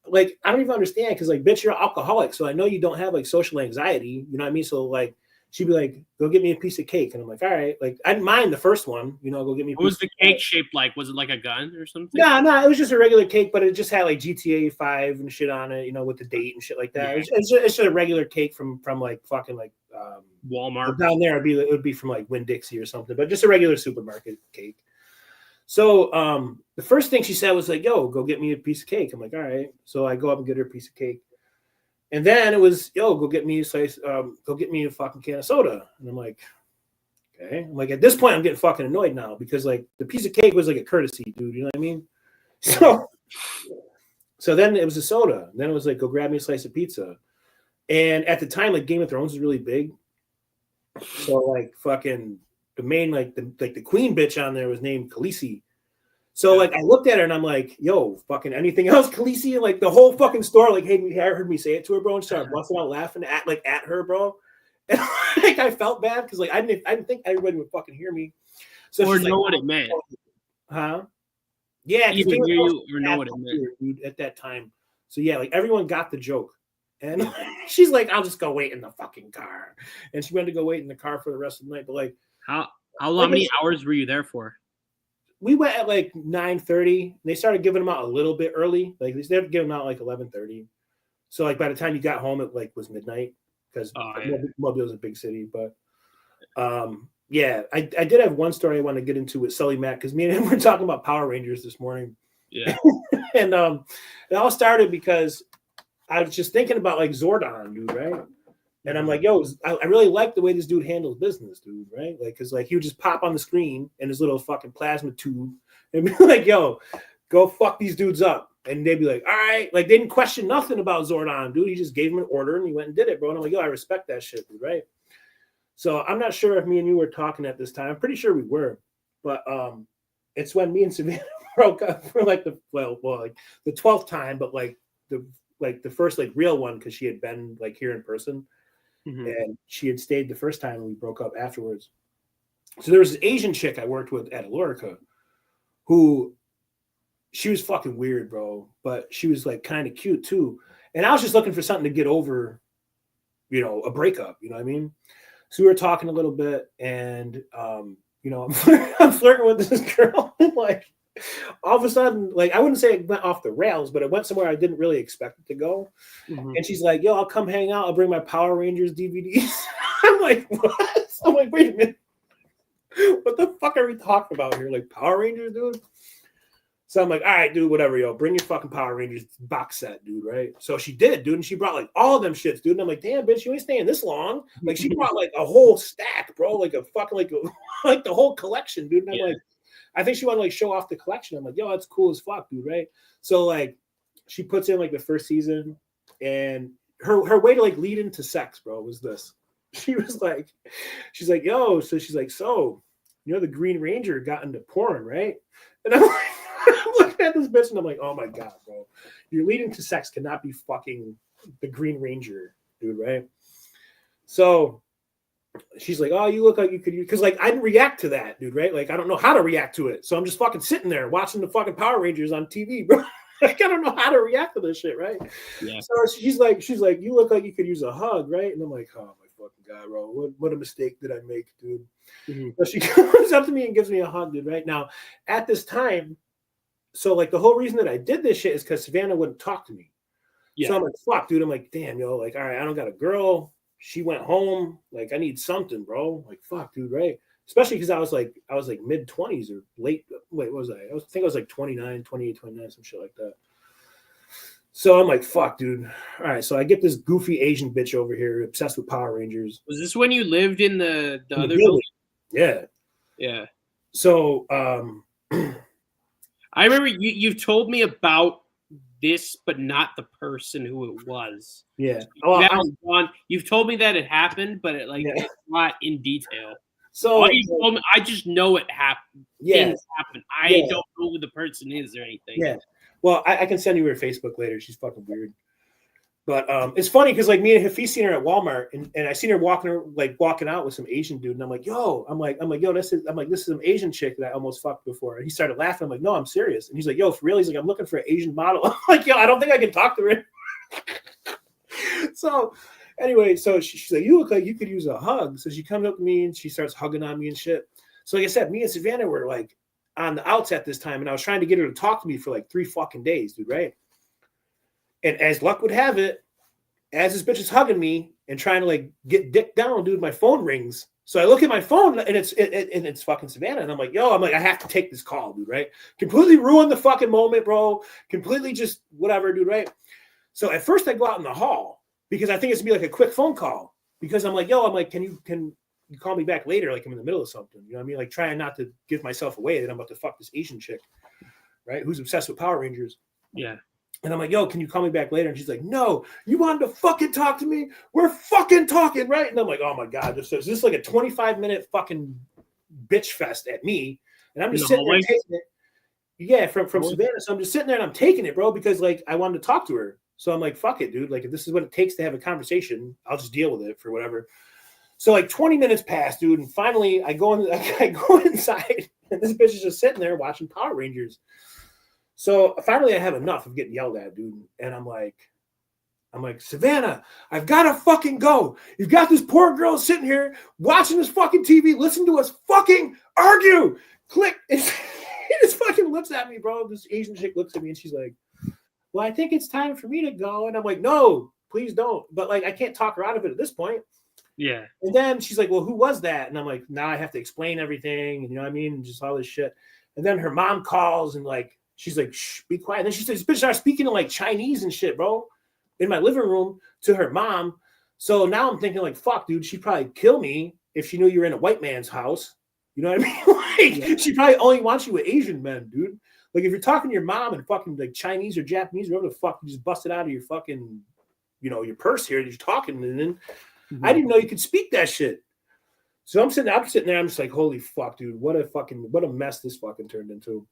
I don't even understand, because like, bitch, you're an alcoholic, so I know you don't have like social anxiety, you know what I mean? So like she'd be like, go get me a piece of cake, and I'm like, all right, like I didn't mind the first one, go get me. What was the cake shaped like? Was it like a gun or something? No, it was just a regular cake, but it just had like GTA 5 and shit on it, with the date and shit like that. Yeah. It's just a regular cake from like fucking like Walmart down there. It would be from like Winn-Dixie or something, but just a regular supermarket cake. So the first thing she said was like, yo, go get me a piece of cake. I'm like, all right. So I go up and get her a piece of cake. And then it was, yo, go get me a fucking can of soda. And I'm like, okay. I'm like, at this point, I'm getting fucking annoyed now, because like the piece of cake was like a courtesy, dude. You know what I mean? So then it was a soda. And then it was like, go grab me a slice of pizza. And at the time, like Game of Thrones was really big. So like fucking the main like the queen bitch on there was named Khaleesi. So like I looked at her and I'm like, yo, fucking anything else, Khaleesi? And like the whole fucking store, like, hey, I heard me say it to her, bro, and started busting out laughing at her, bro. And like I felt bad because like I didn't think everybody would fucking hear me. So or she's know like, what it meant. huh? Yeah, Either hear you or know what it meant. Dude, at that time. So yeah, like everyone got the joke. And she's like, I'll just go wait in the fucking car. And she went to go wait in the car for the rest of the night. But like how many hours were you there for? We went at like 9:30. They started giving them out a little bit early. Like they started giving them out like 11:30. So like by the time you got home, it like was midnight because Mobile is a big city. But yeah, I did have one story I want to get into with Sully Mack because me and him were talking about Power Rangers this morning. Yeah. And it all started because I was just thinking about like Zordon, dude, right? And I'm like, yo, I really like the way this dude handles business, dude, right? Like, because like he would just pop on the screen in his little fucking plasma tube and be like, yo, go fuck these dudes up. And they'd be like, all right. Like, they didn't question nothing about Zordon, dude. He just gave him an order and he went and did it, bro. And I'm like, yo, I respect that shit, dude, right? So I'm not sure if me and you were talking at this time. I'm pretty sure we were. But it's when me and Savannah broke up for like the 12th time, but like the first like real one because she had been like here in person. And she had stayed the first time and we broke up afterwards. So there was this Asian chick I worked with at Alorica who she was fucking weird, bro, but she was like kind of cute too. And I was just looking for something to get over, you know, a breakup, you know what I mean? So we were talking a little bit and, you know, I'm flirting with this girl and like all of a sudden, like I wouldn't say it went off the rails, but it went somewhere I didn't really expect it to go. And she's like, yo, I'll come hang out. I'll bring my Power Rangers DVDs. I'm like, what? I'm like, wait a minute. What the fuck are we talking about here? Like Power Rangers, dude? So I'm like, all right, dude, whatever, yo. Bring your fucking Power Rangers box set, dude, right? So she did, dude. And she brought like all of them shits, dude. And I'm like, damn, bitch, you ain't staying this long. Like she brought like a whole stack, bro. Like a fucking like the whole collection, dude. And I'm like, I think she wanted to like show off the collection. I'm like, yo, that's cool as fuck, dude, right? So like she puts in like the first season and her way to like lead into sex, bro, was this. She's like, yo, so she's like, so you know the Green Ranger got into porn, right? And I'm like, I'm looking at this bitch and I'm like, oh my God, bro. Your leading to sex cannot be fucking the Green Ranger, dude, right? So she's like, oh, you look like you could use, because like I didn't react to that, dude, right? Like I don't know how to react to it. So I'm just fucking sitting there watching the fucking Power Rangers on TV, bro. Like I don't know how to react to this shit, right? Yeah. So she's like, you look like you could use a hug, right? And I'm like, oh my fucking God, bro. What a mistake did I make, dude? So she comes up to me and gives me a hug, dude, right? Now, at this time, so like the whole reason that I did this shit is because Savannah wouldn't talk to me. Yeah. So I'm like, fuck, dude. I'm like, damn, yo, like, all right, I don't got a girl. She went home. Like, I need something, bro. Like, fuck, dude, right? Especially because I was like mid-20s or late. Wait, what was I? I think I was like 29, 28, 29, some shit like that. So I'm like, fuck, dude. All right, so I get this goofy Asian bitch over here obsessed with Power Rangers. Was this when you lived in the other building? Yeah. Yeah. So I remember you've told me about this, but not the person who it was. Yeah. You've told me that it happened, but it's not in detail. So you told me, I just know it happened. Yeah. Things happen. I don't know who the person is or anything. Yeah. Well, I can send you her Facebook later. She's fucking weird. But it's funny because like me and Hafiz seen her at Walmart and I seen her walking out with some Asian dude and I'm like, yo, this is an Asian chick that I almost fucked before. And he started laughing. I'm like, no, I'm serious. And he's like, yo, for real? He's like, I'm looking for an Asian model. I'm like, yo, I don't think I can talk to her. So anyway, so she's like, you look like you could use a hug. So she comes up to me and she starts hugging on me and shit. So like I said, me and Savannah were like on the outs at this time and I was trying to get her to talk to me for like 3 fucking days, dude, right? And as luck would have it, as this bitch is hugging me and trying to like get dick down, dude, my phone rings. So I look at my phone and it's fucking Savannah. And I'm like, I have to take this call, dude, right? Completely ruin the fucking moment, bro. Completely just whatever, dude, right? So at first I go out in the hall because I think it's gonna be like a quick phone call because I'm like, can you call me back later? Like I'm in the middle of something, you know what I mean? Like trying not to give myself away that I'm about to fuck this Asian chick, right? Who's obsessed with Power Rangers. Yeah. And I'm like, yo, can you call me back later? And she's like, no, you wanted to fucking talk to me? We're fucking talking, right? And I'm like, oh my God, this is like a 25-minute fucking bitch fest at me, and I'm In just the sitting there hallway? taking it. Yeah, from Hallway? Savannah. So I'm just sitting there and I'm taking it, bro, because like I wanted to talk to her. So I'm like, fuck it, dude. Like if this is what it takes to have a conversation, I'll just deal with it for whatever. So like 20 minutes passed, dude, and finally I go inside, and this bitch is just sitting there watching Power Rangers. So finally I have enough of getting yelled at, dude, and I'm like, Savannah, I've got to fucking go. You've got this poor girl sitting here watching this fucking TV, listen to us fucking argue. Click. And he just fucking looks at me, bro. This Asian chick looks at me and she's like, well, I think it's time for me to go. And I'm like, no, please don't. But like, I can't talk her out of it at this point. Yeah. And then she's like, well, who was that? And I'm like, now I have to explain everything. And you know what I mean? Just all this shit. And then her mom calls and like, she's like, shh, be quiet. And then she says, bitch starts speaking in like Chinese and shit, bro, in my living room to her mom. So now I'm thinking like, fuck, dude, she'd probably kill me if she knew you were in a white man's house. You know what I mean? Like, she probably only wants you with Asian men, dude. Like if you're talking to your mom and fucking like Chinese or Japanese, whatever the fuck, you just bust it out of your fucking, you know, your purse here. You're talking, and then I didn't know you could speak that shit. So I'm sitting there, I'm just like, holy fuck, dude, what a mess this fucking turned into.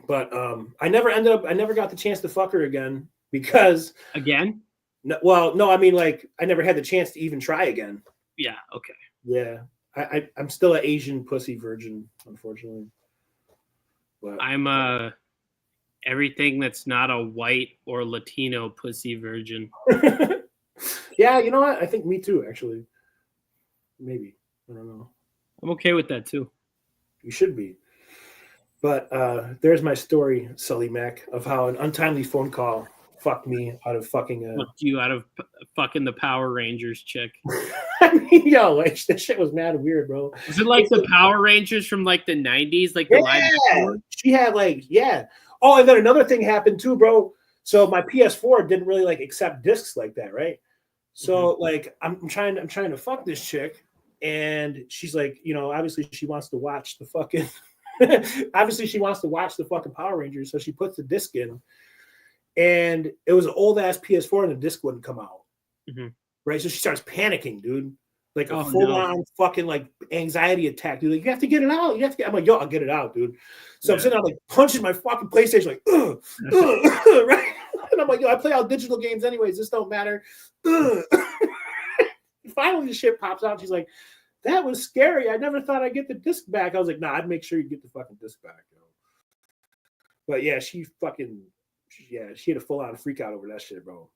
But I never got the chance to fuck her again because no, I mean like I never had the chance to even try again. Yeah, okay. Yeah. I'm still an Asian pussy virgin, unfortunately. But I'm everything that's not a white or Latino pussy virgin. yeah, you know what? I think me too, actually. Maybe. I don't know. I'm okay with that too. You should be. But there's my story, Sully Mac, of how an untimely phone call fucked me out of fucking. Fucked you out of fucking the Power Rangers chick. I mean, yo, like, that shit was mad weird, bro. Is it like the Power Rangers from like the 90s? Like the live action? She had like, yeah. Oh, and then another thing happened too, bro. So my PS4 didn't really like accept discs like that, right? So like I'm trying to fuck this chick, and she's like, you know, obviously she wants to watch the fucking Power Rangers, so she puts the disc in, and it was an old ass PS4, and the disc wouldn't come out. Right, so she starts panicking, dude, like a full on fucking like anxiety attack, dude. Like, you have to get it out. I'm like, yo, I'll get it out, dude. So I'm sitting there like punching my fucking PlayStation, like, right. And I'm like, yo, I play all digital games anyways. This don't matter. Finally, the shit pops out. She's like, that was scary. I never thought I'd get the disc back. I was like, nah, I'd make sure you get the fucking disc back, yo. But yeah, she had a full on freak out over that shit, bro.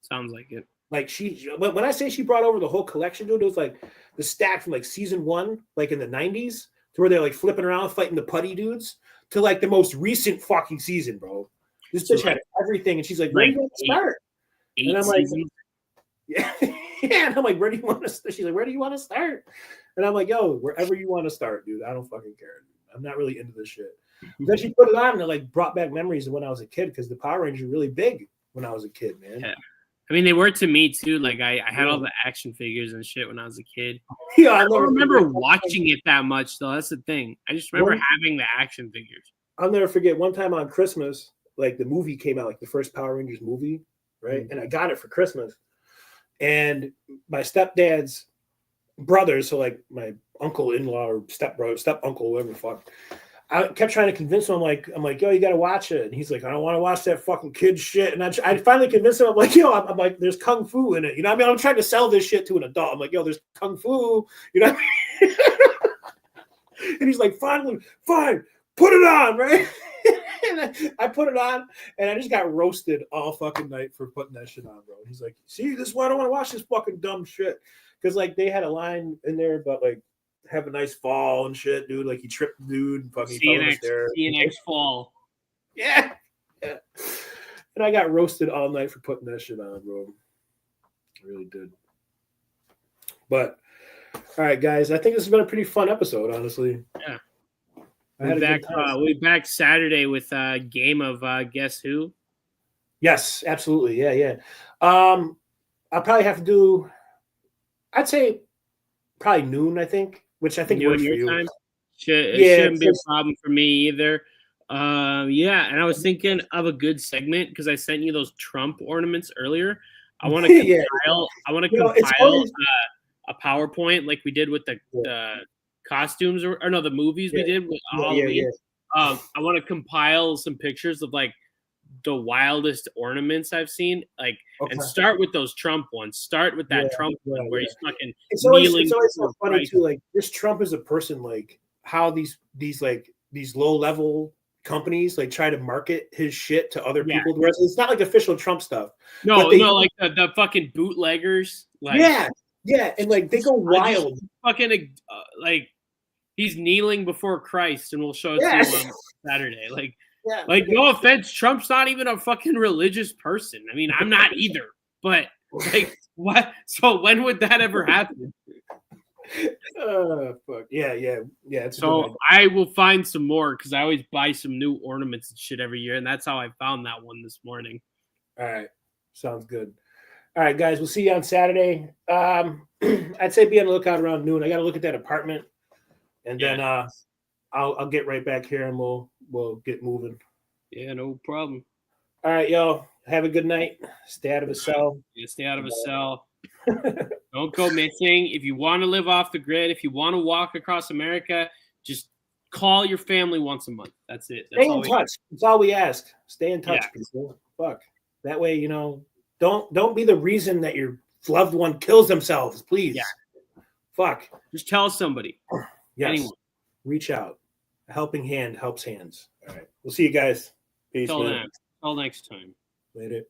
Sounds like it. Like when I say she brought over the whole collection, dude, it was like the stack from like season 1, like in the 90s, to where they're like flipping around fighting the putty dudes, to like the most recent fucking season, bro. This bitch had everything, and she's like, where do you want to start? And I'm like, yeah. And I'm like, where do you want to start? She's like, where do you want to start? And I'm like, yo, wherever you want to start, dude. I don't fucking care. I'm not really into this shit. Then she put it on, and it like brought back memories of when I was a kid, because the Power Rangers were really big when I was a kid, man. Yeah. I mean, they were to me too. Like I had all the action figures and shit when I was a kid. Yeah, I don't remember watching it that much, though. That's the thing. I just remember having the action figures. I'll never forget one time on Christmas, like the movie came out, like the first Power Rangers movie, right? And I got it for Christmas. And my stepdad's brothers, so like my uncle-in-law or step-uncle, whatever the fuck, I kept trying to convince him. I'm like, yo, you got to watch it. And he's like, I don't want to watch that fucking kid shit. And I finally convinced him. I'm like, yo, I'm like, there's kung fu in it. You know what I mean? I'm trying to sell this shit to an adult. I'm like, yo, there's kung fu. You know what I mean? And he's like, fine, put it on, right? And I put it on, and I just got roasted all fucking night for putting that shit on, bro. And he's like, see, this is why I don't want to watch this fucking dumb shit. Because like they had a line in there about like, have a nice fall and shit, dude. Like he tripped the dude and fucking fell in the stairs. CNX fall. Yeah. And I got roasted all night for putting that shit on, bro. I really did. But all right, guys, I think this has been a pretty fun episode, honestly. Yeah. We're back Saturday with a game of Guess Who? Yes, absolutely. Yeah. I'll probably have to do, I'd say probably noon, I think, which I think works for you. Time? It shouldn't be a problem for me either. Yeah, and I was thinking of a good segment because I sent you those Trump ornaments earlier. I want to compile. I want to compile a PowerPoint like we did with the costumes or no, the movies we did with Halloween. I want to compile some pictures of like the wildest ornaments I've seen, like, and start with those Trump ones. Start with that Trump one where he's fucking kneeling. It's always so funny too. Like this Trump is a person. Like how these low level companies like try to market his shit to other people. Whereas it's not like official Trump stuff. No, like the fucking bootleggers. Like yeah, and like they go wild. Fucking like he's kneeling before Christ, and we'll show it to you on Saturday. Like. Yeah, like, no offense, Trump's not even a fucking religious person. I mean, I'm not either. But like, what? So when would that ever happen? Fuck. Yeah. So I will find some more because I always buy some new ornaments and shit every year, and that's how I found that one this morning. All right, sounds good. All right, guys, we'll see you on Saturday. I'd say be on the lookout around noon. I got to look at that apartment, and then I'll get right back here and we'll get moving. Yeah, no problem. All right, yo. Have a good night. Stay out of a cell. Yeah, stay out of a cell. Don't go missing. If you want to live off the grid, if you want to walk across America, just call your family once a month. That's it. Stay in touch. That's all we ask. Stay in touch, people. Fuck. That way, don't be the reason that your loved one kills themselves, please. Yeah. Fuck. Just tell somebody. Yes. Anyone. Reach out. A helping hand helps hands. All right. We'll see you guys. Peace. Till next time. Later.